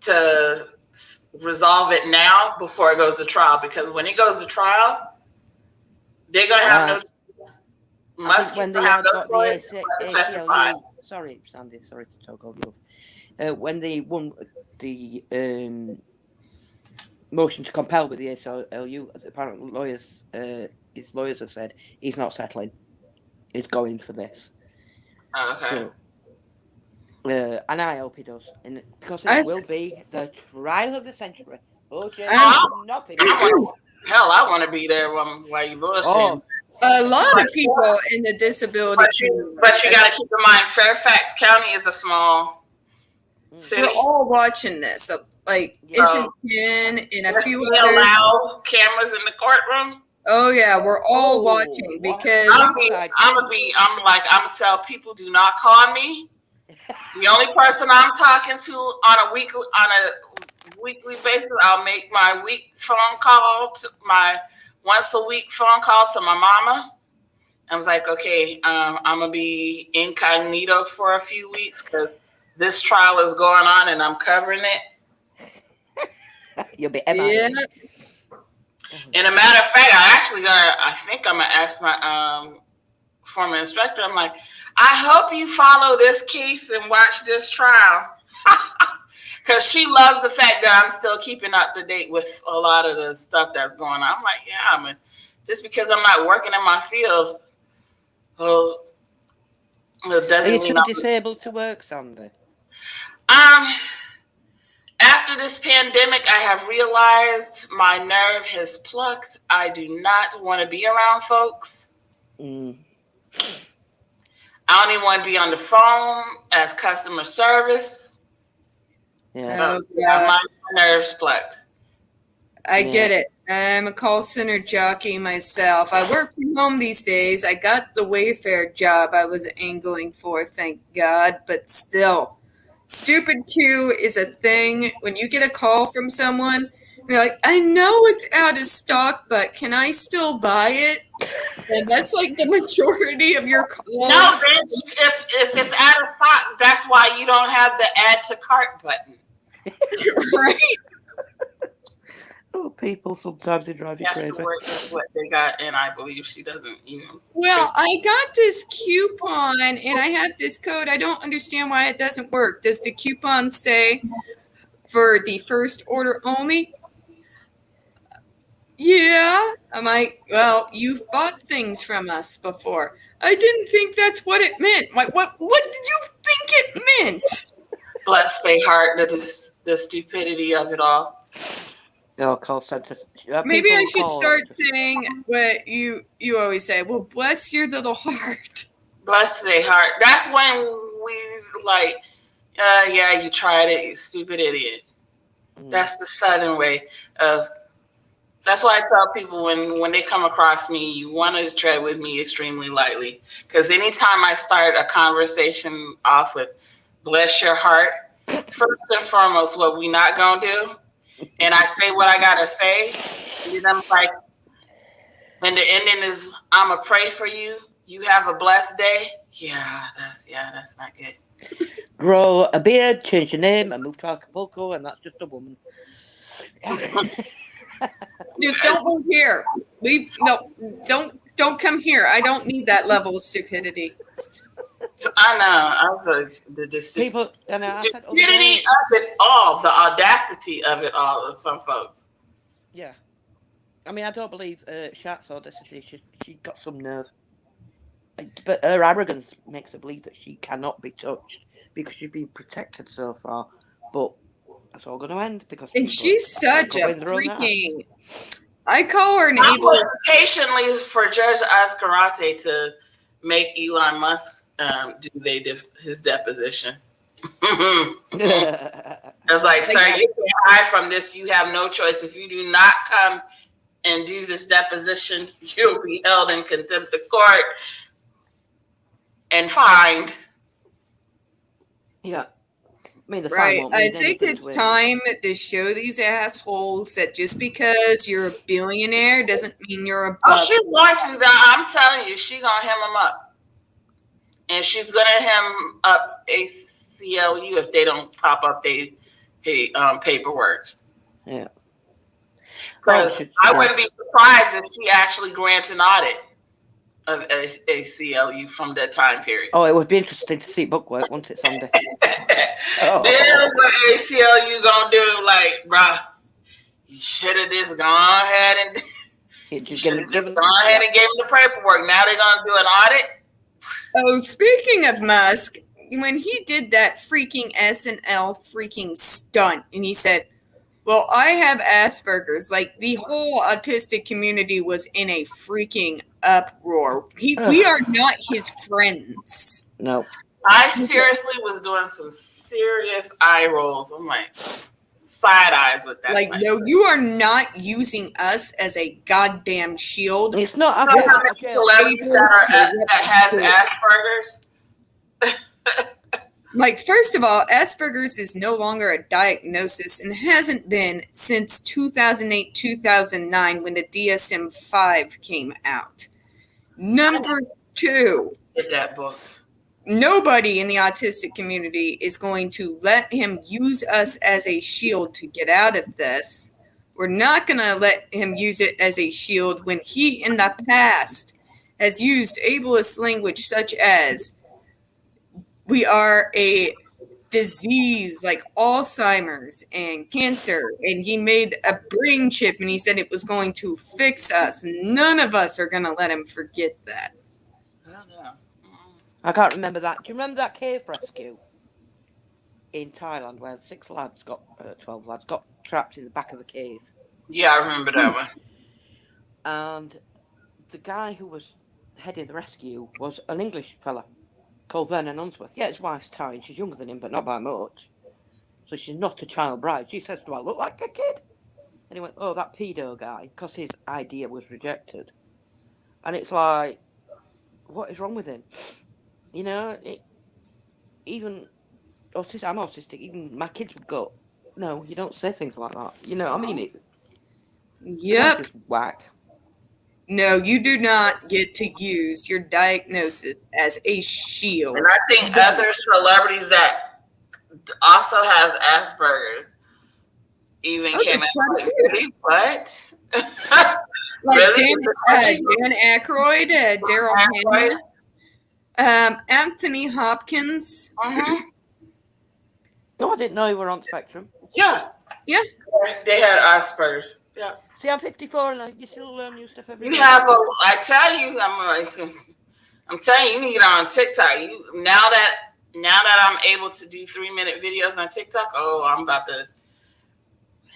to resolve it now before it goes to trial, because when it goes to trial, they're going to have no Muskie's going to have no choice but to testify. Sorry, Sandy, sorry to talk over you. When they won the motion to compel with the ACLU, apparently his lawyers have said he's not settling. is going for this. Oh, okay. So, and I hope he does, and because I- it will be the trial of the century. OJ, I'm- nothing. Hell, I want to be there while you bullshitting. Oh, A lot of people in the disability But you community, got to keep in mind, Fairfax County is a small city. we're all watching this. So, like, Yeah. isn't Jen and a Does few they others? allow cameras in the courtroom? Oh yeah, we're all Oh, watching what? because I'm gonna tell people, do not call me. The only person I'm talking to on a weekly basis, I'll make my once a week phone call to my mama. I was like, okay, I'm gonna be incognito for a few weeks because this trial is going on and I'm covering it. You'll be yeah, And a matter of fact, I think I'm gonna ask my former instructor. I'm like, I hope you follow this case and watch this trial, because she loves the fact that I'm still keeping up to date with a lot of the stuff that's going on. I'm like, yeah, just because I'm not working in my field, well, it doesn't Are you mean too disabled to work, Sandy? After this pandemic, I have realized my nerve has plucked. I do not want to be around folks. I don't even want to be on the phone as customer service. Yeah. oh, yeah. My nerves plucked. I Yeah. get it. I'm a call center jockey myself. I work from home these days. I got the Wayfair job I was angling for, thank God, but still. Stupid queue is a thing. When you get a call from someone, you're like, I know it's out of stock, but can I still buy it? And that's like the majority of your calls. No, bitch. If it's out of stock, that's why you don't have the add to cart button. Right? Oh, people sometimes they drive you That's crazy. what they got, and I believe she doesn't even. Well, I got this coupon and I have this code. I don't understand why it doesn't work. Does the coupon say for the first order only? Yeah. I'm like, well, you've bought things from us before. I didn't think that's what it meant. Like, what did you think it meant? Bless their heart, the stupidity of it all. No, call center. Maybe I people should call start just- saying what you always say. Well, bless your little heart. Bless their heart. That's when we like, yeah, you tried it, you stupid idiot. That's the Southern way of. That's why I tell people when they come across me, you want to tread with me extremely lightly. Because anytime I start a conversation off with bless your heart, first and foremost, what we not gonna do, and I say what I gotta say, and then I'm like, and the ending is, I'ma pray for you. You have a blessed day. Yeah, that's not good. Grow a beard, change your name, and move to Acapulco, and that's just a woman. Just don't move here. Don't come here. I don't need that level of stupidity. So I know. I was like, the People, and I said, oh, stupidity of it all, the audacity of it all of some folks. yeah. I mean, I don't believe Shark's audacity. She got some nerve. But her arrogance makes her believe that she cannot be touched because she's been protected so far. But that's all going to end because. And people she's are such a covering their own ass. freaking. I call her an I evil. was patiently for Judge Ascarate to make Elon Musk do his deposition. I was like, sir, you can hide from this. You have no choice. If you do not come and do this deposition, you'll be held in contempt of court and fined. Yeah. I mean, the fine Right. won't I mean think anything it's to him. time to show these assholes that just because you're a billionaire doesn't mean you're above. Oh, she's going to. I'm telling you, she's gonna hem him up, and she's gonna hem up ACLU if they don't pop up their paperwork. Yeah. Because I wouldn't be surprised if she actually grants an audit of ACLU from that time period. Oh, it would be interesting to see bookwork once it's on there. Then what ACLU gonna do? Like, bruh, you should have just gone ahead and gave them the paperwork. Now they're gonna do an audit. Oh, speaking of Musk, when he did that freaking SNL freaking stunt, and he said, "Well, I have Asperger's," like the whole autistic community was in a freaking uproar. We are not his friends. No. I seriously was doing some serious eye rolls. I'm like side eyes with that. Like, no, you are not using us as a goddamn shield. It's not. You know how many celebrities that has Asperger's? Like, first of all, Asperger's is no longer a diagnosis and hasn't been since 2008, 2009 when the DSM-5 came out. Number two, Get that book. nobody in the autistic community is going to let him use us as a shield to get out of this. We're not going to let him use it as a shield when he, in the past, has used ableist language such as, we are a disease like Alzheimer's and cancer, and he made a brain chip and he said it was going to fix us. None of us are going to let him forget that. I can't remember that. Do you remember that cave rescue in Thailand where 12 lads got trapped in the back of the cave? Yeah, I remember that one. And the guy who was heading the rescue was an English fella called Vernon Unsworth. Yeah, his wife's Thai and she's younger than him, but not by much. So she's not a child bride. She says, "Do I look like a kid?" And he went, "Oh, that pedo guy," because his idea was rejected. And it's like, what is wrong with him? You know, even autistic. I'm autistic. Even my kids would go, "No, you don't say things like that." You know, I mean it. Yep. Just whack. No, you do not get to use your diagnosis as a shield. And I think other celebrities that also has Asperger's even came out like, really? What? Like Really? Dan Aykroyd, Daryl Hannah, Anthony Hopkins. No, I didn't know you were on spectrum. Yeah. Yeah. They had Asperger's. Yeah. See, I'm 54 and you still learn new stuff every day. You have I tell you, I'm saying you need to get on TikTok. Now that I'm able to do 3-minute videos on TikTok, I'm about to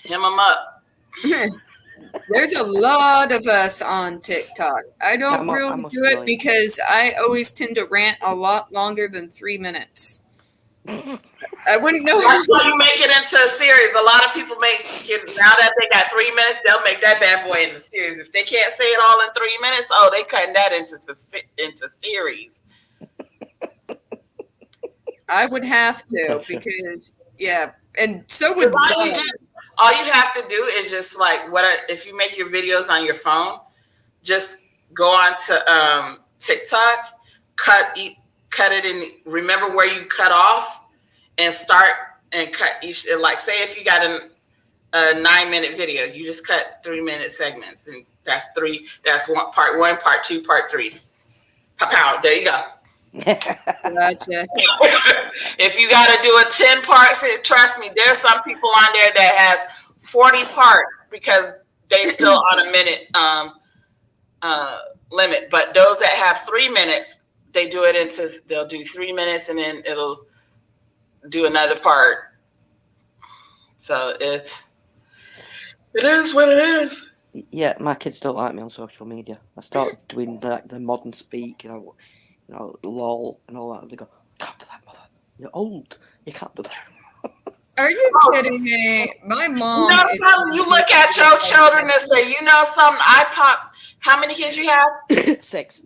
hem them up. There's a lot of us on TikTok. I don't really do it because I always tend to rant a lot longer than 3 minutes. I wouldn't know. That's why you make it into a series. A lot of people now that they got 3 minutes, they'll make that bad boy in the series. If they can't say it all in 3 minutes, they cutting that into series. I would have to because and so would all you have to do is just like if you make your videos on your phone, just go on to TikTok, cut it in. Remember where you cut off, and start and cut each. Like say if you got a 9-minute video, you just cut 3-minute segments, and that's 3. That's part 1, part 2, part 3. Pow! There you go. Gotcha. If you got to do a 10-part, trust me, there's some people on there that has 40 parts because they still on a minute limit. But those that have 3 minutes, they'll do 3 minutes and then it'll do another part. So it is what it is. Yeah, my kids don't like me on social media. I start doing the modern speak, lol and all that. They go, "Can't do that, mother. You're old. You can't do that." Are you kidding me? My mom. You know something? You look at your children and say, "You know something? How many kids you have?" 6.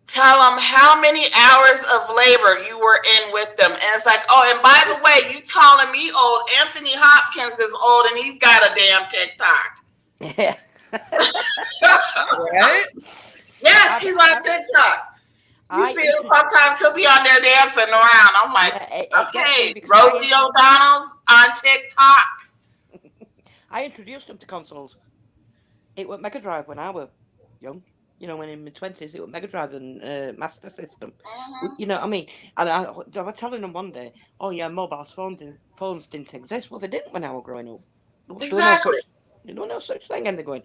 Tell them how many hours of labor you were in with them. And it's like, and by the way, you calling me old. Anthony Hopkins is old and he's got a damn TikTok. Yeah. Right? Yes, he's on TikTok. You see him sometimes he'll be on there dancing around. I'm like, okay, Rosie O'Donnell's on TikTok. I introduced him to consoles. It was Mega Drive when I was young. When in my 20s, it was Mega Drive and Master System. You know what I mean? And I was telling them one day, mobile phones didn't exist. Well, they didn't when I was growing up. Exactly. There was no such thing. And they're going,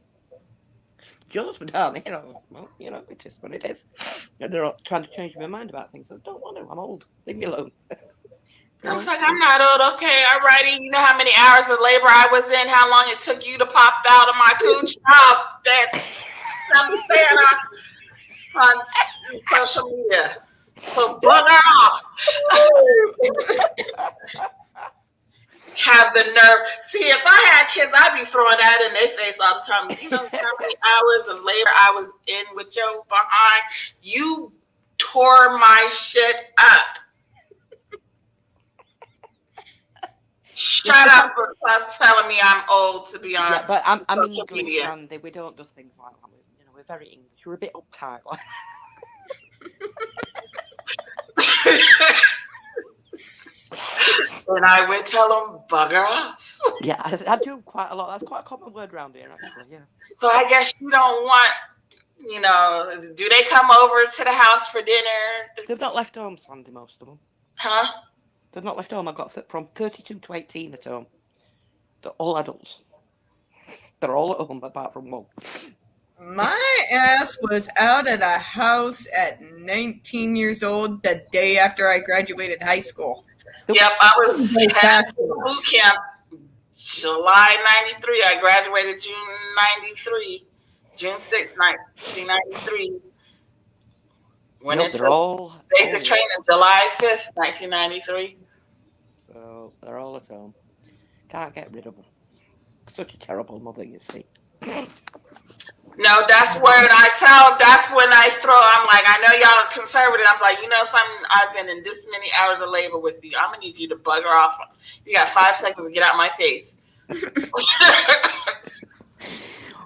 Joe's for darling, well, it is what it is. And they're all trying to change my mind about things. I don't want to. I'm old. Leave me alone. I was like, I'm not old. Okay, alrighty. You know how many hours of labor I was in? How long it took you to pop out of my cooch? Oh, that's I'm saying on social media. So bugger off. Have the nerve. See, if I had kids, I'd be throwing that in their face all the time. You know how many hours of labor I was in with your behind? You tore my shit up. Shut up for telling me I'm old to be on. Yeah, but I'm social English, media. Andy. We don't do things like that. We're very English. We're a bit uptight. And I would tell them, bugger off. Yeah, I do quite a lot. That's quite a common word around here, actually. Yeah. So I guess you don't want, do they come over to the house for dinner? They've not left home, Sandy, most of them. Huh? They've not left home. I've got from 32 to 18 at home. They're all adults. They're all at home apart from one. My ass was out of the house at 19 years old the day after I graduated high school. Yep, I was at boot camp July 93. I graduated June 93. June 6, 1993. When it's they're all basic training, July 5th, 1993. So they're all at home. Can't get rid of them. Such a terrible mother, you see. No, that's when I throw. I'm like, I know y'all are conservative. I'm like, something, I've been in this many hours of labor with you. I'm going to need you to bugger off. You got 5 seconds to get out my face.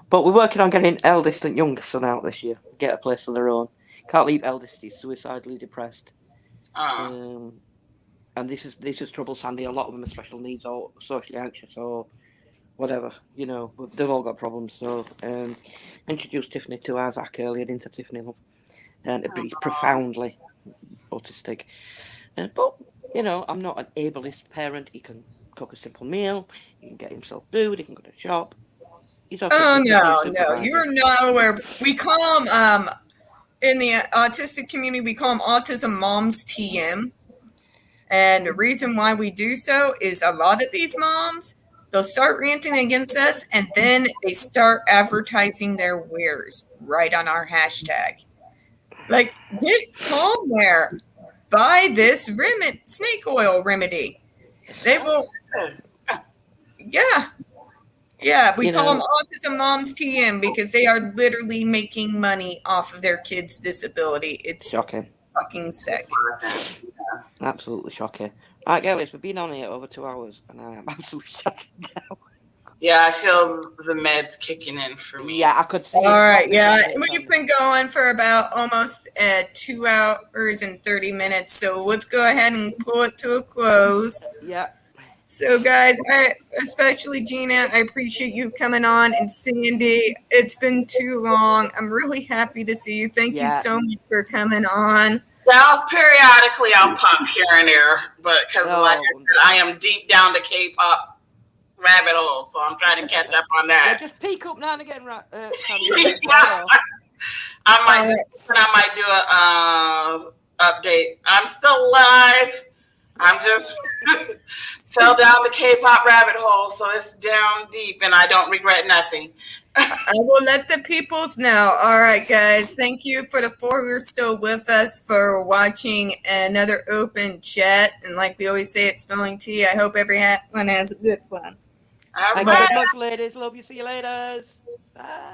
But we're working on getting eldest and youngest son out this year. Get a place of their own. Can't leave eldest. He's suicidally depressed. And this is trouble, Sandy. A lot of them are special needs or socially anxious or whatever. They've all got problems. So introduced Tiffany to Isaac earlier into Tiffany Love. And he's profoundly autistic. But, I'm not an ableist parent. He can cook a simple meal. He can get himself food. He can go to the shop. He's okay. Oh, no, you're not aware. We call them, in the autistic community, we call them Autism Moms TM. And the reason why we do so is a lot of these moms, they'll start ranting against us, and then they start advertising their wares right on our hashtag. Like, get calm there. Buy this snake oil remedy. They will. Yeah, we call them Autism Moms TM because they are literally making money off of their kids' disability. It's shocking. Fucking sick. Absolutely shocking. All right, guys, we've been on here over 2 hours, and I am absolutely shut down. Yeah, I feel the meds kicking in for me. Yeah, I could see. All right, yeah. We've been going for about almost 2 hours and 30 minutes, so let's go ahead and pull it to a close. Yeah. So, guys, especially Gina, I appreciate you coming on, and Sandy, it's been too long. I'm really happy to see you. Thank you so much for coming on. Well, periodically I'll pop here and there, but because like I said, I am deep down the K-pop rabbit hole, so I'm trying to catch up on that. Yeah, just peek up now and again, right? I might do a update. I'm still live. I'm just fell down the K-pop rabbit hole, so it's down deep, and I don't regret nothing. I will let the peoples know. All right, guys. Thank you for the 4 who are still with us for watching another open chat. And like we always say at Spelling Tea, I hope everyone has a good one. All right. Thank you very much, ladies. Love you. See you later. Bye.